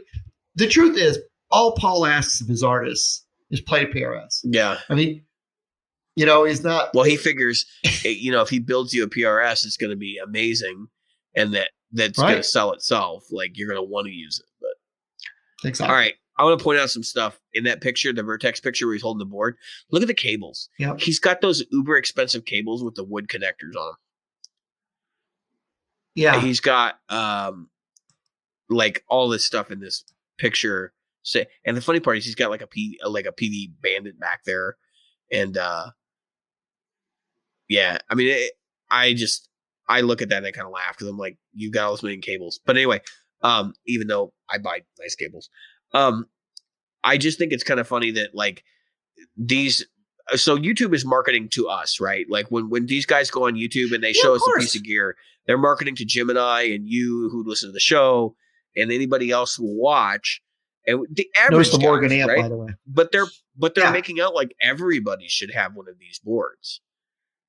S3: the truth is, all Paul asks of his artists is play PRS.
S2: Yeah.
S3: I mean, you know, he's not.
S2: Well, he figures, you know, if he builds you a PRS, it's going to be amazing, and that's going to sell itself. Like, you're going to want to use it. But
S3: Exactly.
S2: all right, I want to point out some stuff in that picture, the Vertex picture where he's holding the board. Look at the cables.
S3: Yep.
S2: He's got those uber expensive cables with the wood connectors on them.
S3: Yeah.
S2: He's got like all this stuff in this picture. And the funny part is he's got like a PV Bandit back there, and yeah, I mean, I look at that and I kind of laugh because I'm like, you got all this many cables. But anyway, even though I buy nice cables, I just think it's kind of funny that like these. So YouTube is marketing to us, right? Like when these guys go on YouTube and they show us a piece of gear, they're marketing to Jim and I and you who listen to the show and anybody else who will watch. And the average
S3: Notice the Morgan amp,
S2: right?
S3: by the way.
S2: But they're making out like everybody should have one of these boards.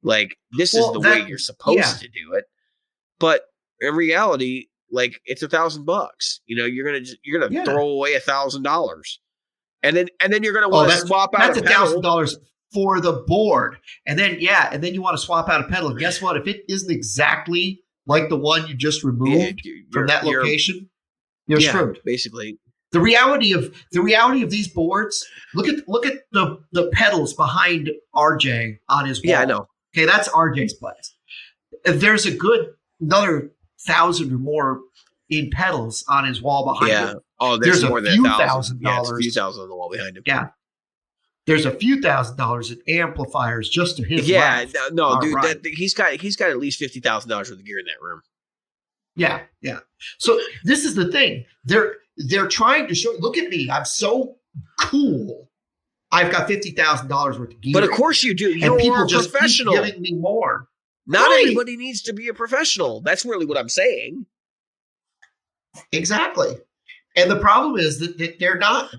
S2: Like this is the way you're supposed to do it. But in reality, like it's $1,000. You know, you're gonna throw away $1,000, and then you're gonna want to swap out.
S3: That's $1,000 for the board, and then you want to swap out a pedal. And guess what? If it isn't exactly like the one you just removed from that location, you're screwed.
S2: Basically.
S3: The reality of these boards. Look at the pedals behind RJ on his wall.
S2: Yeah, I know.
S3: Okay, that's RJ's place. There's a good another 1,000 or more in pedals on his wall behind him.
S2: Oh, there's more than $1,000.
S3: Yeah,
S2: a few thousand on the wall behind him.
S3: Yeah. There's a few $1,000s in amplifiers just to his left.
S2: No, dude, right. He's got at least $50,000 worth of gear in that room.
S3: Yeah. So this is the thing. They're trying to show. Look at me. I'm so cool. I've got $50,000 worth of gear.
S2: But of course you do. You're
S3: people
S2: a
S3: just
S2: professional.
S3: Keep giving me more.
S2: Not everybody needs to be a professional. That's really what I'm saying.
S3: Exactly. And the problem is that they're not.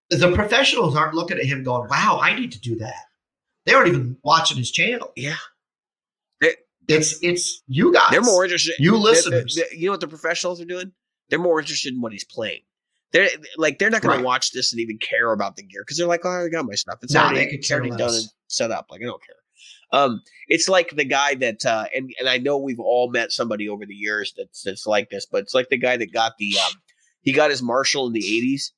S3: The professionals aren't looking at him going, "Wow, I need to do that." They aren't even watching his channel.
S2: Yeah.
S3: It's you guys.
S2: They're more interested.
S3: You listeners.
S2: You know what the professionals are doing? They're more interested in what he's playing. They're not going to watch this and even care about the gear because they're like, "Oh, I got my stuff. It's already done and set up. Like I don't care." It's like the guy that, and I know we've all met somebody over the years that's like this, but it's like the guy that got he got his Marshall in the 80s,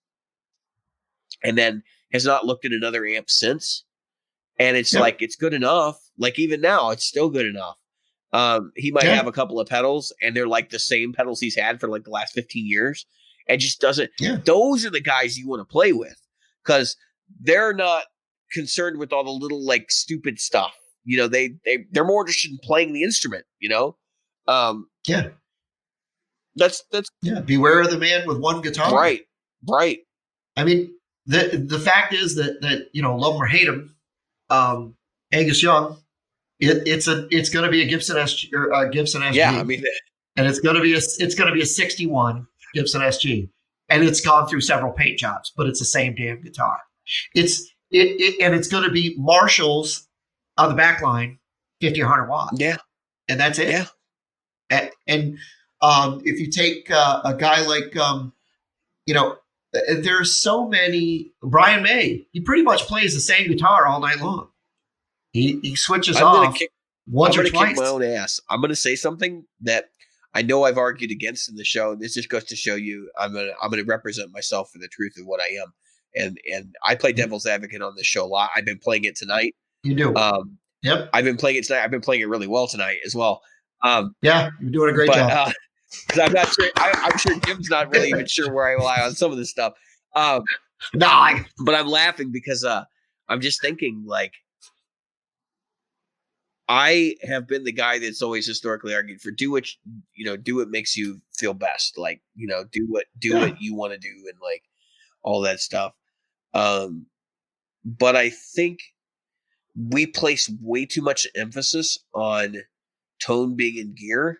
S2: and then has not looked at another amp since. And it's like it's good enough. Like even now, it's still good enough. He might have a couple of pedals, and they're like the same pedals he's had for like the last 15 years. And just doesn't. Yeah. Those are the guys you want to play with because they're not concerned with all the little like stupid stuff. You know, they're more interested in playing the instrument. You know, That's
S3: beware of the man with one guitar.
S2: Right.
S3: I mean, the fact is that you know, love him or hate him, Angus Young, it's going to be a Gibson SG or a Gibson SG.
S2: Yeah, I mean,
S3: and it's going to be a 61 Gibson SG, and it's gone through several paint jobs, but it's the same damn guitar. And it's going to be Marshalls on the back line, 50 or 100 watts.
S2: Yeah,
S3: and that's it.
S2: Yeah,
S3: and if you take a guy like you know, there's so many. Brian May, he pretty much plays the same guitar all night long. He switches off once or twice. I'm going to kick my
S2: own ass. I'm going to say something that I know I've argued against in the show. This just goes to show you I'm going to represent myself for the truth of what I am. And I play devil's advocate on this show a lot. I've been playing it tonight.
S3: You do.
S2: Yep. I've been playing it tonight. I've been playing it really well tonight as well.
S3: Yeah, you're doing a great job.
S2: Because I'm not sure. I'm sure Jim's not really even sure where I lie on some of this stuff. But I'm laughing because I'm just thinking like I have been the guy that's always historically argued for do what makes you feel best. Like, you know, do what you want to do. And like all that stuff. But I think we place way too much emphasis on tone being in gear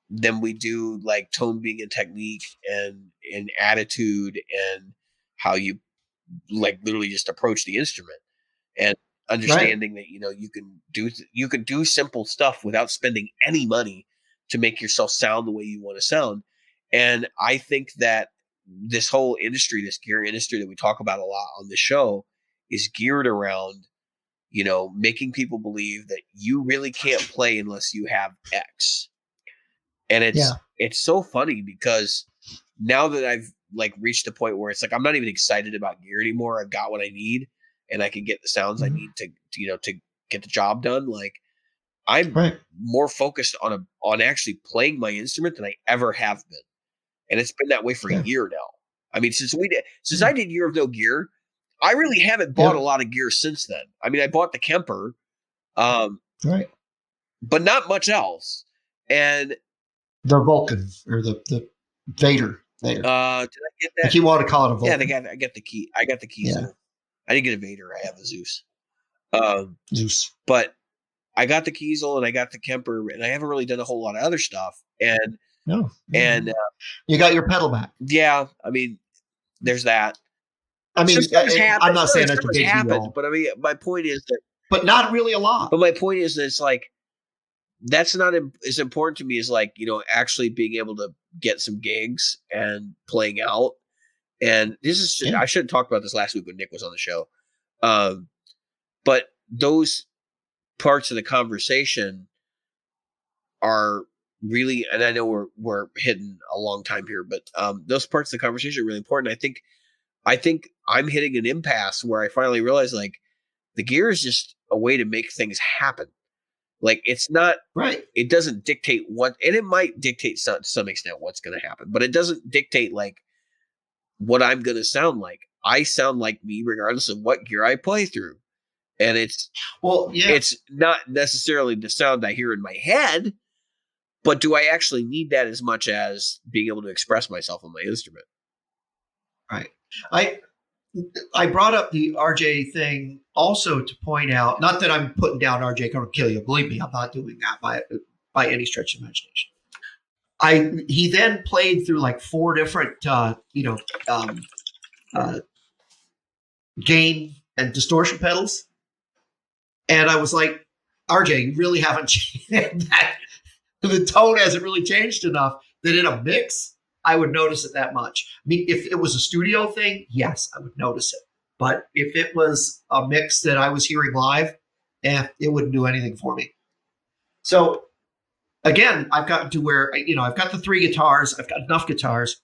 S2: than we do like tone being in technique and in attitude and how you like literally just approach the instrument and understanding that you can do simple stuff without spending any money to make yourself sound the way you want to sound. And I think that this whole industry, this gear industry that we talk about a lot on the show, is geared around making people believe that you really can't play unless you have X. And it's so funny because now that I've like reached the point where it's like I'm not even excited about gear anymore. I've got what I need, and I can get the sounds I need to get the job done. Like I'm more focused on actually playing my instrument than I ever have been, and it's been that way for a year now. I mean, since I did Year of No Gear, I really haven't bought a lot of gear since then. I mean, I bought the Kemper, but not much else, and
S3: the Vulcan or the Vader.
S2: Did I get that?
S3: Like you want to call it a Vulcan?
S2: Yeah, I got the key. I got the keys. Yeah. I didn't get a Vader. I have a Zeus.
S3: Zeus.
S2: But I got the Kiesel and I got the Kemper, and I haven't really done a whole lot of other stuff. And
S3: you got your pedal back.
S2: Yeah, I mean, there's that.
S3: I mean, I'm not saying that's a big deal,
S2: but I mean, my point is that,
S3: but not really a lot.
S2: But my point is that it's like that's not as important to me as like actually being able to get some gigs and playing out. And this is I should have talked about this last week when Nick was on the show, but those parts of the conversation are really, and I know we're hitting a long time here, but those parts of the conversation are really important. I think I'm hitting an impasse where I finally realize like the gear is just a way to make things happen. Like it's not
S3: right.
S2: It doesn't dictate what, and it might dictate to some extent what's going to happen, but it doesn't dictate like what I'm going to sound like. I sound like me regardless of what gear I play through. And it's not necessarily the sound I hear in my head, but do I actually need that as much as being able to express myself on my instrument?
S3: Right. I brought up the RJ thing also to point out, not that I'm putting down RJ going to kill you. Believe me, I'm not doing that by any stretch of imagination. He then played through like 4 different, gain and distortion pedals. And I was like, RJ, you really haven't changed that. The tone hasn't really changed enough that in a mix, I would notice it that much. I mean, if it was a studio thing, yes, I would notice it. But if it was a mix that I was hearing live, it wouldn't do anything for me. So again, I've gotten to where, I've got the 3 guitars. I've got enough guitars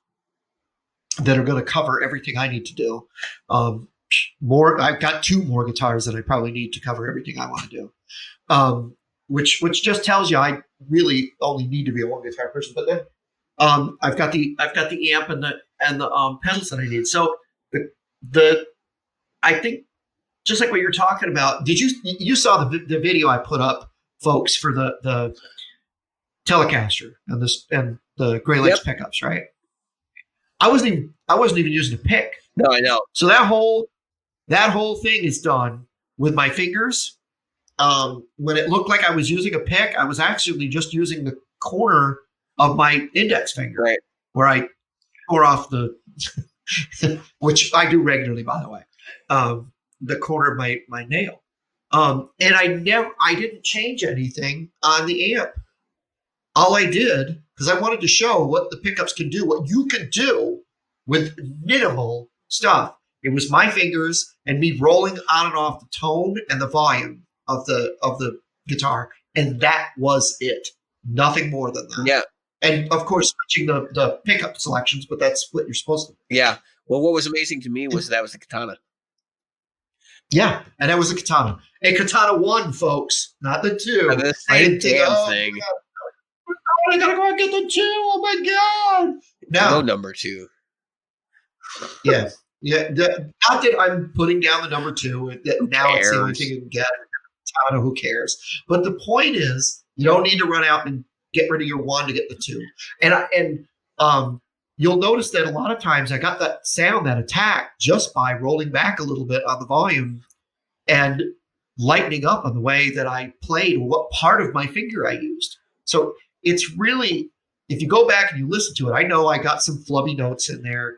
S3: that are going to cover everything I need to do. I've got 2 more guitars that I probably need to cover everything I want to do. Which just tells you I really only need to be a 1 guitar person. But then I've got the amp and the pedals that I need. So I think just like what you're talking about, you saw the video I put up, folks, for the Telecaster and the Gray Lakes pickups, right? I wasn't even using a pick.
S2: No, I know.
S3: So that whole thing is done with my fingers. When it looked like I was using a pick, I was actually just using the corner of my index finger,
S2: right,
S3: where I tore off which I do regularly, by the way, the corner of my nail. And I didn't change anything on the amp. All I did, because I wanted to show what the pickups can do, what you can do with minimal stuff. It was my fingers and me rolling on and off the tone and the volume of the guitar, and that was it. Nothing more than that.
S2: Yeah.
S3: And of course, switching the pickup selections, but that's what you're supposed to do.
S2: Yeah. Well, what was amazing to me was that was the Katana.
S3: Yeah, and that was a Katana. A Katana 1, folks, not the 2.
S2: The same damn thing.
S3: I gotta go and get the 2. Oh my god!
S2: No number 2.
S3: Yeah. Not that I'm putting down the number 2. Now it's the only thing you can get. Katana, who cares? But the point is, you don't need to run out and get rid of your 1 to get the 2. And you'll notice that a lot of times I got that sound, that attack, just by rolling back a little bit on the volume and lightening up on the way that I played, what part of my finger I used. So it's really, if you go back and you listen to it, I know I got some flubby notes in there,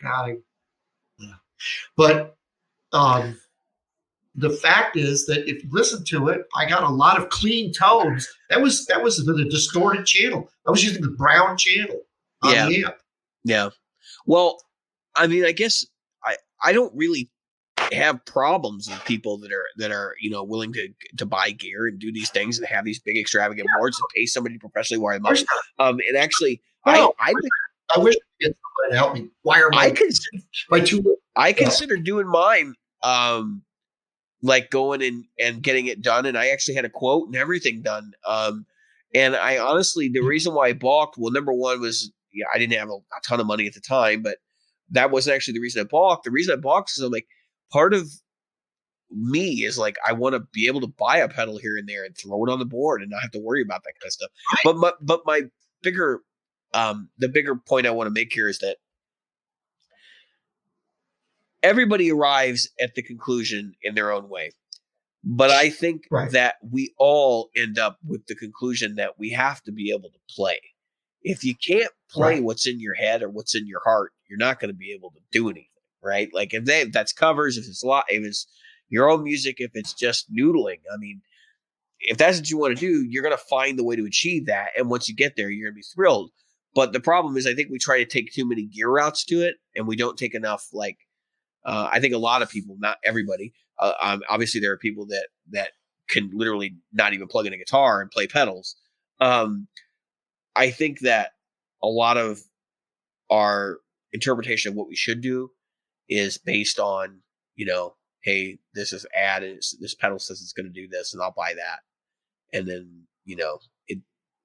S3: but the fact is that if you listen to it, I got a lot of clean tones. That was the distorted channel. I was using the brown channel on the amp.
S2: Yeah. Well, I mean, I guess I don't really have problems with people that are willing to buy gear and do these things and have these big extravagant boards and pay somebody to professionally wire them up. And actually, I
S3: wish I could get somebody to help me wire my two.
S2: I consider doing mine, like going and getting it done, and I actually had a quote and everything done. And I honestly, the reason why I balked, well, number one was I didn't have a ton of money at the time, but that wasn't actually the reason I balked. The reason I balked is I'm like, part of me is like, I want to be able to buy a pedal here and there and throw it on the board and not have to worry about that kind of stuff. Right. But my bigger, the bigger point I want to make here is that everybody arrives at the conclusion in their own way. But I think that we all end up with the conclusion that we have to be able to play. If you can't play what's in your head or what's in your heart, you're not going to be able to do anything, right? Like if that's covers, if it's your own music, if it's just noodling. I mean, if that's what you want to do, you're going to find the way to achieve that. And once you get there, you're going to be thrilled. But the problem is, I think we try to take too many gear routes to it, and we don't take enough. Like, I think a lot of people, not everybody, obviously there are people that can literally not even plug in a guitar and play pedals. I think that a lot of our interpretation of what we should do is based on, hey, this is ad, and this pedal says it's going to do this, and I'll buy that. And then,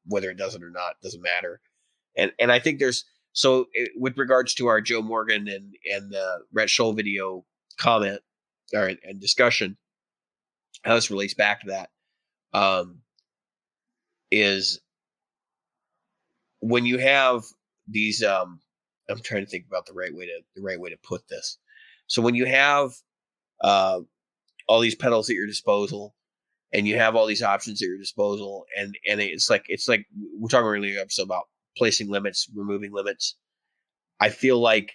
S2: whether it does it or not, doesn't matter. And I think with regards to our Joe Morgan and the Rhett Scholl video comment and discussion, how this relates back to that, is when you have these, I'm trying to think about the right way to put this. So when you have all these pedals at your disposal, and you have all these options at your disposal, and it's like we're talking earlier episode about placing limits, removing limits. I feel like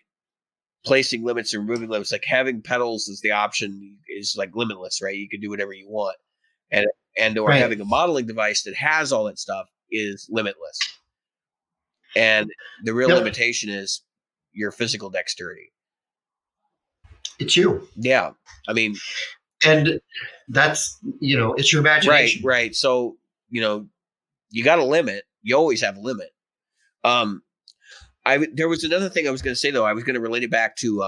S2: placing limits and removing limits, like having pedals as the option, is like limitless, right? You can do whatever you want, or having a modeling device that has all that stuff is limitless. And the real limitation is your physical dexterity.
S3: It's you.
S2: Yeah. I mean,
S3: and that's, it's your imagination.
S2: Right. So, you got a limit. You always have a limit. There was another thing I was going to say, though. I was going to relate it back to,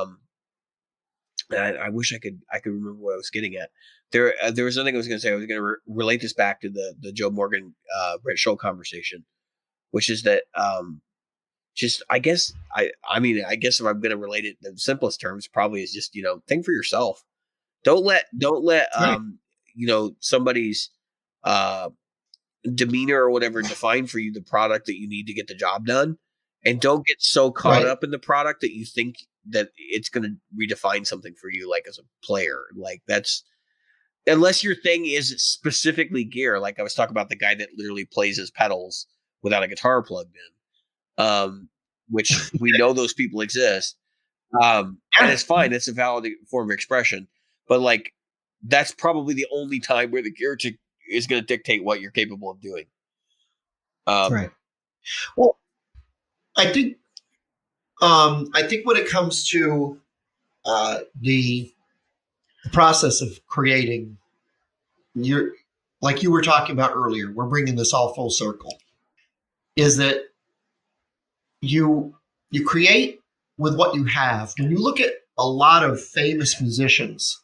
S2: I wish I could remember what I was getting at. There was something I was going to say. I was going to relate this back to the Joe Morgan, Rhett Scholl conversation, which is that, I guess if I'm going to relate it in the simplest terms, probably is just, think for yourself. Don't let somebody's, demeanor or whatever define for you the product that you need to get the job done. And don't get so caught up in the product that you think that it's going to redefine something for you, like as a player. Like that's, unless your thing is specifically gear. Like I was talking about the guy that literally plays his pedals without a guitar plugged in, which we know those people exist. And it's fine. It's a valid form of expression. But like, that's probably the only time where the gear is going to dictate what you're capable of doing.
S3: Right. Well, I think when it comes to the process of creating, like you were talking about earlier, we're bringing this all full circle, is that you create with what you have. When you look at a lot of famous musicians,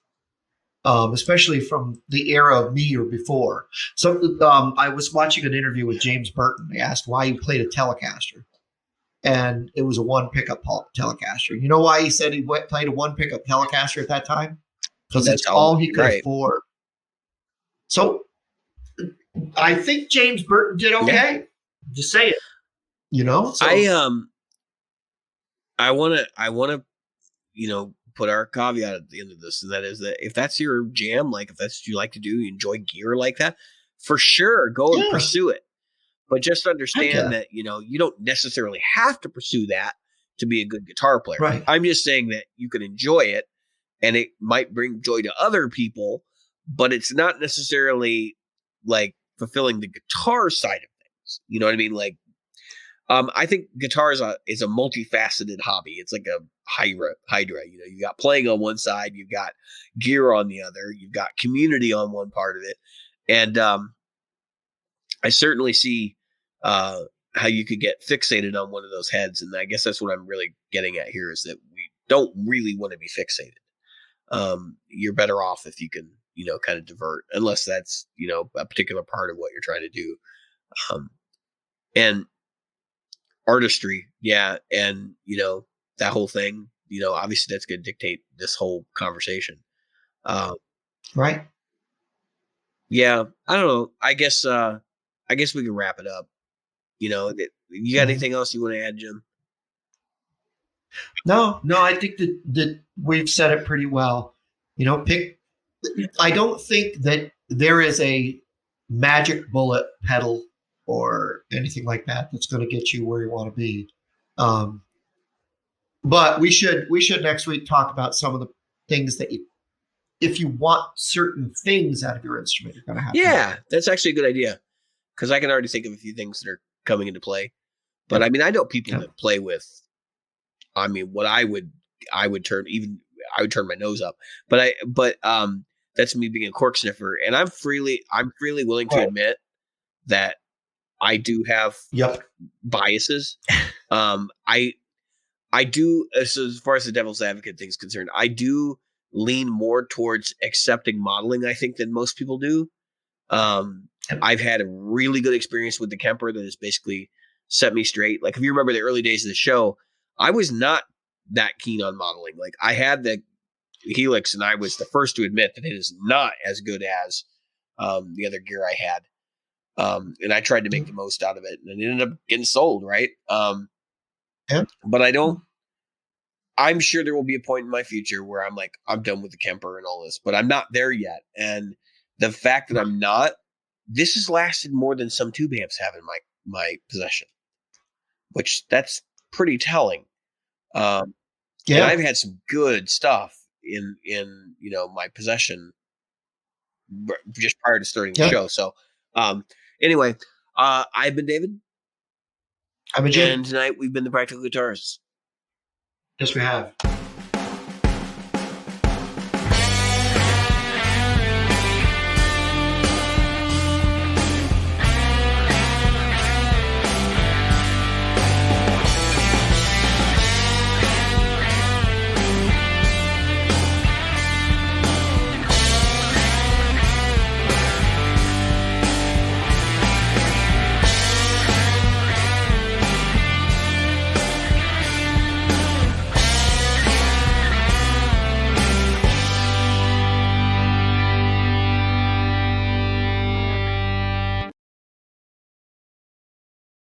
S3: especially from the era of me or before. So I was watching an interview with James Burton. They asked why he played a Telecaster. And it was a one pickup Telecaster. You know why he said he played a one pickup Telecaster at that time? Because it's all he could afford. So I think James Burton did okay. Yeah. Just say it. So
S2: I want to, put our caveat at the end of this, and that is that if that's your jam, like if that's what you like to do, you enjoy gear like that, for sure, go and pursue it. But just understand that, you don't necessarily have to pursue that to be a good guitar player.
S3: Right.
S2: I'm just saying that you can enjoy it and it might bring joy to other people, but it's not necessarily like fulfilling the guitar side of things. You know what I mean? Like, I think guitar is a multifaceted hobby. It's like a hydra. You got playing on one side, you've got gear on the other, you've got community on one part of it, and I certainly see how you could get fixated on one of those heads, and I guess that's what I'm really getting at here is that we don't really want to be fixated. You're better off if you can, kind of divert, unless that's a particular part of what you're trying to do, and artistry, yeah, and that whole thing, obviously that's going to dictate this whole conversation.
S3: Right.
S2: Yeah, I don't know. I guess we can wrap it up. You got anything else you want to add, Jim?
S3: No, I think that we've said it pretty well. I don't think that there is a magic bullet pedal or anything like that that's going to get you where you want to be. But we should next week talk about some of the things that if you want certain things out of your instrument, you're going to have.
S2: Yeah, that's actually a good idea because I can already think of a few things that are coming into play. But I mean, I know people that play with. I mean, what I would turn my nose up, but that's me being a cork sniffer, and I'm freely willing to admit that I do have biases. I do, as far as the devil's advocate thing is concerned, I do lean more towards accepting modeling, I think, than most people do. I've had a really good experience with the Kemper that has basically set me straight. Like, if you remember the early days of the show, I was not that keen on modeling. Like, I had the Helix, and I was the first to admit that it is not as good as the other gear I had. And I tried to make the most out of it, and it ended up getting sold, right? But I'm sure there will be a point in my future where I'm like, I'm done with the Kemper and all this, but I'm not there yet. And the fact that I'm not, this has lasted more than some tube amps have in my possession, which that's pretty telling. And I've had some good stuff in my possession just prior to starting the show. So anyway, I've been David.
S3: I've been Jim.
S2: And tonight we've been the Practical Guitarists.
S3: Yes, we have.